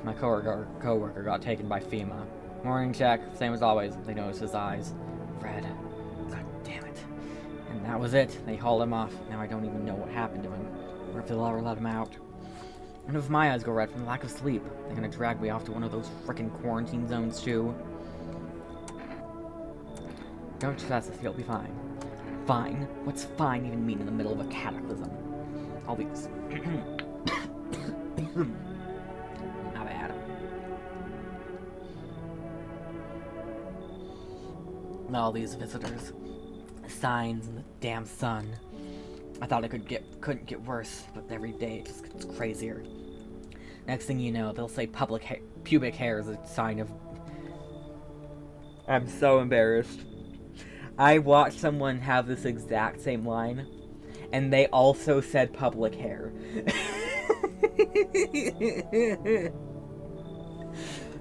My coworker got taken by FEMA. Morning check, same as always. They noticed his eyes. Red. God damn it. And that was it. They hauled him off. Now I don't even know what happened to him. Or if they'll ever let him out. And if my eyes go red from lack of sleep, they're gonna drag me off to one of those frickin' quarantine zones too. Don't stress us, you'll be fine. Fine? What's fine even mean in the middle of a cataclysm? All these... Not bad. All these visitors. Signs in the damn sun. I thought it couldn't get worse, but every day it just gets crazier. Next thing you know, they'll say pubic hair is a sign of... I'm so embarrassed. I watched someone have this exact same line, And they also said public hair.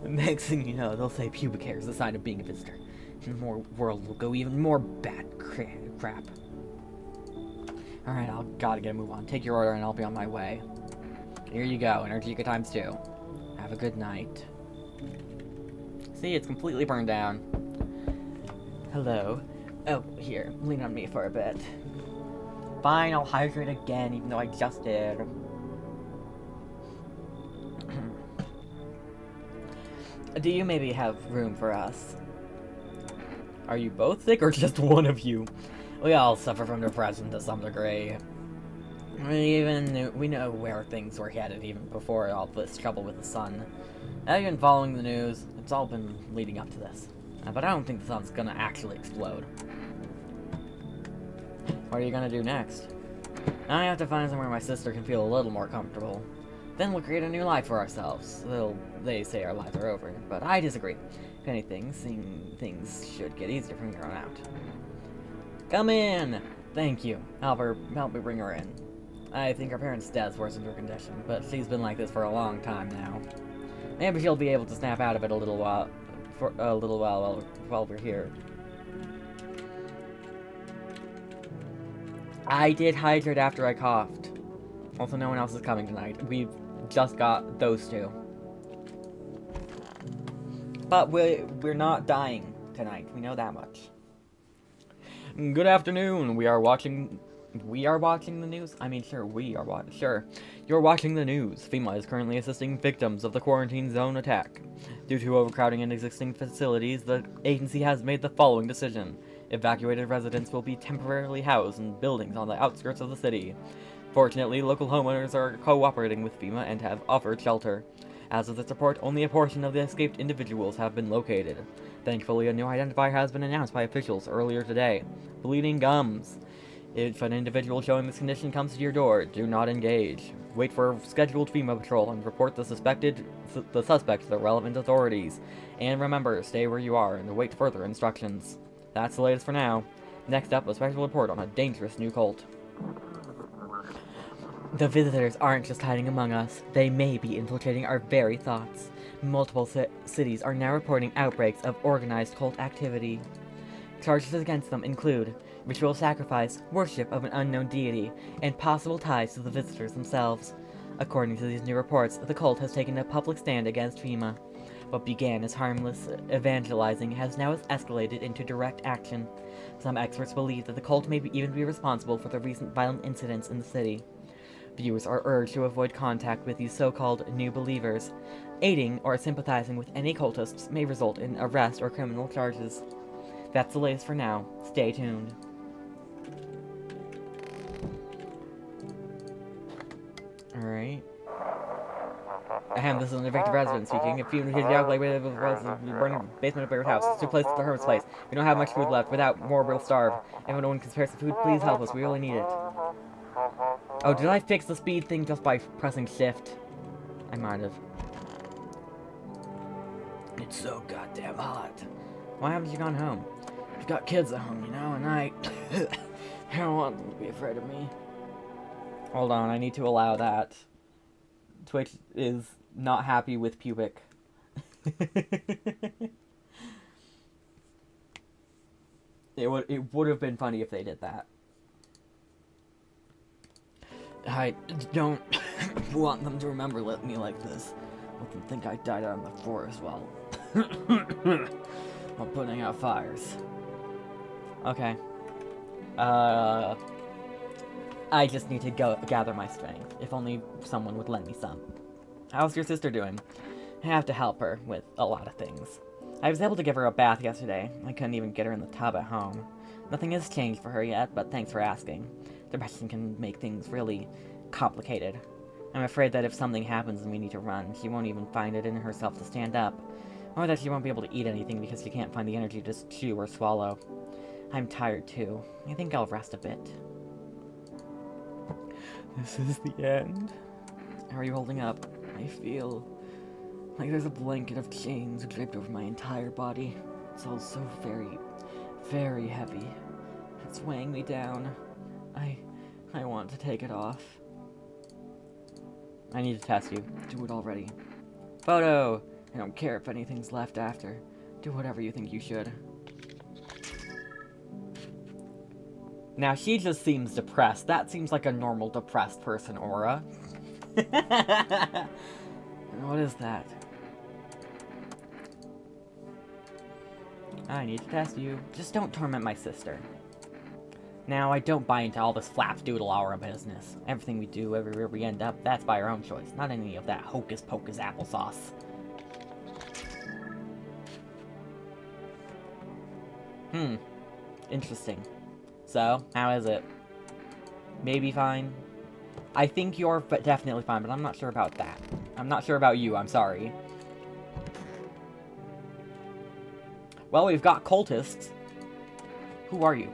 Next thing you know, they'll say pubic hair is a sign of being a visitor. And the world will go even more bad crap. Alright, I'll gotta get a move on. Take your order and I'll be on my way. Here you go, Energica times 2. Have a good night. See, it's completely burned down. Hello. Oh, here, lean on me for a bit. Fine, I'll hydrate again, even though I just did. Do you maybe have room for us? Are you both sick, or just one of you? We all suffer from depression to some degree. We know where things were headed even before all this trouble with the sun. I've been following the news. It's all been leading up to this. But I don't think the sun's gonna actually explode. What are you gonna do next? I have to find somewhere my sister can feel a little more comfortable. Then we'll create a new life for ourselves. They say our lives are over, but I disagree. If anything, things should get easier from here on out. Come in! Thank you. Help me bring her in. I think her parents' death's worsened her condition, but she's been like this for a long time now. Maybe she'll be able to snap out of it while we're here. I did hydrate after I coughed. Also, no one else is coming tonight. We've just got those two. But we're not dying tonight. We know that much. Good afternoon. We are watching the news? I mean, sure, sure. You're watching the news. FEMA is currently assisting victims of the quarantine zone attack. Due to overcrowding in existing facilities, the agency has made the following decision. Evacuated residents will be temporarily housed in buildings on the outskirts of the city. Fortunately, local homeowners are cooperating with FEMA and have offered shelter. As of this report, only a portion of the escaped individuals have been located. Thankfully, a new identifier has been announced by officials earlier today. Bleeding gums. If an individual showing this condition comes to your door, do not engage. Wait for a scheduled FEMA patrol and report the suspect to the relevant authorities. And remember, stay where you are and await further instructions. That's the latest for now. Next up, a special report on a dangerous new cult. The visitors aren't just hiding among us. They may be infiltrating our very thoughts. Multiple cities are now reporting outbreaks of organized cult activity. Charges against them include ritual sacrifice, worship of an unknown deity, and possible ties to the visitors themselves. According to these new reports, the cult has taken a public stand against FEMA. What began as harmless evangelizing has now escalated into direct action. Some experts believe that the cult may even be responsible for the recent violent incidents in the city. Viewers are urged to avoid contact with these so-called new believers. Aiding or sympathizing with any cultists may result in arrest or criminal charges. That's the latest for now. Stay tuned. Alright. This is an evicted resident speaking. If you need to like burning the basement of your house, it's too close to the hermit's place. We don't have much food left. Without more, we'll starve. If anyone can spare some food, please help us. We really need it. Oh, did I fix the speed thing just by pressing shift? I might have. It's so goddamn hot. Why haven't you gone home? I've got kids at home, you know, and I don't want them to be afraid of me. Hold on, I need to allow that. Twitch is not happy with pubic. It would have been funny if they did that. I don't want them to remember me like this. Let them think I died out in the forest while putting out fires. Okay. I just need to gather my strength. If only someone would lend me some. How's your sister doing? I have to help her with a lot of things. I was able to give her a bath yesterday. I couldn't even get her in the tub at home. Nothing has changed for her yet, but thanks for asking. Depression can make things really complicated. I'm afraid that if something happens and we need to run, she won't even find it in herself to stand up. Or that she won't be able to eat anything because she can't find the energy to chew or swallow. I'm tired too. I think I'll rest a bit. This is the end. How are you holding up? I feel like there's a blanket of chains draped over my entire body. It's all so very, very heavy. It's weighing me down. I I want to take it off. I need to test you. Do it already. Photo! I don't care if anything's left after. Do whatever you think you should. Now, she just seems depressed. That seems like a normal depressed person aura. What is that? I need to test you. Just don't torment my sister. Now, I don't buy into all this flapdoodle aura business. Everything we do, everywhere we end up, that's by our own choice. Not any of that hocus-pocus applesauce. Interesting. So, how is it? Maybe fine? I think you're definitely fine, but I'm not sure about that. I'm not sure about you, I'm sorry. Well, we've got cultists. Who are you?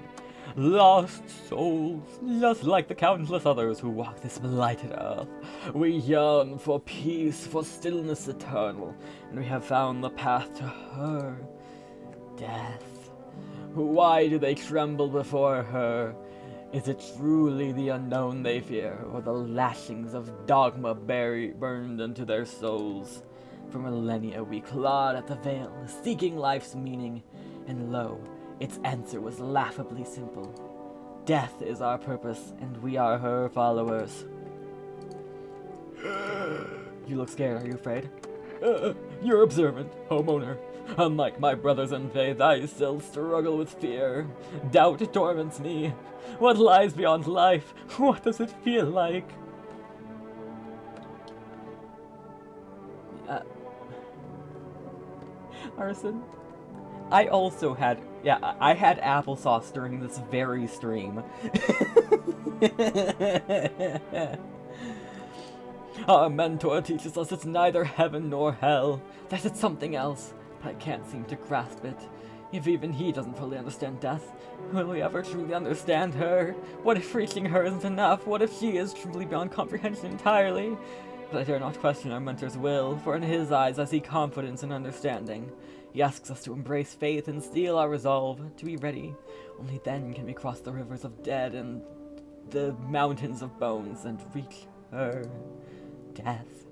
Lost souls, just like the countless others who walk this blighted earth. We yearn for peace, for stillness eternal, and we have found the path to her. Death. Why do they tremble before her? Is it truly the unknown they fear, or the lashings of dogma burned into their souls? For millennia we clawed at the veil, seeking life's meaning, and lo, its answer was laughably simple. Death is our purpose, and we are her followers. You look scared, are you afraid? You're observant, homeowner. Unlike my brothers in faith, I still struggle with fear. Doubt torments me. What lies beyond life? What does it feel like? Arson? I also had, I had applesauce during this very stream. Our mentor teaches us it's neither heaven nor hell, that it's something else, but I can't seem to grasp it. If even he doesn't fully understand death, will we ever truly understand her? What if reaching her isn't enough? What if she is truly beyond comprehension entirely? But I dare not question our mentor's will, for in his eyes I see confidence and understanding. He asks us to embrace faith and steel our resolve, to be ready. Only then can we cross the rivers of dead and the mountains of bones and reach her. Death.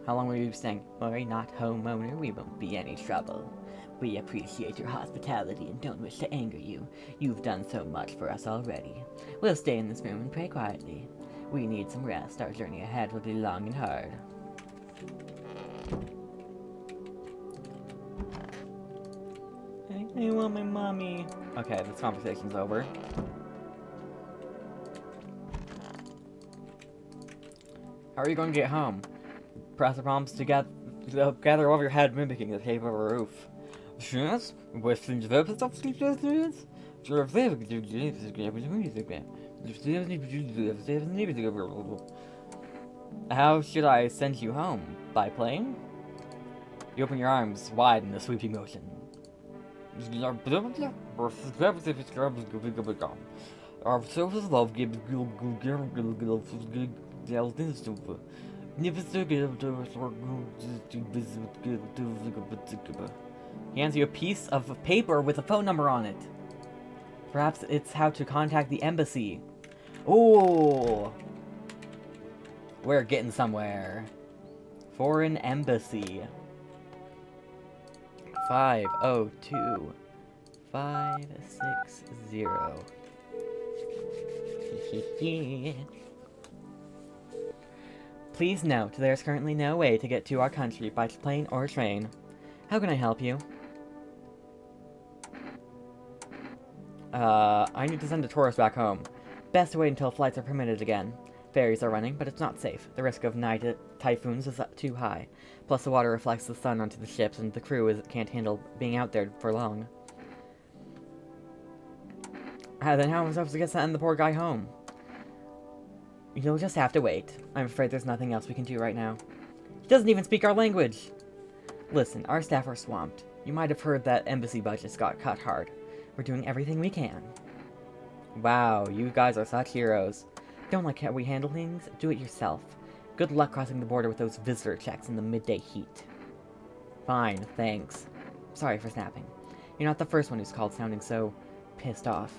How long will you be staying? Worry not, homeowner, we won't be any trouble. We appreciate your hospitality and don't wish to anger you. You've done so much for us already. We'll stay in this room and pray quietly. We need some rest. Our journey ahead will be long and hard. I want my mommy. Okay, this conversation's over. How are you going to get home? Press the palms to gather over your head, mimicking the shape of a roof. How should I send you home? By plane? You open your arms wide in a sweeping motion. He hands you a piece of paper with a phone number on it. Perhaps it's how to contact the embassy. Ooh! We're getting somewhere. Foreign embassy. 502 560. Please note, there is currently no way to get to our country by plane or train. How can I help you? I need to send a tourist back home. Best to wait until flights are permitted again. Ferries are running, but it's not safe. The risk of night typhoons is too high. Plus the water reflects the sun onto the ships, and the crew can't handle being out there for long. Then how am I supposed to send the poor guy home? You'll just have to wait. I'm afraid there's nothing else we can do right now. He doesn't even speak our language! Listen, our staff are swamped. You might have heard that embassy budgets got cut hard. We're doing everything we can. Wow, you guys are such heroes. Don't like how we handle things? Do it yourself. Good luck crossing the border with those visitor checks in the midday heat. Fine, thanks. Sorry for snapping. You're not the first one who's called sounding so pissed off.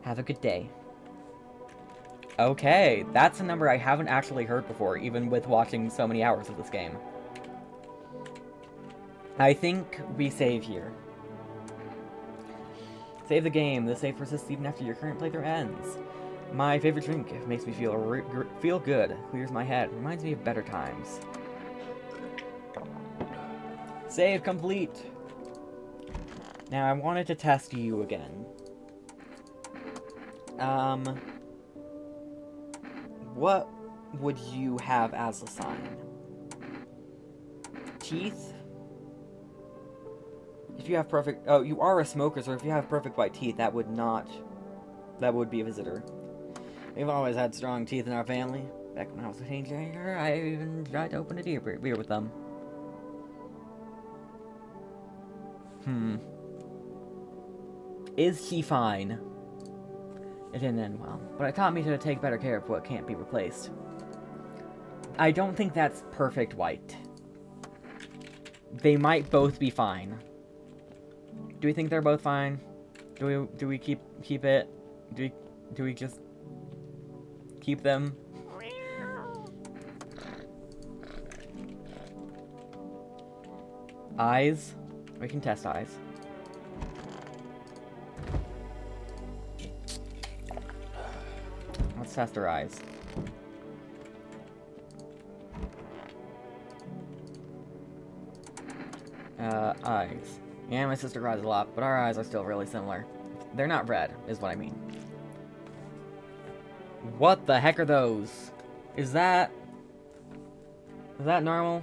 Have a good day. Okay, that's a number I haven't actually heard before, even with watching so many hours of this game. I think we save here. Save the game. The save persists even after your current playthrough ends. My favorite drink. It makes me feel good. Clears my head. Reminds me of better times. Save complete. Now I wanted to test you again. What would you have as a sign? Teeth? If you have perfect... Oh, you are a smoker, so if you have perfect white teeth, that would not... That would be a visitor. We've always had strong teeth in our family. Back when I was a teenager, I even tried to open a beer with them. Is she fine? It didn't end well, but it taught me to take better care of what can't be replaced. I don't think that's perfect white. They might both be fine. Do we think they're both fine? Do we keep it? Do we just keep them? Eyes? We can test eyes. Let's test her eyes. Eyes. Yeah, my sister cries a lot, but our eyes are still really similar. They're not red, is what I mean. What the heck are those? Is that normal?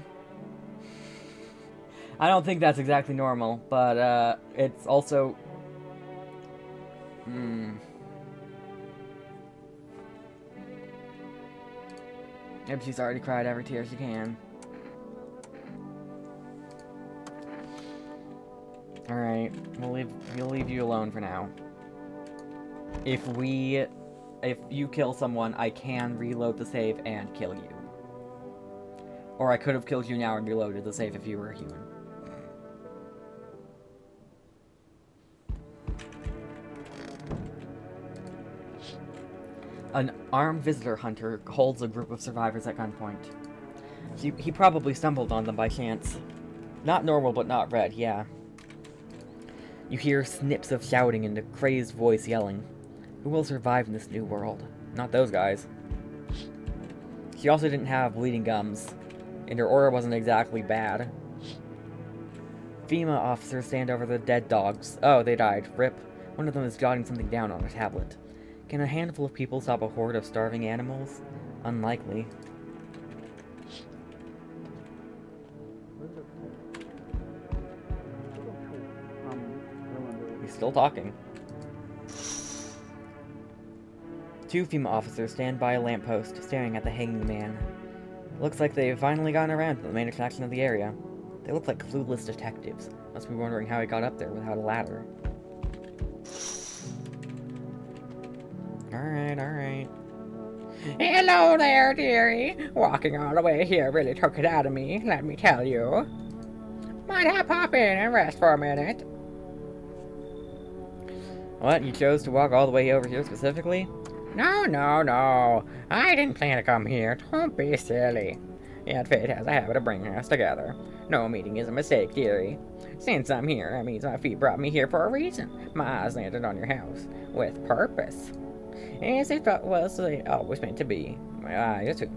I don't think that's exactly normal, but, it's also... Maybe she's already cried every tear she can. Alright, we'll leave you alone for now. If you kill someone, I can reload the save and kill you. Or I could have killed you now and reloaded the save if you were a human. An armed visitor hunter holds a group of survivors at gunpoint. He probably stumbled on them by chance. Not normal, but not red, yeah. You hear snips of shouting and a crazed voice yelling. Who will survive in this new world? Not those guys. She also didn't have bleeding gums, and her aura wasn't exactly bad. FEMA officers stand over the dead dogs. Oh, they died. RIP. One of them is jotting something down on a tablet. Can a handful of people stop a horde of starving animals? Unlikely. He's still talking. Two FEMA officers stand by a lamppost, staring at the hanging man. Looks like they've finally gotten around to the main attraction of the area. They look like clueless detectives. Must be wondering how he got up there without a ladder. Alright. Hello there, dearie. Walking all the way here really took it out of me, let me tell you. Might I pop in and rest for a minute? What, you chose to walk all the way over here specifically? No. I didn't plan to come here. Don't be silly. Yet fate has a habit of bringing us together. No meeting is a mistake, dearie. Since I'm here, that means my feet brought me here for a reason. My eyes landed on your house. With purpose. As if it was always meant to be. My eyes too.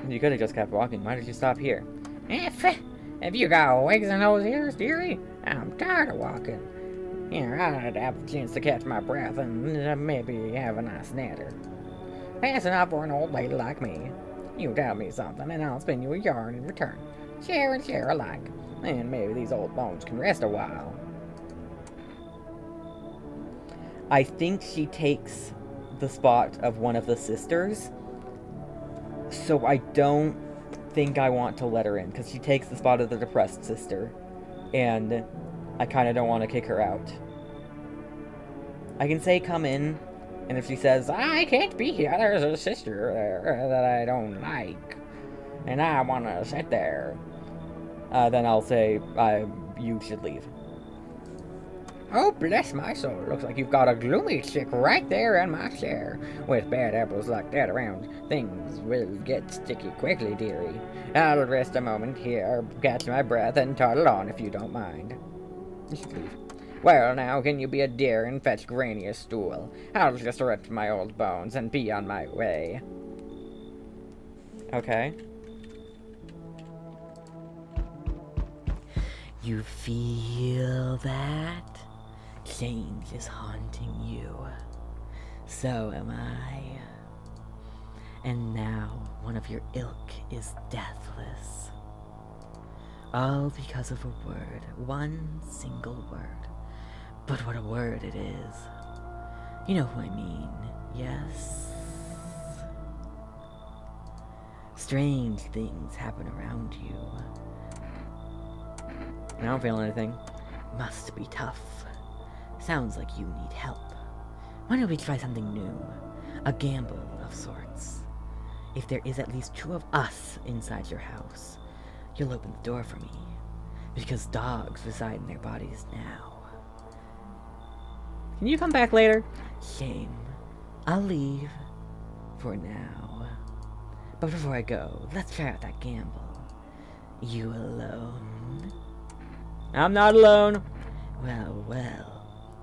You could have just kept walking. Why did you stop here? If you got wigs in those ears, dearie, I'm tired of walking. Here, I'd have the chance to catch my breath and maybe have a nice natter. That's enough for an old lady like me. You tell me something and I'll spin you a yarn in return. Share and share alike. And maybe these old bones can rest a while. I think she takes the spot of one of the sisters. So I don't think I want to let her in, because she takes the spot of the depressed sister. And I kind of don't want to kick her out. I can say come in, and if she says, I can't be here, there's a sister there that I don't like. And I want to sit there. then I'll say, you should leave. Oh, bless my soul. Looks like you've got a gloomy chick right there in my chair. With bad apples like that around, things will get sticky quickly, dearie. I'll rest a moment here, catch my breath, and toddle on if you don't mind. You should leave. Well, now, can you be a dear and fetch Granny a stool? I'll just rip my old bones and be on my way. Okay. You feel that? Change is haunting you. So am I. And now one of your ilk is deathless. All because of a word. One single word. But what a word it is. You know who I mean, yes? Strange things happen around you. I don't feel anything. Must be tough. Sounds like you need help. Why don't we try something new? A gamble of sorts. If there is at least 2 of us inside your house, you'll open the door for me. Because dogs reside in their bodies now. Can you come back later? Shame. I'll leave. For now. But before I go, let's try out that gamble. You alone? I'm not alone. Well, well.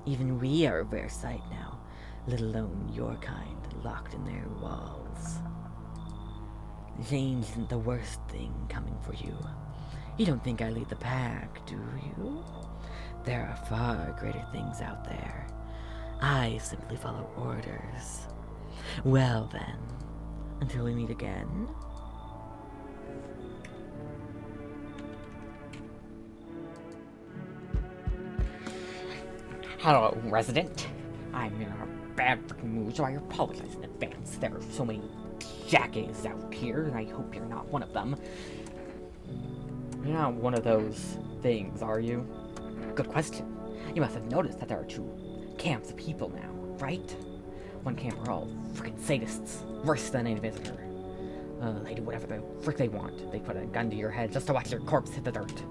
Even we are a rare sight now, let alone your kind locked in their walls. Change isn't the worst thing coming for you. You don't think I lead the pack, do you? There are far greater things out there. I simply follow orders. Well then, until we meet again. Hello, resident. I'm in a bad freaking mood, so I apologize in advance. There are so many jackasses out here, and I hope you're not one of them. You're not one of those things, are you? Good question. You must have noticed that there are 2 camps of people now, right? One camp are all freaking sadists, worse than any visitor. They do whatever the frick they want. They put a gun to your head just to watch your corpse hit the dirt.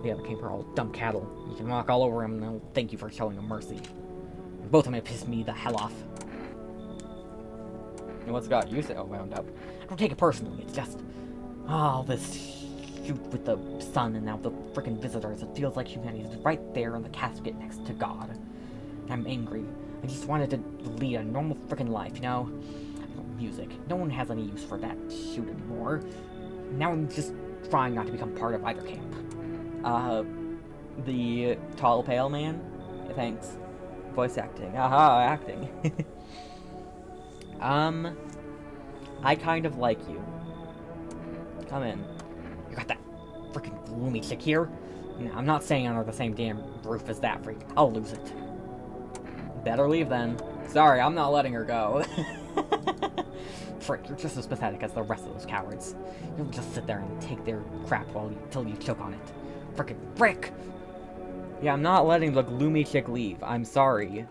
The other camp are all dumb cattle. You can walk all over them and they'll thank you for showing them mercy. Both of them piss me the hell off. And what's got you so wound up? I don't take it personally, it's just... all this shoot with the sun and now the frickin' visitors. It feels like humanity's right there in the casket next to God. I'm angry. I just wanted to lead a normal frickin' life, you know? Music. No one has any use for that shoot anymore. Now I'm just trying not to become part of either camp. The tall, pale man? Thanks. Voice acting. Aha, acting. I kind of like you. Come in. You got that freaking gloomy chick here? No, I'm not staying under the same damn roof as that freak. I'll lose it. Better leave then. Sorry, I'm not letting her go. Frick, you're just as pathetic as the rest of those cowards. You'll just sit there and take their crap till you choke on it. Frickin' frick! Yeah, I'm not letting the gloomy chick leave. I'm sorry.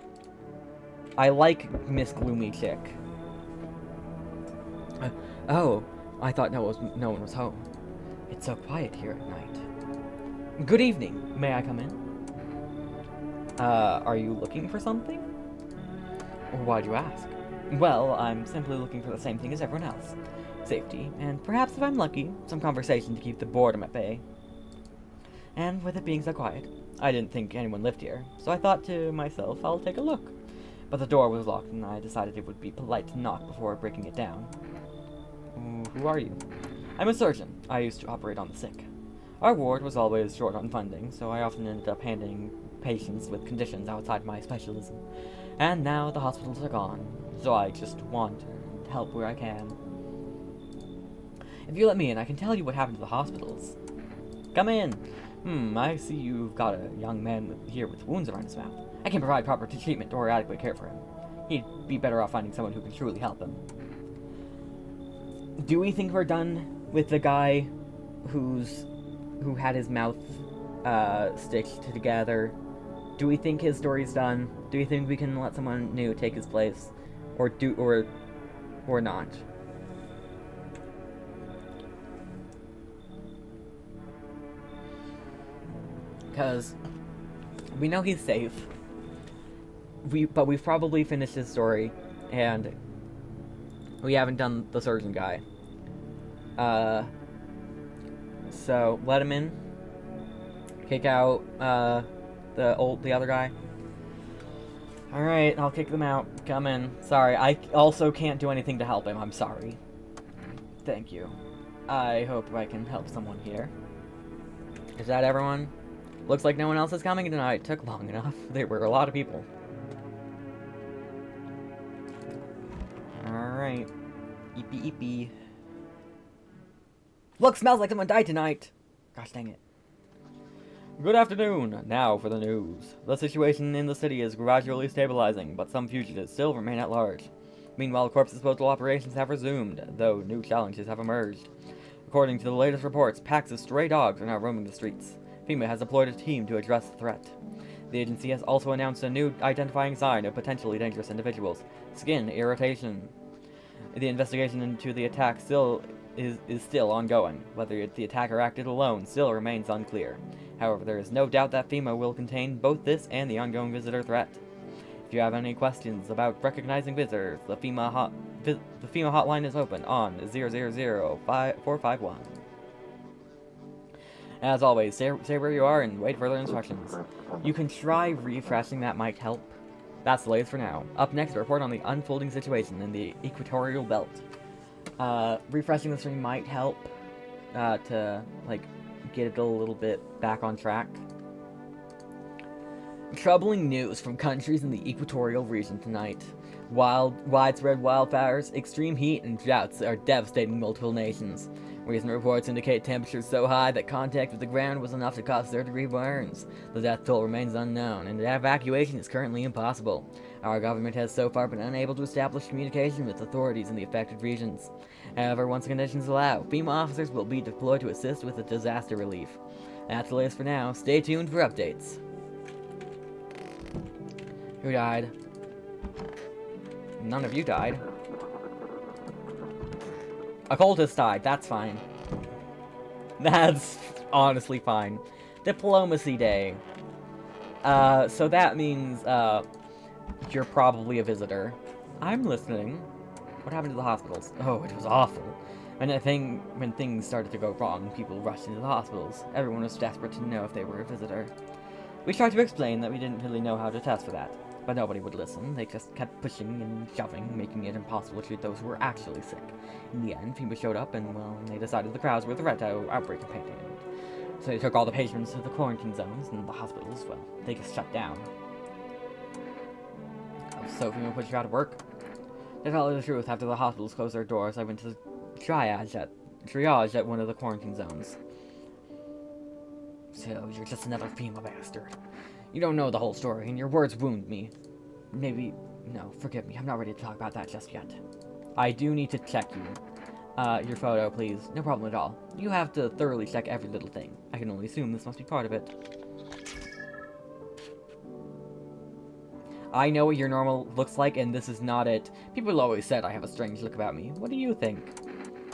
I like Miss Gloomy Chick. Oh, I thought no one was home. It's so quiet here at night. Good evening. May I come in? Are you looking for something? Or why'd you ask? Well, I'm simply looking for the same thing as everyone else. Safety, and perhaps if I'm lucky, some conversation to keep the boredom at bay. And with it being so quiet, I didn't think anyone lived here, so I thought to myself, I'll take a look. But the door was locked, and I decided it would be polite to knock before breaking it down. Who are you? I'm a surgeon. I used to operate on the sick. Our ward was always short on funding, so I often ended up handling patients with conditions outside my specialism. And now the hospitals are gone, so I just wander and help where I can. If you let me in, I can tell you what happened to the hospitals. Come in! I see you've got a young man here with wounds around his mouth. I can provide proper treatment or adequate care for him. He'd be better off finding someone who can truly help him. Do we think we're done with the guy who had his mouth stitched together? Do we think his story's done? Do we think we can let someone new take his place? Or not? Because We know he's safe. But we've probably finished his story, and we haven't done the surgeon guy. So let him in. Kick out the other guy. Alright, I'll kick them out. Come in. Sorry, I also can't do anything to help him. I'm sorry. Thank you. I hope I can help someone here. Is that everyone? Looks like no one else is coming tonight. Took long enough. There were a lot of people. Alright. Eepy eepy. Look, smells like someone died tonight! Gosh dang it. Good afternoon. Now for the news. The situation in the city is gradually stabilizing, but some fugitives still remain at large. Meanwhile, corpse disposal operations have resumed, though new challenges have emerged. According to the latest reports, packs of stray dogs are now roaming the streets. FEMA has deployed a team to address the threat. The agency has also announced a new identifying sign of potentially dangerous individuals: skin irritation. The investigation into the attack is still ongoing. Whether the attacker acted alone still remains unclear. However, there is no doubt that FEMA will contain both this and the ongoing visitor threat. If you have any questions about recognizing visitors, the FEMA hotline is open on 000-451. As always, stay where you are and wait for further instructions. You can try refreshing, that might help. That's the latest for now. Up next, a report on the unfolding situation in the equatorial belt. Refreshing the stream might help to, like, get it a little bit back on track. Troubling news from countries in the equatorial region tonight. Widespread wildfires, extreme heat, and droughts are devastating multiple nations. Recent reports indicate temperatures so high that contact with the ground was enough to cause third-degree burns. The death toll remains unknown, and evacuation is currently impossible. Our government has so far been unable to establish communication with authorities in the affected regions. However, once conditions allow, FEMA officers will be deployed to assist with the disaster relief. That's the latest for now. Stay tuned for updates. Who died? None of you died. A cultist died, that's fine. That's honestly fine. Diplomacy Day. So that means, you're probably a visitor. I'm listening. What happened to the hospitals? Oh, it was awful. When things started to go wrong, people rushed into the hospitals. Everyone was desperate to know if they were a visitor. We tried to explain that we didn't really know how to test for that, but nobody would listen. They just kept pushing and shoving, making it impossible to treat those who were actually sick. In the end, FEMA showed up, and, well, they decided the crowds were the threat to outbreak impending. So they took all the patients to the quarantine zones, and the hospitals, well, they just shut down. So FEMA put you out of work? To tell you the truth, after the hospitals closed their doors, I went to triage at one of the quarantine zones. So, you're just another FEMA bastard. You don't know the whole story, and your words wound me. No, forgive me, I'm not ready to talk about that just yet. I do need to check your photo, please. No problem at all. You have to thoroughly check every little thing. I can only assume this must be part of it. I know what your normal looks like, and this is not it. People always said I have a strange look about me. What do you think?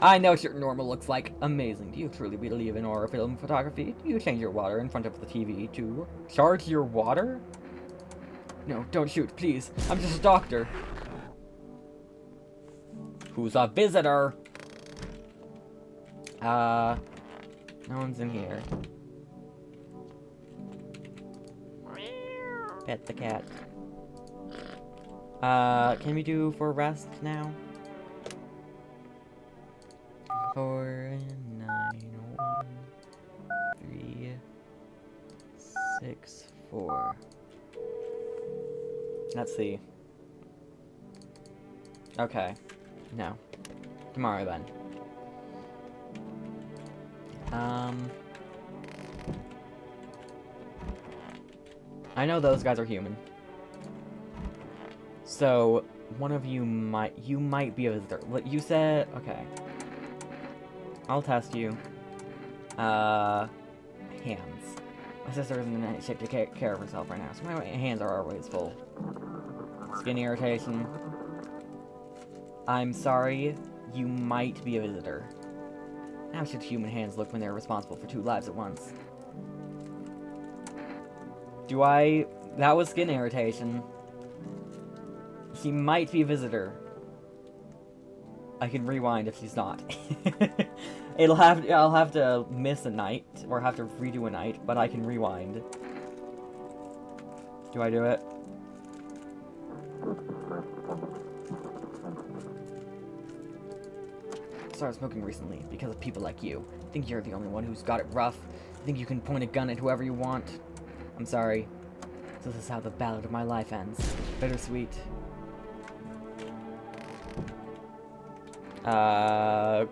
I know what your normal looks like. Amazing. Do you truly believe in horror film photography? Do you change your water in front of the TV to charge your water? No, don't shoot, please. I'm just a doctor. Who's a visitor? No one's in here. Pet the cat. Can we do for rest now? 4, 9, 1, 3, 6, 4. Let's see. Okay. No. Tomorrow then. I know those guys are human. So, one of you might be a visitor. You said, okay. I'll test you. Hands. My sister isn't in any shape to take care of herself right now, so my hands are always full. Skin irritation. I'm sorry, you might be a visitor. How should human hands look when they're responsible for 2 lives at once? That was skin irritation. She might be a visitor. I can rewind if she's not. I'll have to miss a night, or have to redo a night, but I can rewind. Do I do it? Started smoking recently because of people like you. I think you're the only one who's got it rough. I think you can point a gun at whoever you want. I'm sorry. This is how the ballad of my life ends. Bittersweet.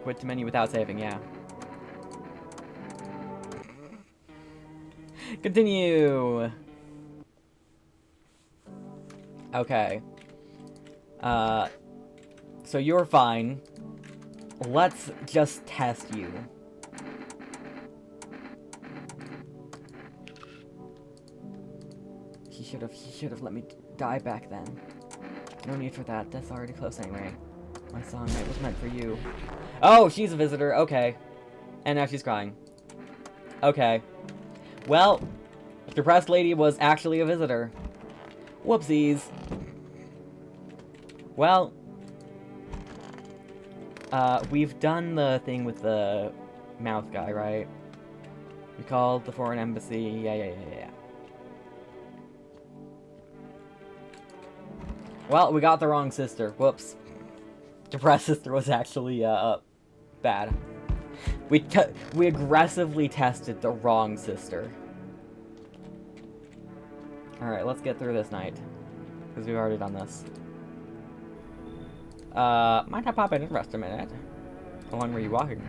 Quit the menu without saving, yeah. Continue! Okay. So you're fine. Let's just test you. He should have let me die back then. No need for that. Death's already close anyway. My song night was meant for you. Oh, she's a visitor. Okay. And now she's crying. Okay. Well, the depressed lady was actually a visitor. Whoopsies. Well, we've done the thing with the mouth guy, right? We called the foreign embassy. Yeah. Well, we got the wrong sister. Whoops. Depressed sister was actually, bad. We aggressively tested the wrong sister. Alright, let's get through this night. Because we've already done this. Might I pop in and rest a minute? How long were you walking?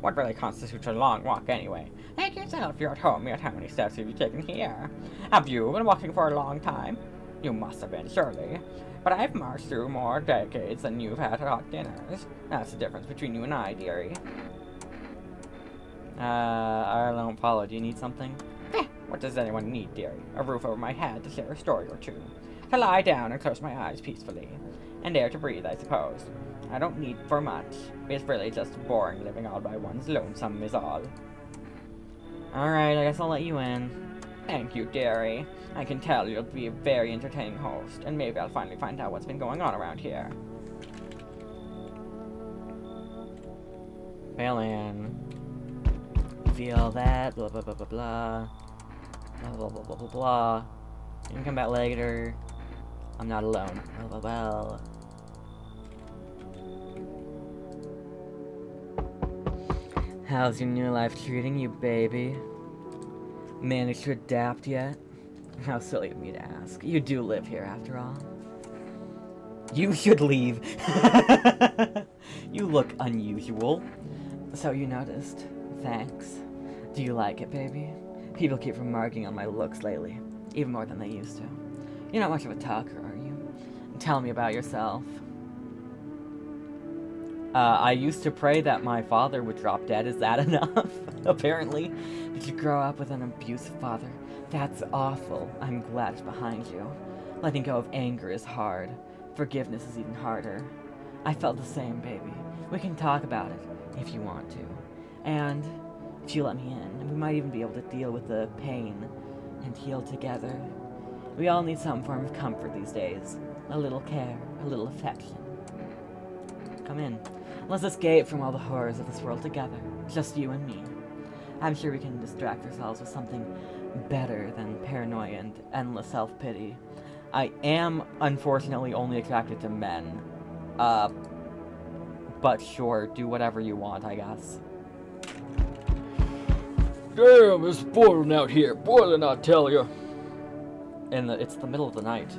What really constitutes a long walk anyway? Like yourself, you're at home, yet how many steps have you taken here? Have you been walking for a long time? You must have been, surely. But I've marched through more decades than you've had hot dinners. That's the difference between you and I, dearie. I don't follow. Do you need something? What does anyone need, dearie? A roof over my head to share a story or two. To lie down and close my eyes peacefully. And air to breathe, I suppose. I don't need for much. It's really just boring living all by one's lonesome is all. Alright, I guess I'll let you in. Thank you, dearie. I can tell you'll be a very entertaining host, and maybe I'll finally find out what's been going on around here. Balin. Feel that, blah blah blah blah blah. Blah blah blah blah blah blah. You can come back later. I'm not alone. Well. How's your new life treating you, baby? Managed to adapt yet? How silly of me to ask. You do live here, after all. You should leave. You look unusual. So you noticed. Thanks. Do you like it, baby? People keep remarking on my looks lately. Even more than they used to. You're not much of a talker, are you? Tell me about yourself. I used to pray that my father would drop dead. Is that enough? Apparently. Did you grow up with an abusive father? That's awful. I'm glad it's behind you. Letting go of anger is hard. Forgiveness is even harder. I felt the same, baby. We can talk about it, if you want to. And if you let me in, we might even be able to deal with the pain and heal together. We all need some form of comfort these days. A little care, a little affection. Come in. Let's escape from all the horrors of this world together. Just you and me. I'm sure we can distract ourselves with something better than paranoia and endless self-pity. I am, unfortunately, only attracted to men. But sure, do whatever you want, I guess. Damn, it's boiling out here. Boiling, I tell you. It's the middle of the night.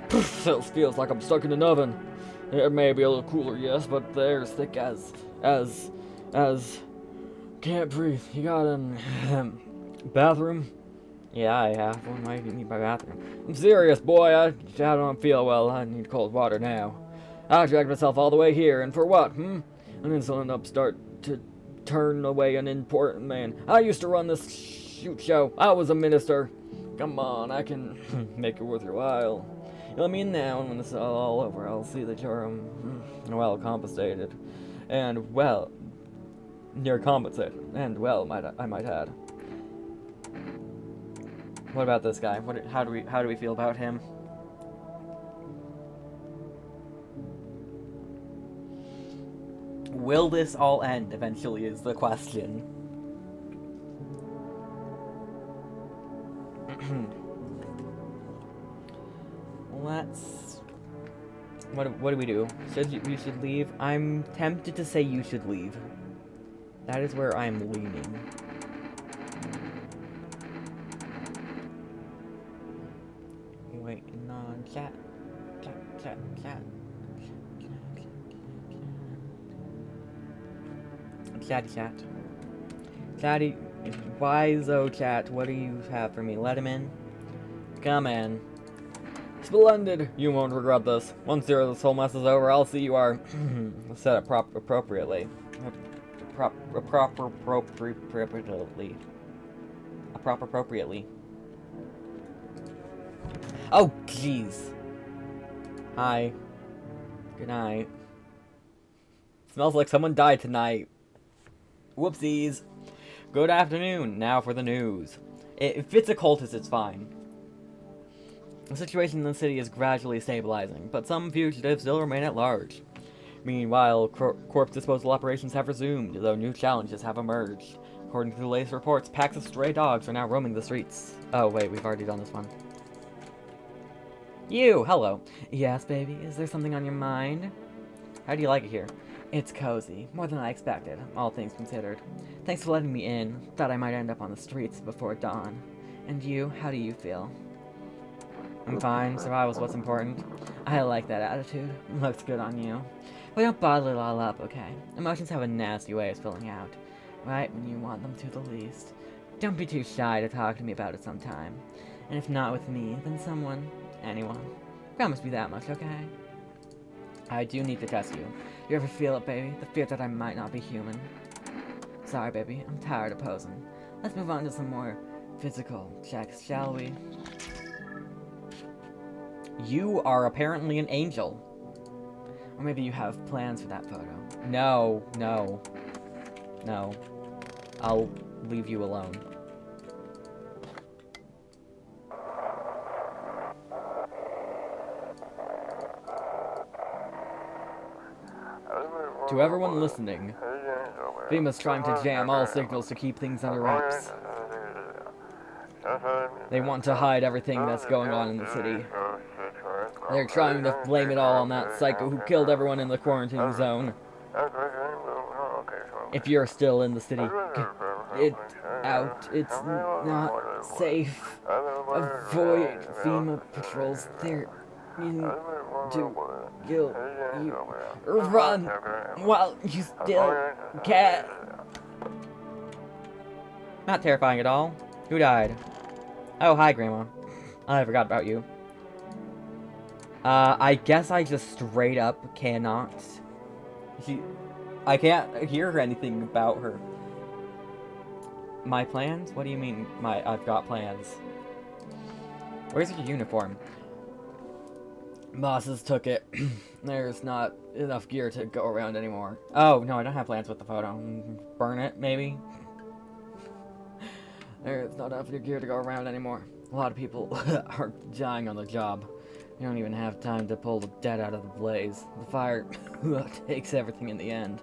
Still feels like I'm stuck in an oven. It may be a little cooler, yes, but the air's thick as... Can't breathe. You got an... bathroom? Yeah, I have one. Why do you need my bathroom? I'm serious, boy. I don't feel well. I need cold water now. I dragged myself all the way here, and for what, An insolent upstart to turn away an important man. I used to run this shoot show. I was a minister. Come on, I can make it worth your while. You let me in now, and when this is all over, I'll see that you're, well compensated. And, well, you're compensated. And, well, I might add. What about this guy? How do we feel about him? Will this all end eventually is the question. Let's... What do we do? We should leave? I'm tempted to say you should leave. That is where I'm leaning. Waiting on chat. Chat. Chatty, Wizo chat, what do you have for me? Let him in. Come in. Splendid! You won't regret this. Once this whole mess is over, I'll see you are set up appropriately. Appropriately. Oh, jeez. Hi. Good night. Smells like someone died tonight. Whoopsies. Good afternoon. Now for the news. If it's a cultist, it's fine. The situation in the city is gradually stabilizing, but some fugitives still remain at large. Meanwhile, corpse disposal operations have resumed, though new challenges have emerged. According to the latest reports, packs of stray dogs are now roaming the streets. Oh, wait, we've already done this one. You, hello. Yes, baby, is there something on your mind? How do you like it here? It's cozy, more than I expected, all things considered. Thanks for letting me in. Thought I might end up on the streets before dawn. And you, how do you feel? I'm fine, survival's what's important. I like that attitude. Looks good on you. But don't bottle it all up, okay? Emotions have a nasty way of spilling out. Right when you want them to the least. Don't be too shy to talk to me about it sometime. And if not with me, then anyone. Promise me that much, okay? I do need to test you. You ever feel it, baby? The fear that I might not be human. Sorry, baby. I'm tired of posing. Let's move on to some more physical checks, shall we? You are apparently an angel. Or maybe you have plans for that photo. No. I'll leave you alone. To everyone listening, FEMA's trying to jam all signals to keep things under wraps. They want to hide everything that's going on in the city. They're trying to blame it all on that psycho who killed everyone in the quarantine zone. If you're still in the city, get out. It's not safe. Avoid FEMA patrols. They're in to kill you. Run while you still can. Not terrifying at all. Who died? Oh, hi, Grandma. I forgot about you. I guess I just straight up cannot. I can't hear anything about her. My plans? What do you mean, I've got plans? Where's your uniform? Bosses took it. There's not enough gear to go around anymore. Oh, no, I don't have plans with the photo. Burn it, maybe? There's not enough gear to go around anymore. A lot of people are dying on the job. You don't even have time to pull the dead out of the blaze. The fire takes everything in the end.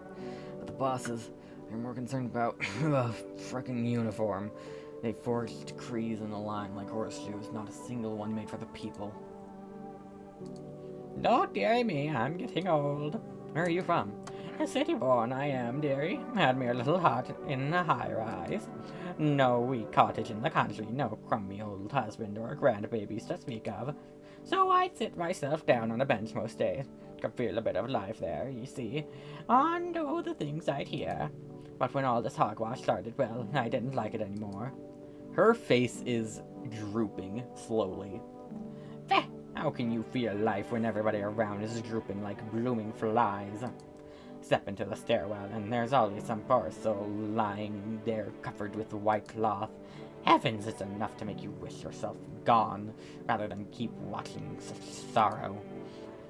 But the bosses are more concerned about a frickin' uniform. They forged decrees in a line like horseshoes, not a single one made for the people. Don't deary me, I'm getting old. Where are you from? A city born I am, dearie. Had me a little hut in a high-rise. No wee cottage in the country, no crummy old husband or grandbabies to speak of. So I'd sit myself down on a bench most days. Could feel a bit of life there, you see. And oh, the things I'd hear. But when all this hogwash started, well, I didn't like it anymore. Her face is drooping slowly. Feh! How can you feel life when everybody around is drooping like blooming flies? Step into the stairwell, and there's always some poor soul lying there covered with white cloth. Heavens, it's enough to make you wish yourself gone, rather than keep watching such sorrow.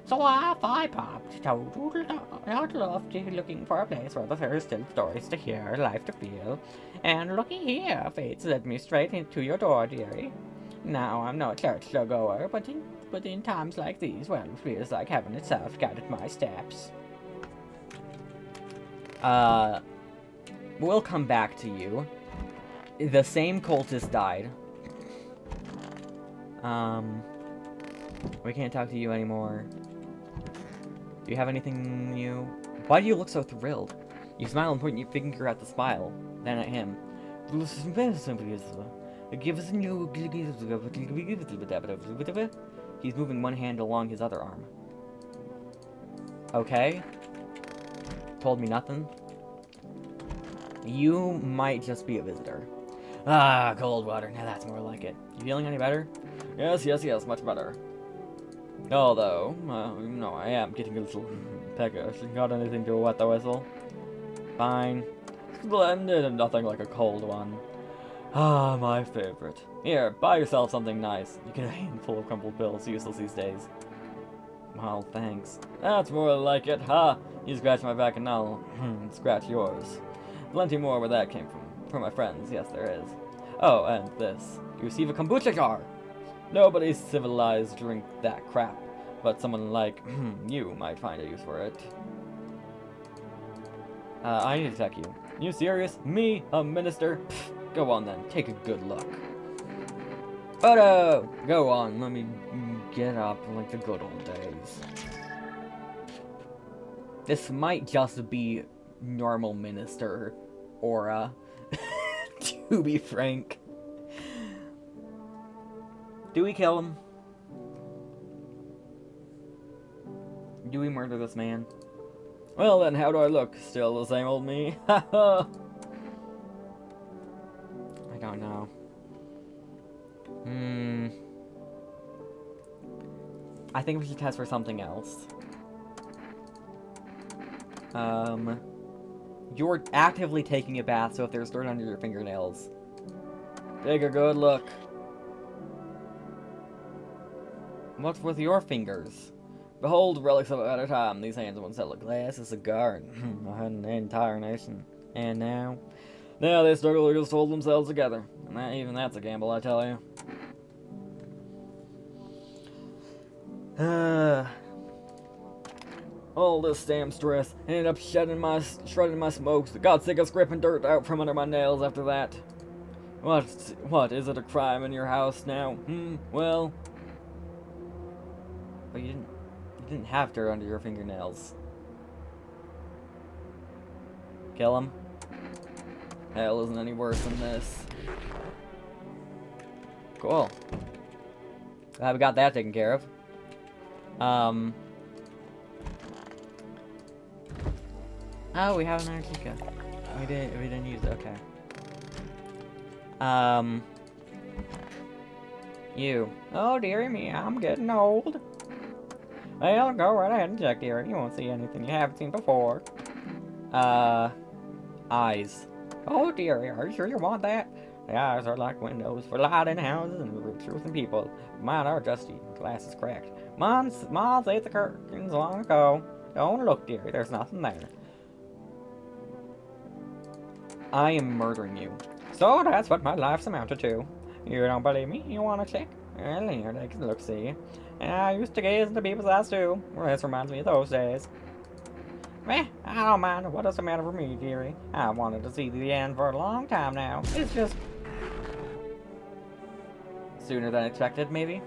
So off I popped, total out lofty, looking for a place where there are still stories to hear, life to feel. And looky here, fate's led me straight into your door, dearie. Now, I'm no church goer, but in times like these, well, it feels like heaven itself guided my steps. We'll come back to you. The same cultist died. We can't talk to you anymore. Do you have anything new? Why do you look so thrilled? You smile and point your finger at the smile, then at him. Give us a new... He's moving one hand along his other arm. Okay. Told me nothing. You might just be a visitor. Ah, cold water. Now that's more like it. You feeling any better? Yes, much better. Although, no, I am getting a little peckish. Got anything to wet the whistle? Fine. Splendid, and nothing like a cold one. Ah, my favorite. Here, buy yourself something nice. You get a handful of crumpled pills, useless these days. Well, thanks. That's more like it, ha! You scratch my back and I'll scratch yours. Plenty more where that came from. For my friends, yes there is. Oh, and this. You receive a kombucha jar! Nobody civilized drink that crap, but someone like you might find a use for it. I need to check you. You serious? Me? A minister? Pfft, go on then, take a good look. Photo! Go on, let me get up like the good old days. This might just be normal minister aura, to be frank. Do we kill him? Do we murder this man? Well then, how do I look? Still the same old me? Ha ha! I don't know. I think we should test for something else. You're actively taking a bath, so if there's dirt under your fingernails... Take a good look. What's with your fingers? Behold, relics of at a time. These hands once held a glass, a cigar, and an entire nation. And now? Now they struggle to just hold themselves together. And even that's a gamble, I tell you. All this damn stress ended up shredding my smokes. Got sick of scraping dirt out from under my nails after that. What, is it a crime in your house now? Well... But you didn't have dirt under your fingernails. Kill him? Hell isn't any worse than this. Cool. Glad we got that taken care of. Oh, we have an Artica. We didn't use it, okay. You. Oh, dearie me, I'm getting old. Well, go right ahead and check, dearie. You won't see anything you haven't seen before. Eyes. Oh, dearie, are you sure you want that? The eyes are like windows for light in houses and the truth in people. Mine are dusty, glasses cracked. Mine ate the curtains long ago. Don't look, dearie, there's nothing there. I am murdering you. So that's what my life's amounted to. You don't believe me? You want to check? Well, here, take a look, see. I used to gaze into people's eyes too. Well, this reminds me of those days. Meh, I don't mind. What does it matter for me, dearie? I wanted to see the end for a long time now. It's just... Sooner than expected, maybe?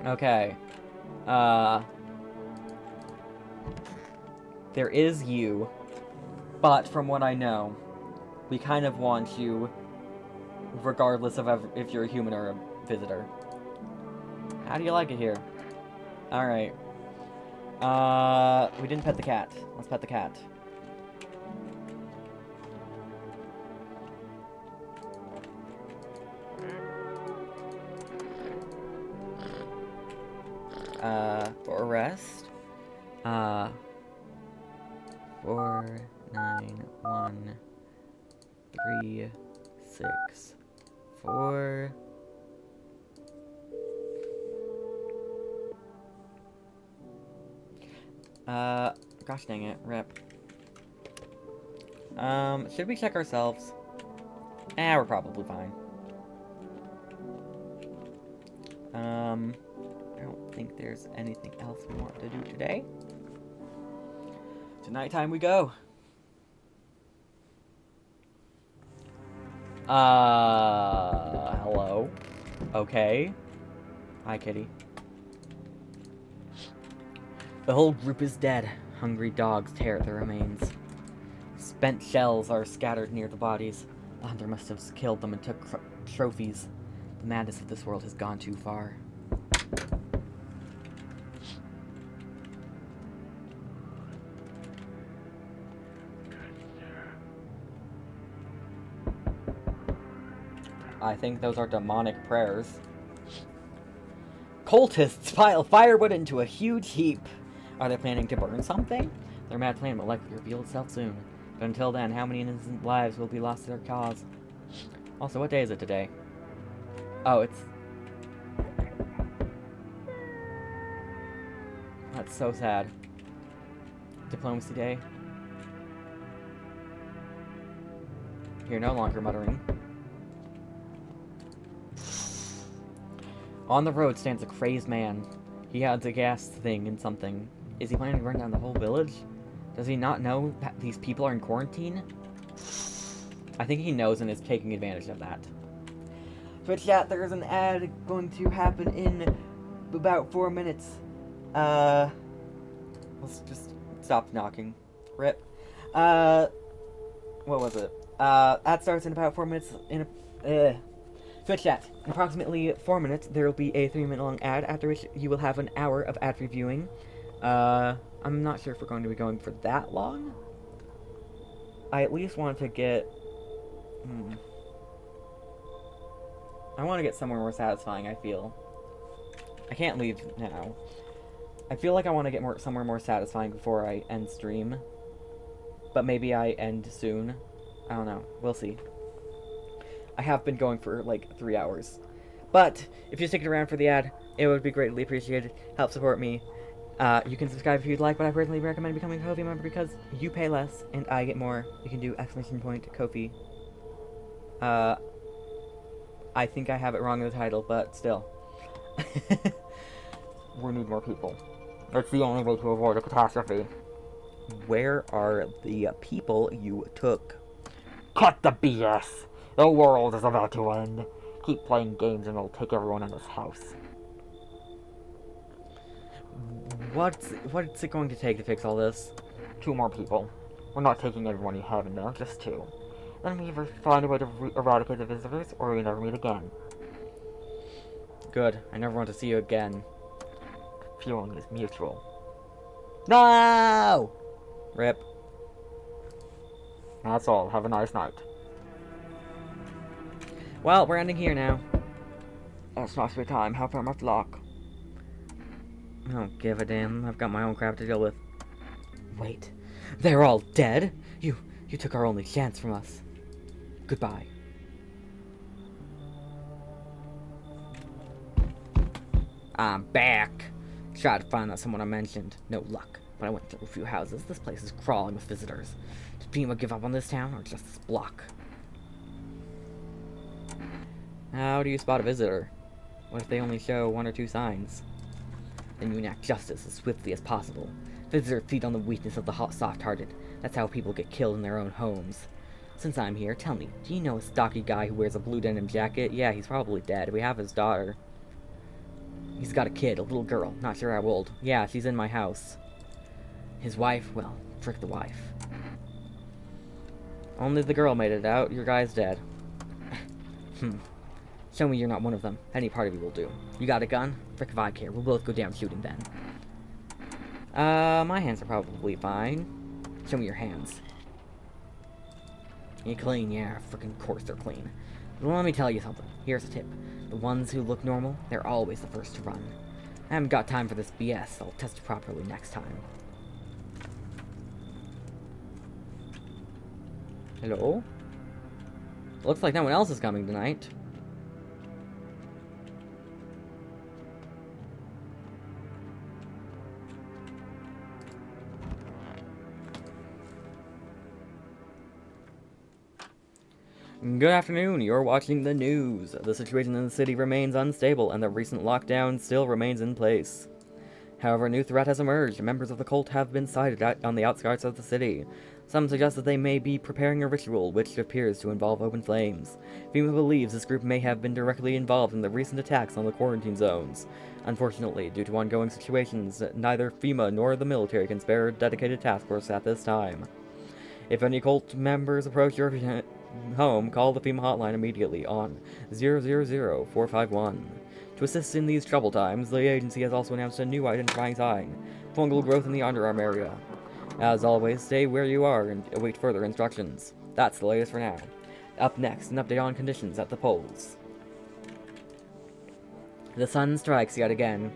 Okay. There is you. But from what I know, we kind of want you regardless of if you're a human or a visitor. How do you like it here? Alright. We didn't pet the cat. Let's pet the cat. For rest. 4, 9, 1, 3, 6, 4. Gosh dang it, rip. Should we check ourselves? We're probably fine. I don't think there's anything else we want to do today. To nighttime we go. Hello? Okay. Hi, kitty. The whole group is dead. Hungry dogs tear at the remains. Spent shells are scattered near the bodies. The hunter must have killed them and took trophies. The madness of this world has gone too far. I think those are demonic prayers. Cultists pile firewood into a huge heap. Are they planning to burn something? Their mad plan will likely reveal itself soon. But until then, how many innocent lives will be lost to their cause? Also, what day is it today? Oh, it's... That's so sad. Diplomacy Day. You're no longer muttering. On the road stands a crazed man. He has a gas thing and something. Is he planning to burn down the whole village? Does he not know that these people are in quarantine? I think he knows and is taking advantage of that. But chat, there's an ad going to happen in about 4 minutes. Let's just stop knocking. Rip. What was it? Ad starts in about 4 minutes Twitch chat. In approximately 4 minutes, there will be a 3-minute long ad, after which you will have an hour of ad reviewing. I'm not sure if we're going to be going for that long. I at least want to get... I want to get somewhere more satisfying, I feel. I can't leave now. I feel like I want to get somewhere more satisfying before I end stream. But maybe I end soon. I don't know. We'll see. I have been going for like 3 hours. But if you're sticking around for the ad, it would be greatly appreciated. Help support me. You can subscribe if you'd like, but I personally recommend becoming a Ko-fi member because you pay less and I get more. You can do ! Ko-fi. I think I have it wrong in the title, but still. We need more people. It's the only way to avoid a catastrophe. Where are the people you took? Cut the BS! The world is about to end. Keep playing games and it'll take everyone in this house. What's it going to take to fix all this? 2 more people. We're not taking everyone you have in there, just 2. Then we either find a way to eradicate the visitors, or we never meet again. Good. I never want to see you again. Feeling is mutual. No! Rip. That's all. Have a nice night. Well, we're ending here now. It's not my time. Have fun with luck. I don't give a damn. I've got my own crap to deal with. Wait. They're all dead? You took our only chance from us. Goodbye. I'm back. Tried to find that someone I mentioned. No luck. But I went through a few houses. This place is crawling with visitors. Did FEMA give up on this town, or just this block? How do you spot a visitor? What if they only show 1 or 2 signs? Then you enact justice as swiftly as possible. Visitors feed on the weakness of the soft-hearted. That's how people get killed in their own homes. Since I'm here, tell me, do you know a stocky guy who wears a blue denim jacket? Yeah, he's probably dead. We have his daughter. He's got a kid, a little girl, not sure how old. Yeah, she's in my house. His wife? Well, frick the wife. Only the girl made it out. Your guy's dead. Show me you're not one of them. Any part of you will do. You got a gun? Frick if I care. We'll both go down shooting then. My hands are probably fine. Show me your hands. You clean? Yeah, frickin' course they're clean. Well, let me tell you something. Here's a tip. The ones who look normal, they're always the first to run. I haven't got time for this BS. I'll test it properly next time. Hello? Looks like no one else is coming tonight. Good afternoon, you're watching the news. The situation in the city remains unstable, and the recent lockdown still remains in place. However, a new threat has emerged. Members of the cult have been sighted on the outskirts of the city. Some suggest that they may be preparing a ritual, which appears to involve open flames. FEMA believes this group may have been directly involved in the recent attacks on the quarantine zones. Unfortunately, due to ongoing situations, neither FEMA nor the military can spare a dedicated task force at this time. If any cult members approach your home, call the FEMA hotline immediately on 000-451. To assist in these trouble times, the agency has also announced a new identifying sign: fungal growth in the underarm area. As always, stay where you are and await further instructions. That's the latest for now. Up next, an update on conditions at the poles. The sun strikes yet again.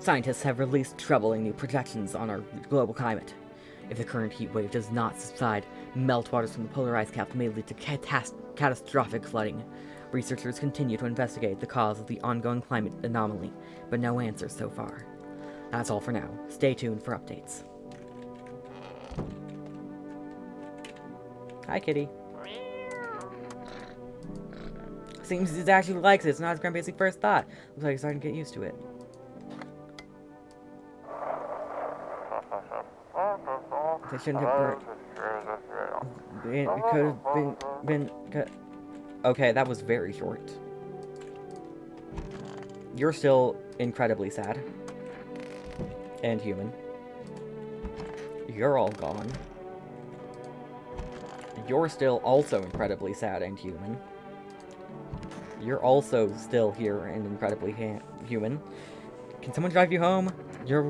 Scientists have released troubling new projections on our global climate. If the current heat wave does not subside, meltwaters from the polar ice cap may lead to catastrophic flooding. Researchers continue to investigate the cause of the ongoing climate anomaly, but no answers so far. That's all for now. Stay tuned for updates. Hi, kitty. Seems he actually likes it. It's not his grand basic first thought. Looks like he's starting to get used to it. They shouldn't have burnt. It could have been. Okay, that was very short. You're still incredibly sad. And human. You're all gone. You're still also incredibly sad and human. You're also still here and incredibly human. Can someone drive you home? You're...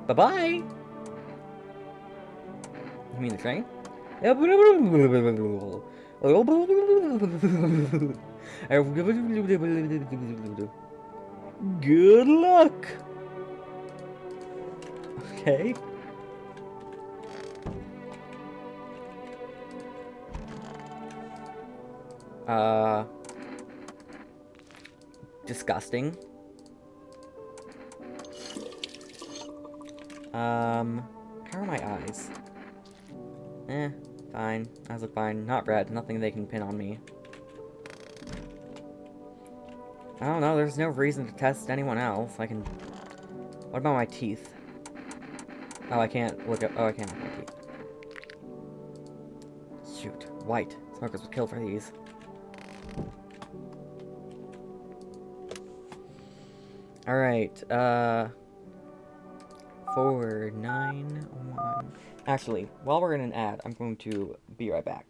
Bye-bye! You mean the train? Good luck! Okay. Disgusting. How are my eyes? Fine. Eyes look fine. Not red. Nothing they can pin on me. I don't know, there's no reason to test anyone else. I can... What about my teeth? Oh, I can't look at... Oh, I can't look at my teeth. Shoot. White. Smokers would kill for these. Alright, 491... Actually, while we're in an ad, I'm going to be right back.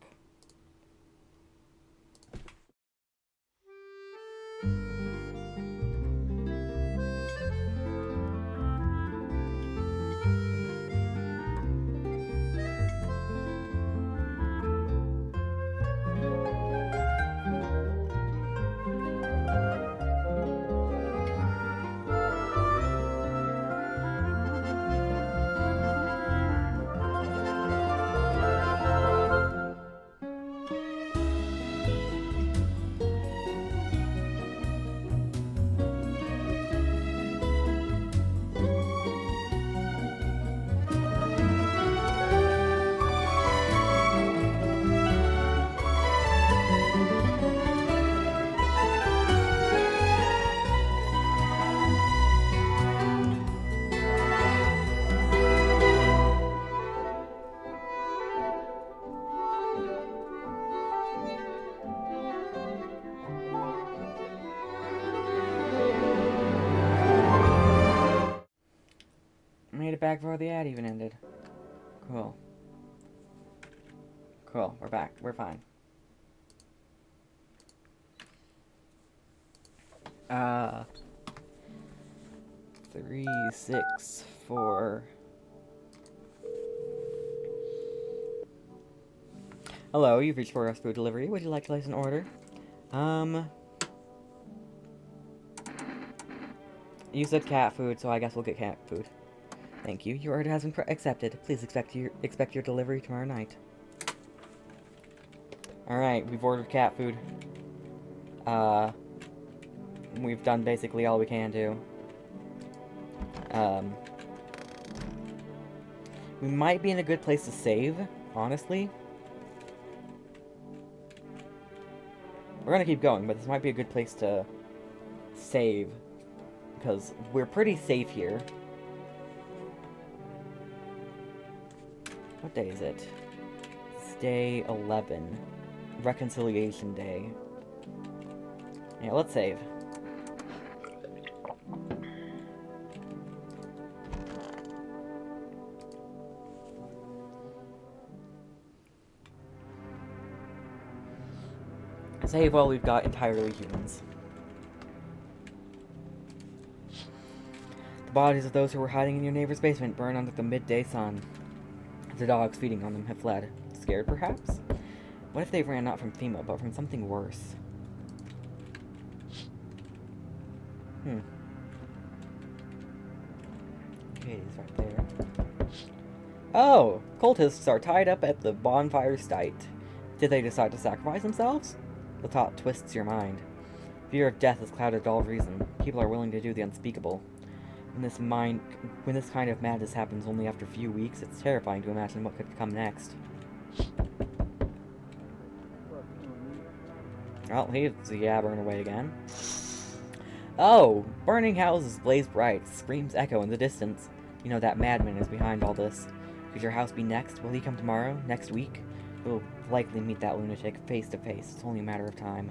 Made it back before the ad even ended. Cool. Cool, we're back. We're fine. 3, 6, 4. Hello, you've reached for us food delivery. Would you like to place an order? You said cat food, so I guess we'll get cat food. Thank you. Your order has been accepted. Please expect your delivery tomorrow night. Alright, we've ordered cat food. We've done basically all we can do. We might be in a good place to save, honestly. We're gonna keep going, but this might be a good place to save. Because we're pretty safe here. What day is it? It's day 11. Reconciliation Day. Yeah, let's save. Save while we've got entirely humans. The bodies of those who were hiding in your neighbor's basement burn under the midday sun. The dogs feeding on them have fled. Scared, perhaps? What if they ran not from FEMA, but from something worse? Katie's right there. Oh! Cultists are tied up at the bonfire site. Did they decide to sacrifice themselves? The thought twists your mind. Fear of death has clouded all reason. People are willing to do the unspeakable. When this kind of madness happens only after a few weeks, it's terrifying to imagine what could come next. Oh, here's the yabbering away again. Oh! Burning houses blaze bright. Screams echo in the distance. You know that madman is behind all this. Could your house be next? Will he come tomorrow? Next week? We'll likely meet that lunatic face to face. It's only a matter of time.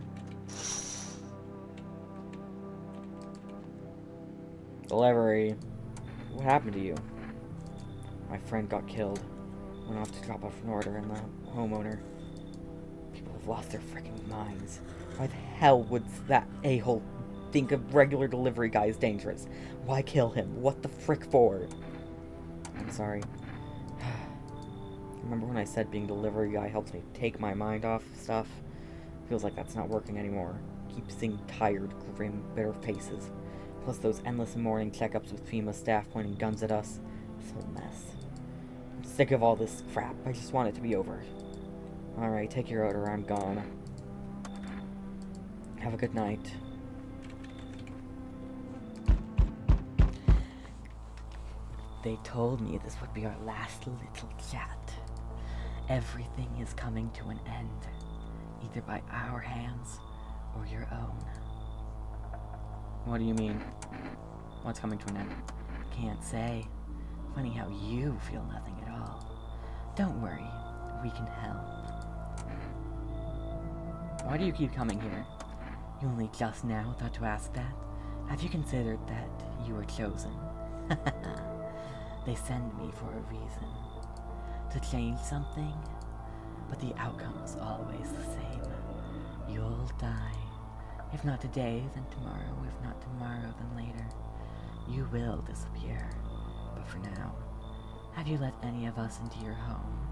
Delivery. What happened to you? My friend got killed. Went off to drop off an order, and the homeowner... People have lost their freaking minds. Why the hell would that a-hole think a regular delivery guy is dangerous? Why kill him? What the frick for? I'm sorry. Remember when I said being delivery guy helps me take my mind off stuff? Feels like that's not working anymore. Keep seeing tired, grim, bitter faces. Plus those endless morning checkups with FEMA staff pointing guns at us. This whole mess. I'm sick of all this crap. I just want it to be over. Alright, take your order. I'm gone. Have a good night. They told me this would be our last little chat. Everything is coming to an end, either by our hands or your own. What do you mean? What's coming to an end? Can't say. Funny how you feel nothing at all. Don't worry, we can help. Why do you keep coming here? You only just now thought to ask that? Have you considered that you were chosen? They send me for a reason. To change something, but the outcome's always the same. You'll die. If not today, then tomorrow. If not tomorrow, then later. You will disappear. But for now, have you let any of us into your home?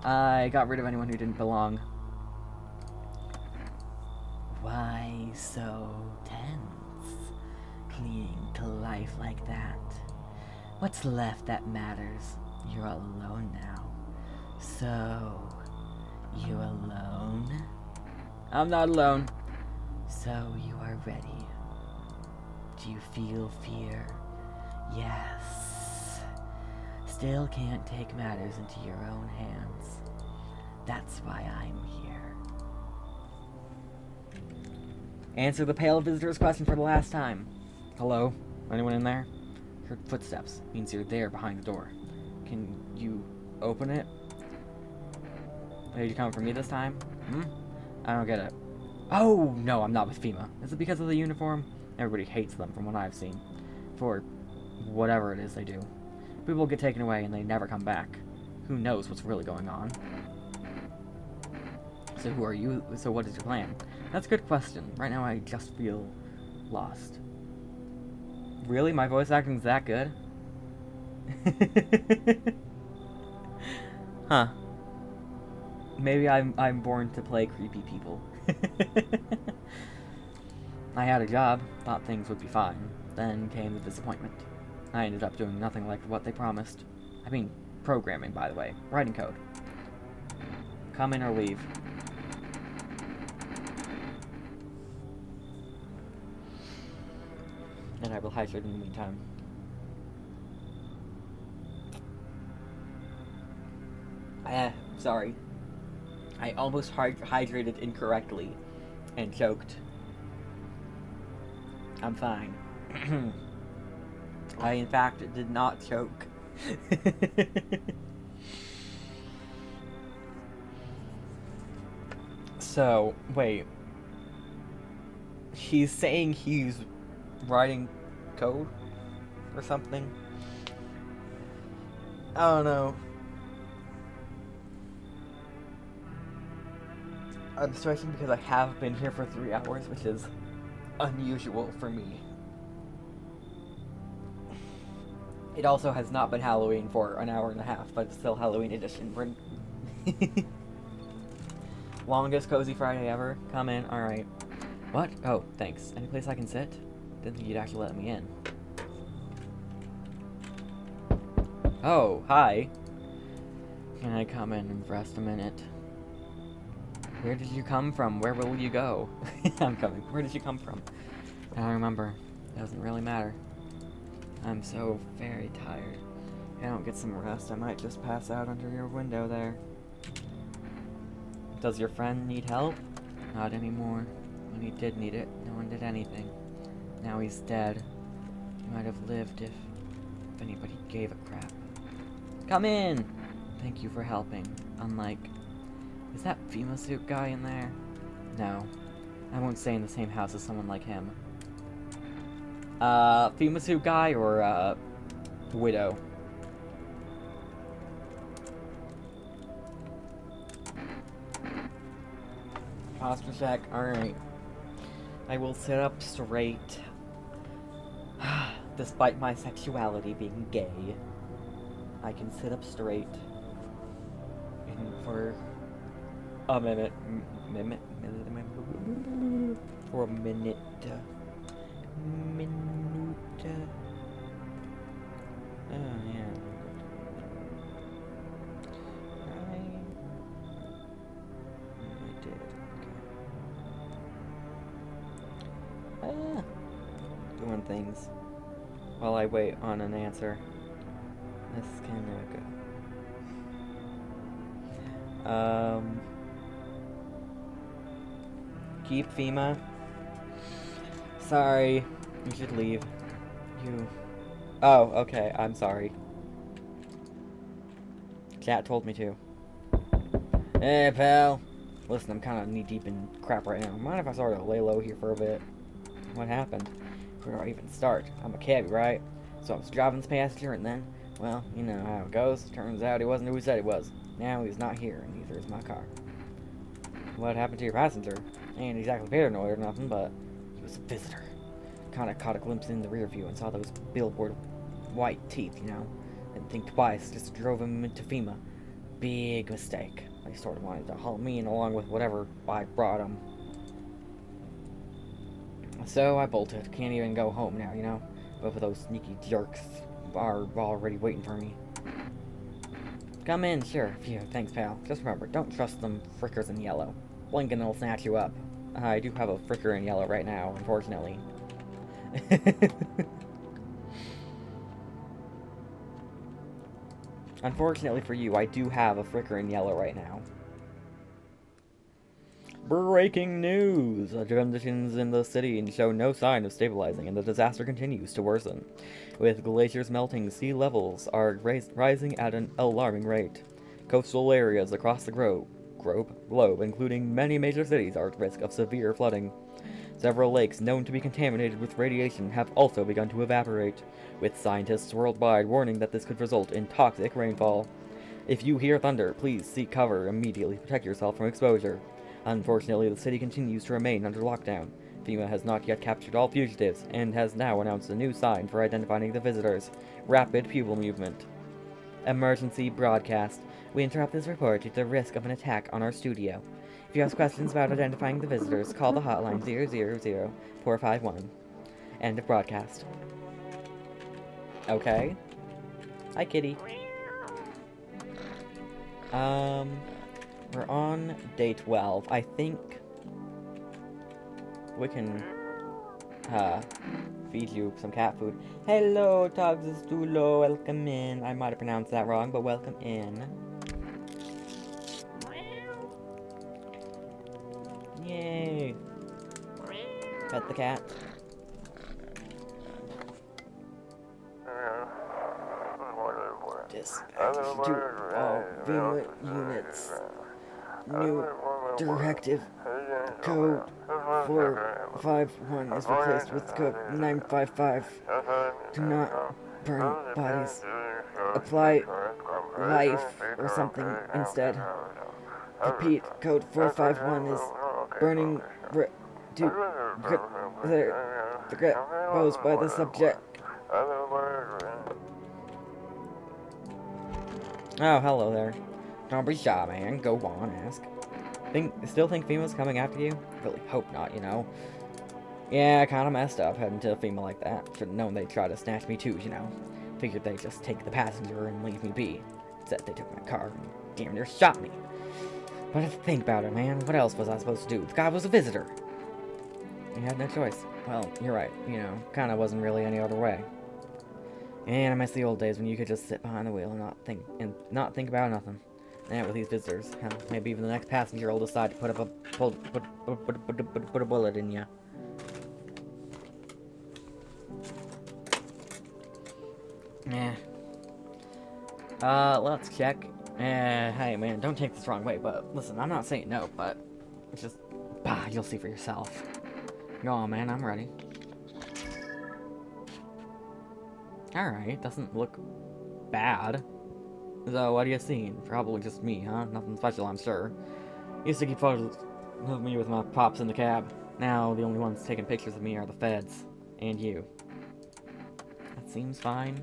I got rid of anyone who didn't belong. Why so tense? Clinging to life like that? What's left that matters? You're all alone now. So, you alone? I'm not alone. So you are ready. Do you feel fear? Yes. Still can't take matters into your own hands. That's why I'm here. Answer the pale visitor's question for the last time. Hello? Anyone in there? Heard footsteps. Means you're there behind the door. Can you open it? Are you coming for me this time? I don't get it. Oh, no, I'm not with FEMA. Is it because of the uniform? Everybody hates them from what I've seen. For whatever it is they do. People get taken away and they never come back. Who knows what's really going on? So who are you? So what is your plan? That's a good question. Right now I just feel lost. Really? My voice acting's that good? Huh. Maybe I'm born to play creepy people. I had a job, thought things would be fine. Then came the disappointment. I ended up doing nothing like what they promised. I mean, programming, by the way. Writing code. Come in or leave. And I will hydrate in the meantime. Sorry. I almost hydrated incorrectly and choked. I'm fine. I, in fact, did not choke. So, wait. He's saying he's writing code or something? I don't know. I'm stretching because I have been here for 3 hours, which is unusual for me. It also has not been Halloween for an hour and a half, but it's still Halloween edition. Longest Cozy Friday ever. Come in. Alright. What? Oh, thanks. Any place I can sit? Didn't think you'd actually let me in. Oh, hi. Can I come in and rest a minute? Where did you come from? Where will you go? I'm coming. Where did you come from? I don't remember. Doesn't really matter. I'm so very tired. If I don't get some rest, I might just pass out under your window there. Does your friend need help? Not anymore. When he did need it, no one did anything. Now he's dead. He might have lived if anybody gave a crap. Come in! Thank you for helping. Unlike... Is that FEMA suit guy in there? No. I won't stay in the same house as someone like him. FEMA suit guy or, widow? Posture check, alright. I will sit up straight. Despite my sexuality being gay, I can sit up straight. And for a minute. For a minute. Oh, yeah. I did. Okay. Doing things while I wait on an answer. This can go. Keep FEMA. Sorry, you should leave. You. Oh, okay, I'm sorry. Chat told me to. Hey, pal. Listen, I'm kind of knee-deep in crap right now. Mind if I sort of lay low here for a bit? What happened? Where do I even start? I'm a cabbie, right? So I was driving this passenger, and then, well, you know how it goes. Turns out he wasn't who he said he was. Now he's not here, and neither is my car. What happened to your passenger? Ain't exactly paranoid or nothing, but he was a visitor. Kinda caught a glimpse in the rear view and saw those billboard white teeth, you know? Didn't think twice, just drove him into FEMA. Big mistake. They sort of wanted to haul me in along with whatever I brought him. So I bolted. Can't even go home now, you know? Both of those sneaky jerks are already waiting for me. Come in, sure. Phew, thanks, pal. Just remember, don't trust them frickers in yellow. Blink and they'll snatch you up. I do have a fricker in yellow right now, unfortunately. Unfortunately for you, I do have a fricker in yellow right now. Breaking news! Conditions in the city show no sign of stabilizing, and the disaster continues to worsen. With glaciers melting, sea levels are rising at an alarming rate. Coastal areas across the globe, including many major cities, are at risk of severe flooding. Several lakes known to be contaminated with radiation have also begun to evaporate, with scientists worldwide warning that this could result in toxic rainfall. If you hear thunder, please seek cover and immediately protect yourself from exposure. Unfortunately, the city continues to remain under lockdown. FEMA has not yet captured all fugitives, and has now announced a new sign for identifying the visitors: rapid pupil movement. Emergency broadcast. We interrupt this report due to the risk of an attack on our studio. If you have questions about identifying the visitors, call the hotline 000-451. End of broadcast. Okay. Hi, kitty. We're on day 12. I think we can, feed you some cat food. Hello, Togzustulo, welcome in. I might have pronounced that wrong, but welcome in. Yay. Pet the cat. Dispatch to all FEMA units. New directive. Code 451 is replaced with code 955. Do not burn bodies. Apply life or something instead. Repeat, code 451 is burning the threat posed by the subject. Oh, hello there. Don't be shy, man. Go on, ask. Still think FEMA's coming after you? Really hope not, you know. Yeah, kinda messed up heading to a FEMA like that. Should've known they'd try to snatch me too, you know. Figured they'd just take the passenger and leave me be. Instead, they took my car and damn near shot me. But if you think about it, man, what else was I supposed to do? The guy was a visitor. You had no choice. Well, you're right, you know, kinda wasn't really any other way. And I miss the old days when you could just sit behind the wheel and not think about nothing. And with these visitors, hell, maybe even the next passenger will decide to put a bullet in you. Yeah. Let's check. Hey man, don't take this the wrong way, but listen, I'm not saying no, but it's just, you'll see for yourself. Go on, man, I'm ready. Alright, doesn't look bad. So, what are you seeing? Probably just me, huh? Nothing special, I'm sure. Used to keep photos of me with my pops in the cab. Now, the only ones taking pictures of me are the feds. And you. That seems fine.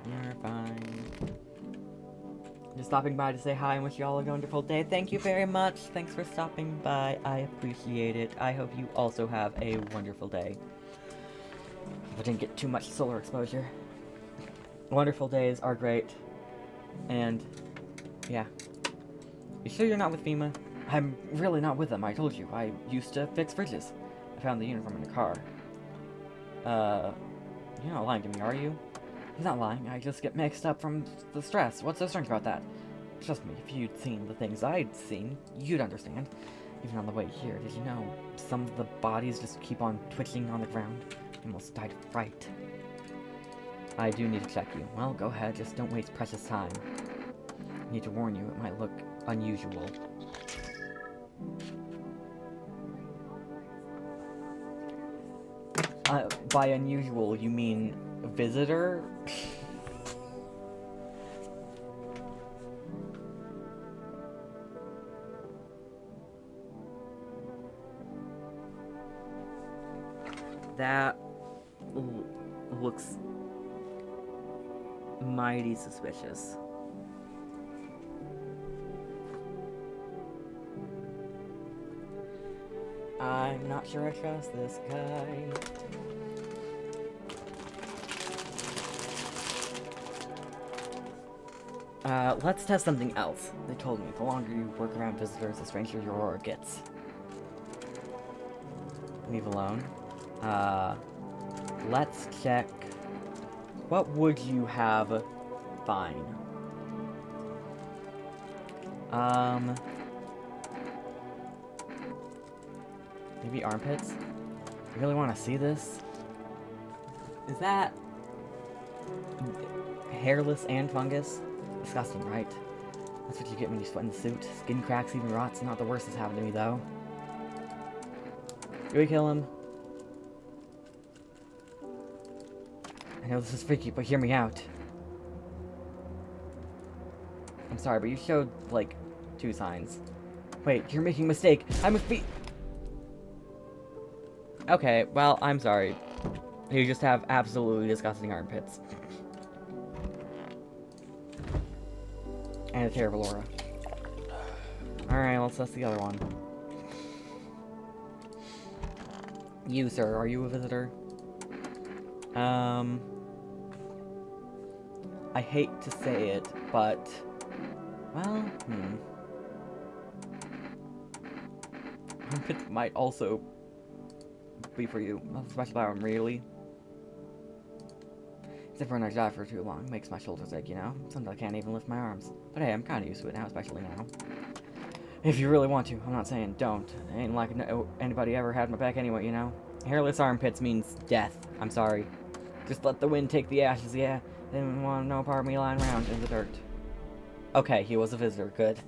You're fine. Just stopping by to say hi and wish you all a wonderful day. Thank you very much. Thanks for stopping by. I appreciate it. I hope you also have a wonderful day. If I didn't get too much solar exposure. Wonderful days are great. And, yeah. You sure you're not with FEMA? I'm really not with them, I told you. I used to fix fridges. I found the uniform in the car. You're not lying to me, are you? He's not lying, I just get mixed up from the stress. What's so strange about that? Trust me, if you'd seen the things I'd seen, you'd understand. Even on the way here, did you know some of the bodies just keep on twitching on the ground? I almost died of fright. I do need to check you. Well, go ahead, just don't waste precious time. I need to warn you, it might look unusual. By unusual, you mean visitor? That looks mighty suspicious. I'm not sure I trust this guy. Let's test something else. They told me the longer you work around visitors, the stranger your aura gets. Leave alone. Let's check. What would you have fine? Maybe armpits? You really want to see this? Is that hairless and fungus? Disgusting, right? That's what you get when you sweat in the suit. Skin cracks, even rots. Not the worst that's happened to me, though. Do we kill him? I know this is freaky, but hear me out. I'm sorry, but you showed, like, 2 signs. Wait, you're making a mistake. I'm with feet. Okay, well, I'm sorry. You just have absolutely disgusting armpits. And a terrible aura. Alright, let's test the other one. You, sir, are you a visitor? I hate to say it, but... Well, Armpits might also be for you. Not a special item, really. Except for when I drive for too long, it makes my shoulders ache, you know? Sometimes I can't even lift my arms. But hey, I'm kind of used to it now, especially now. If you really want to, I'm not saying don't. It ain't like anybody ever had my back anyway, you know? Hairless armpits means death. I'm sorry. Just let the wind take the ashes, yeah? Didn't want no part of me lying around in the dirt. Okay, he was a visitor. Good.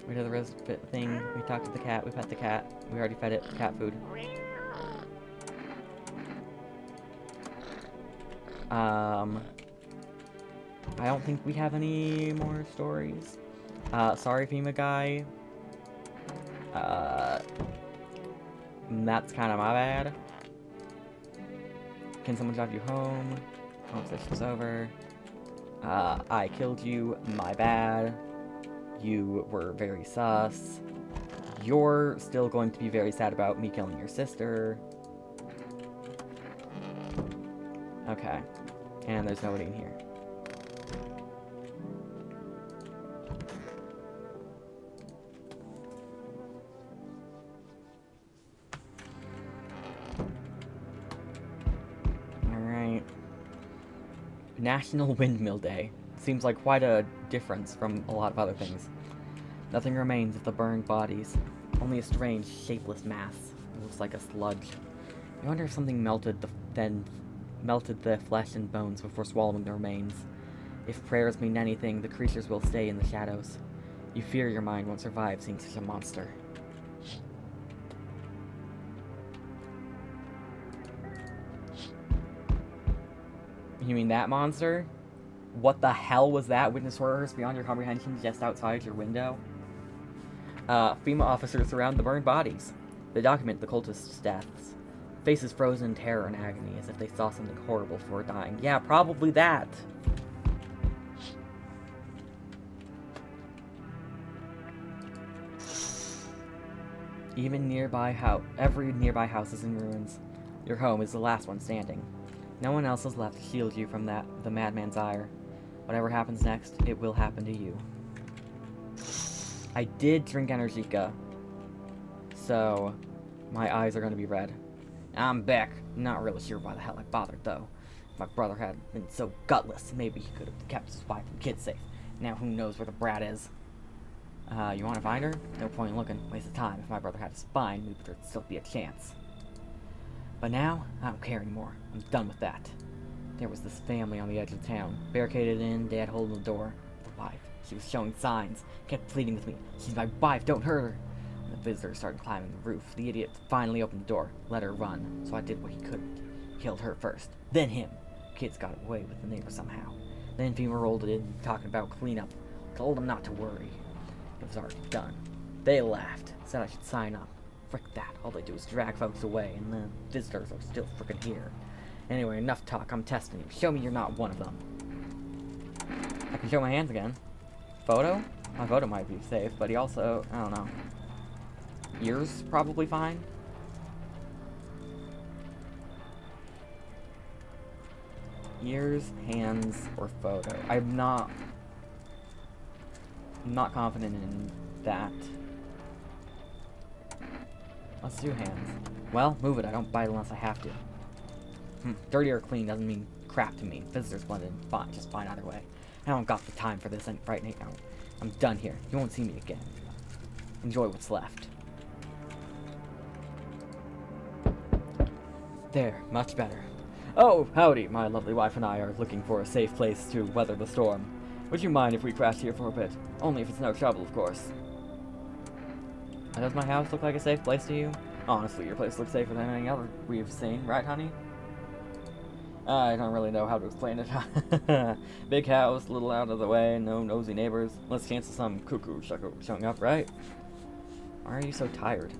We did the rest thing. We talked to the cat. We pet the cat. We already fed it cat food. I don't think we have any more stories. Sorry, FEMA guy. That's kind of my bad. Can someone drive you home? Conversation's over. I killed you. My bad. You were very sus. You're still going to be very sad about me killing your sister. Okay. And there's nobody in here. Alright. National Windmill Day. Seems like quite a difference from a lot of other things. Nothing remains of the burned bodies. Only a strange, shapeless mass. It looks like a sludge. I wonder if something melted the flesh and bones before swallowing the remains. If prayers mean anything, the creatures will stay in the shadows. You fear your mind won't survive seeing such a monster. You mean that monster? What the hell was that? Witness horrors beyond your comprehension just outside your window? FEMA officers surround the burned bodies. They document the cultists' deaths. Faces frozen in terror and agony as if they saw something horrible before dying. Yeah, probably that. Every nearby house is in ruins. Your home is the last one standing. No one else is left to shield you from the madman's ire. Whatever happens next, it will happen to you. I did drink Energica, so my eyes are going to be red. I'm back. Not really sure why the hell I bothered, though. If my brother hadn't been so gutless, maybe he could have kept his wife and kids safe. Now who knows where the brat is. You want to find her? No point in looking. Waste of time. If my brother had a spine, maybe there'd still be a chance. But now, I don't care anymore. I'm done with that. There was this family on the edge of town. Barricaded in, Dad holding the door. The wife. She was showing signs. Kept pleading with me. She's my wife, don't hurt her. When the visitor started climbing the roof, the idiot finally opened the door. Let her run. So I did what he couldn't. Killed her first. Then him. Kids got away with the neighbor somehow. Then FEMA rolled it in, talking about cleanup. Told them not to worry. It was already done. They laughed. Said I should sign up. Frick that. All they do is drag folks away, and the visitors are still frickin' here. Anyway, enough talk. I'm testing you. Show me you're not one of them. I can show my hands again. Photo? My photo might be safe, but he also, I don't know. Ears probably fine. Ears, hands, or photo. I'm not confident in that. Let's do hands. Well, move it. I don't bite unless I have to. Dirty or clean doesn't mean crap to me. Visitors blend in fine, just fine either way. I don't got the time for this right now. I'm done here. You won't see me again. Enjoy what's left. There, much better. Oh, howdy. My lovely wife and I are looking for a safe place to weather the storm. Would you mind if we crashed here for a bit? Only if it's no trouble, of course. Does my house look like a safe place to you? Honestly, your place looks safer than any other we've seen, right, honey? I don't really know how to explain it. Big house, little out of the way, no nosy neighbors. Less chance of some cuckoo showing up, right? Why are you so tired?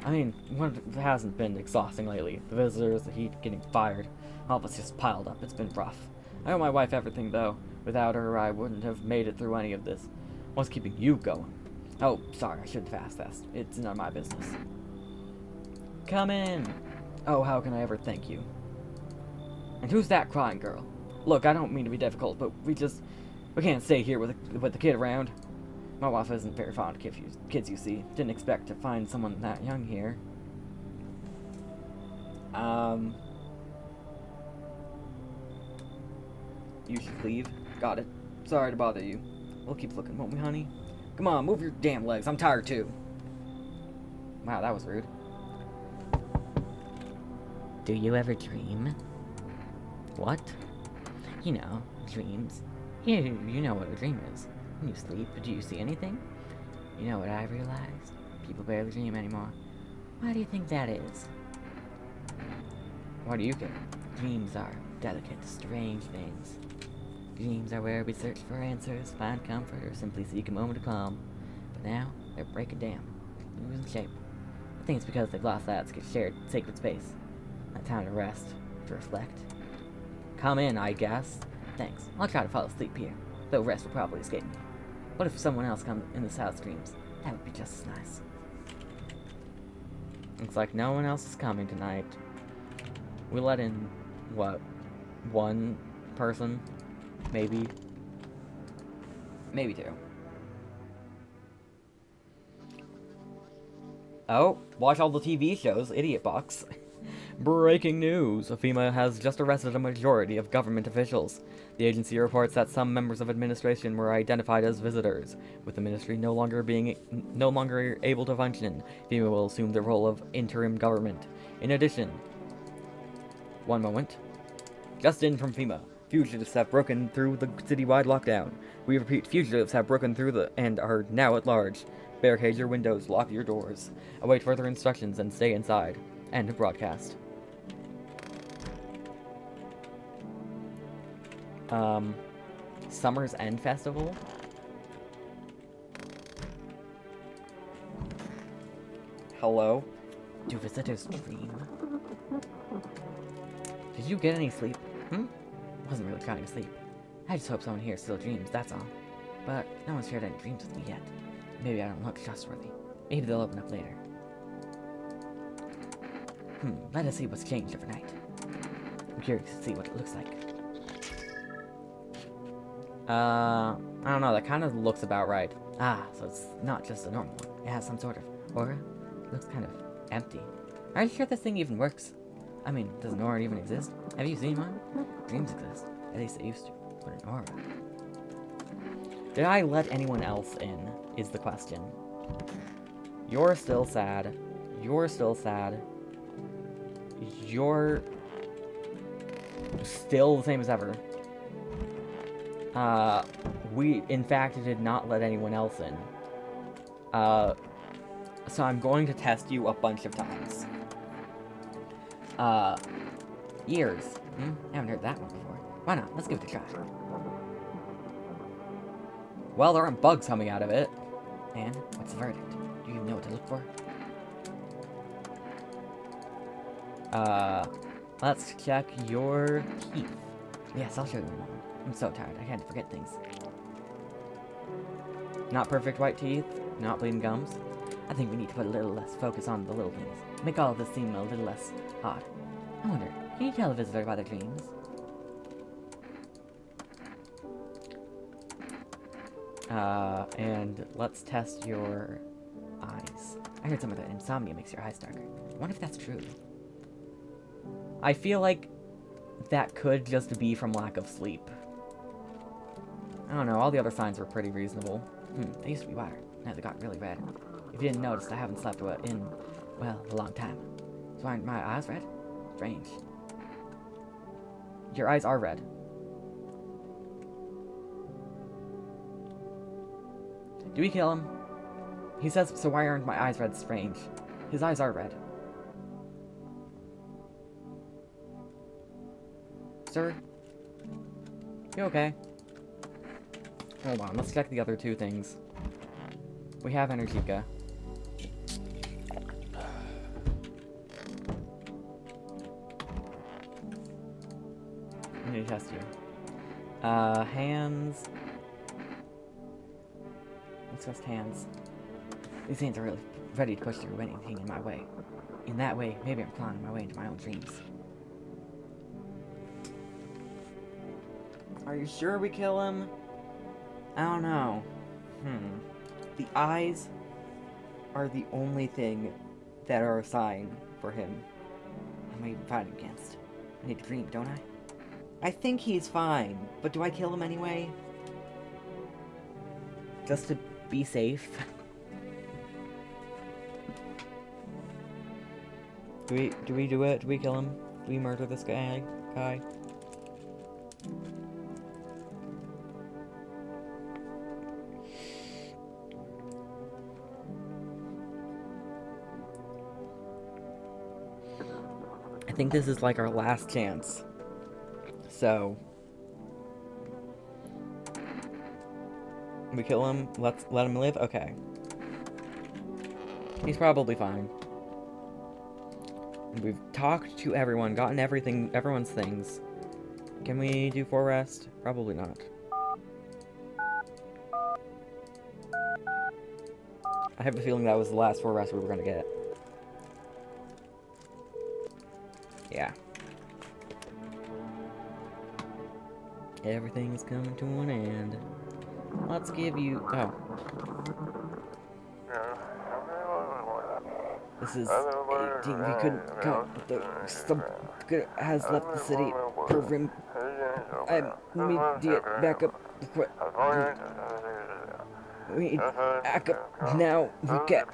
I mean, what hasn't been exhausting lately? The visitors, the heat, getting fired. All of us just piled up. It's been rough. I owe my wife everything, though. Without her, I wouldn't have made it through any of this. What's keeping you going? Oh, sorry, I shouldn't have asked that. It's none of my business. Come in! Oh, how can I ever thank you? And who's that crying girl? Look, I don't mean to be difficult, but we can't stay here with the kid around. My wife isn't very fond of kids, you see. Didn't expect to find someone that young here. You should leave. Got it. Sorry to bother you. We'll keep looking, won't we, honey? Come on, move your damn legs. I'm tired too. Wow, that was rude. Do you ever dream? What? You know, dreams. You know what a dream is. When you sleep, do you see anything? You know what I realized? People barely dream anymore. Why do you think that is? Why do you care? Dreams are delicate, strange things. Dreams are where we search for answers, find comfort, or simply seek a moment of calm. But now, they're breaking down, losing shape. I think it's because they've lost that shared sacred space. That time to rest, to reflect. Come in, I guess. Thanks. I'll try to fall asleep here, though rest will probably escape me. What if someone else comes in this house dreams? That would be just as nice. Looks like no one else is coming tonight. We let in, what, one person? Maybe. Maybe two. Oh, watch all the TV shows, idiot box. Breaking news! FEMA has just arrested a majority of government officials. The agency reports that some members of administration were identified as visitors. With the ministry no longer able to function, FEMA will assume the role of interim government. In addition, one moment. Just in from FEMA. Fugitives have broken through the citywide lockdown. We repeat, fugitives have broken through and are now at large. Barricade your windows, lock your doors. Await further instructions and stay inside. End of broadcast. Summer's End Festival? Hello? Do visitors dream? Did you get any sleep? Wasn't really trying to sleep. I just hope someone here still dreams, that's all. But no one's shared any dreams with me yet. Maybe I don't look trustworthy. Maybe they'll open up later. Let us see what's changed overnight. I'm curious to see what it looks like. I don't know, that kind of looks about right. Ah, so it's not just a normal one. It has some sort of aura. It looks kind of empty. Are you sure this thing even works? I mean, does an aura even exist? Have you seen one? Dreams exist. At least they used to. But an aura... Did I let anyone else in, is the question. You're still sad. You're still sad. You're still the same as ever. We, in fact, did not let anyone else in. So I'm going to test you a bunch of times. Ears. Haven't heard that one before. Why not? Let's give it a try. Well, there aren't bugs coming out of it. And what's the verdict? Do you even know what to look for? Let's check your teeth. Yes, I'll show you in a moment. I'm so tired, I can't forget things. Not perfect white teeth, not bleeding gums. I think we need to put a little less focus on the little things. Make all of this seem a little less odd. I wonder, can you tell a visitor about their dreams? And let's test your eyes. I heard some of that insomnia makes your eyes darker. I wonder if that's true. I feel like that could just be from lack of sleep. I don't know, all the other signs were pretty reasonable. They used to be wider. Now they got really red. If you didn't notice, I haven't slept in, well, a long time. So aren't my eyes red? Strange. Your eyes are red. Do we kill him? He says, so why aren't my eyes red? Strange. His eyes are red. Sir? You okay? Hold on, let's check the other two things. We have Energica. I need to test you. Hands. Let's test hands. These hands are really ready to push through anything in my way. In that way, maybe I'm climbing my way into my own dreams. Are you sure we kill him? I don't know. The eyes are the only thing that are a sign for him. am I fighting against? I need to dream, don't I? I think he's fine, but do I kill him anyway? Just to be safe? Do we do it? Do we kill him? Do we murder this guy? I think this is like our last chance. So we kill him, let him live? Okay. He's probably fine. We've talked to everyone, gotten everyone's things. Can we do 4 rest? Probably not. I have a feeling that was the last 4 rest we were gonna get. Yeah. Everything's coming to an end. Let's give you... Oh. This is 18. We couldn't come, but some good has left the city per rim. I'm immediate backup. We need backup now. We can't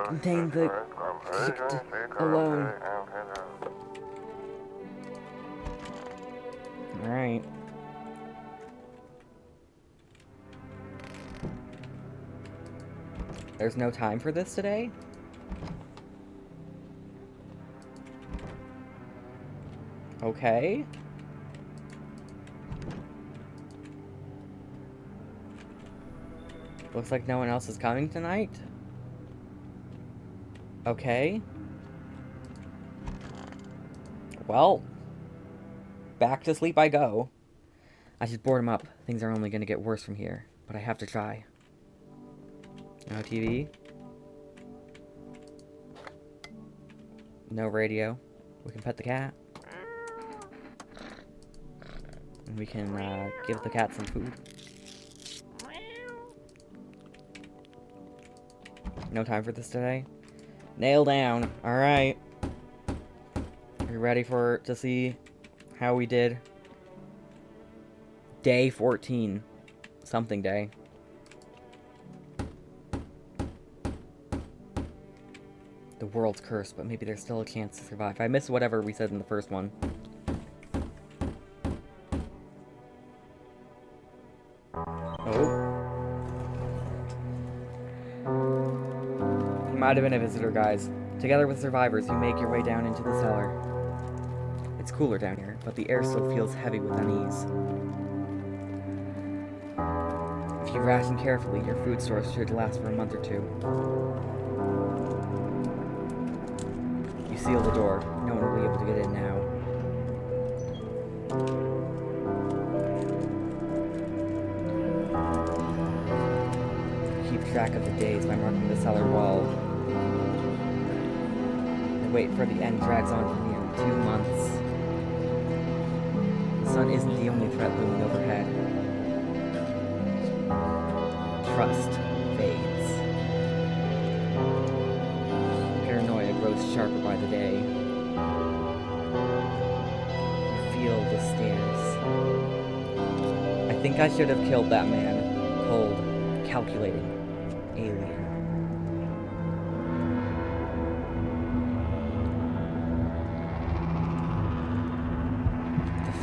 contain the alone. Alright. There's no time for this today? Okay. Looks like no one else is coming tonight. Okay. Well, back to sleep I go. I should board him up. Things are only gonna get worse from here, but I have to try. No TV. No radio. We can pet the cat. And we can give the cat some food. No time for this today? Nail down. Alright. Are you ready to see how we did? Day 14. Something day. The world's cursed, but maybe there's still a chance to survive. I missed whatever we said in the first one. Might have been a visitor, guys. Together with survivors, you make your way down into the cellar. It's cooler down here, but the air still feels heavy with unease. If you ration carefully, your food stores should last for a month or 2. You seal the door. No one will be able to get in now. Keep track of the days by marking the cellar wall. Wait for the end drags on for nearly 2 months. The sun isn't the only threat looming overhead. Trust fades. Paranoia grows sharper by the day. You feel the stares. I think I should have killed that man. Cold, calculating, alien.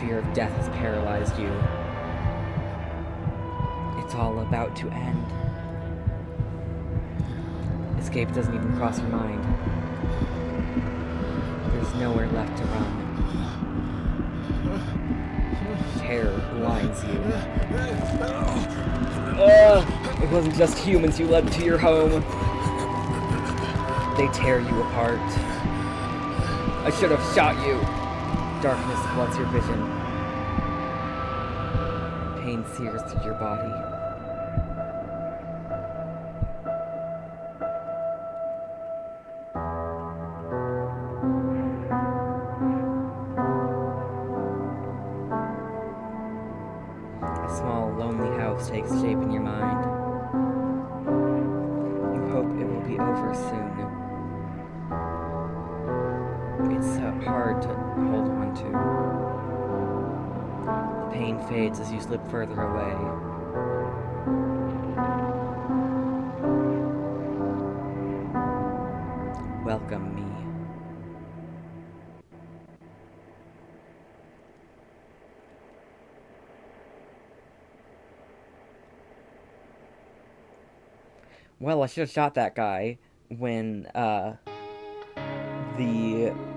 Fear of death has paralyzed you. It's all about to end. Escape doesn't even cross your mind. There's nowhere left to run. Terror blinds you. It wasn't just humans you led to your home. They tear you apart. I should have shot you. Darkness floods your vision. Pain sears through your body. A small, lonely house takes shape in your mind. You hope it will be over soon. It's so so hard to hold on to. The pain fades as you slip further away. Welcome me. Well, I should have shot that guy when,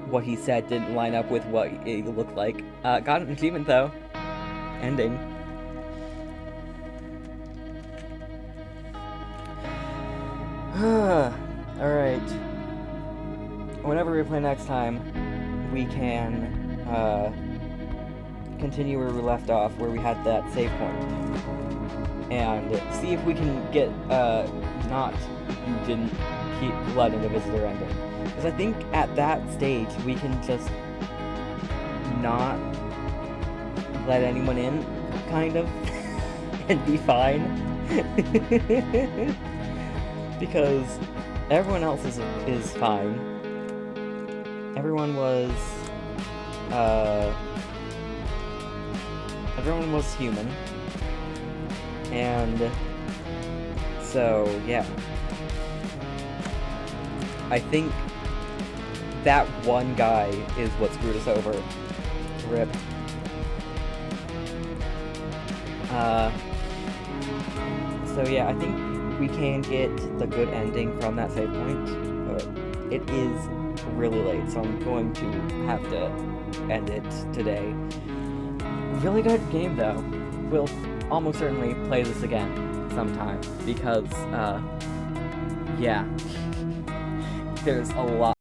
what he said didn't line up with what it looked like. Got an achievement, though. Ending. Alright. Whenever we play next time, we can, continue where we left off, where we had that save point. And see if we can get, not you didn't keep blood in a visitor ending. Because I think at that stage, we can just not let anyone in, kind of, and be fine. Because everyone else is fine. Everyone was human. And so, yeah. I think that one guy is what screwed us over. RIP. So yeah, I think we can get the good ending from that save point, but it is really late, so I'm going to have to end it today. Really good game, though. We'll almost certainly play this again sometime, because, yeah, there's a lot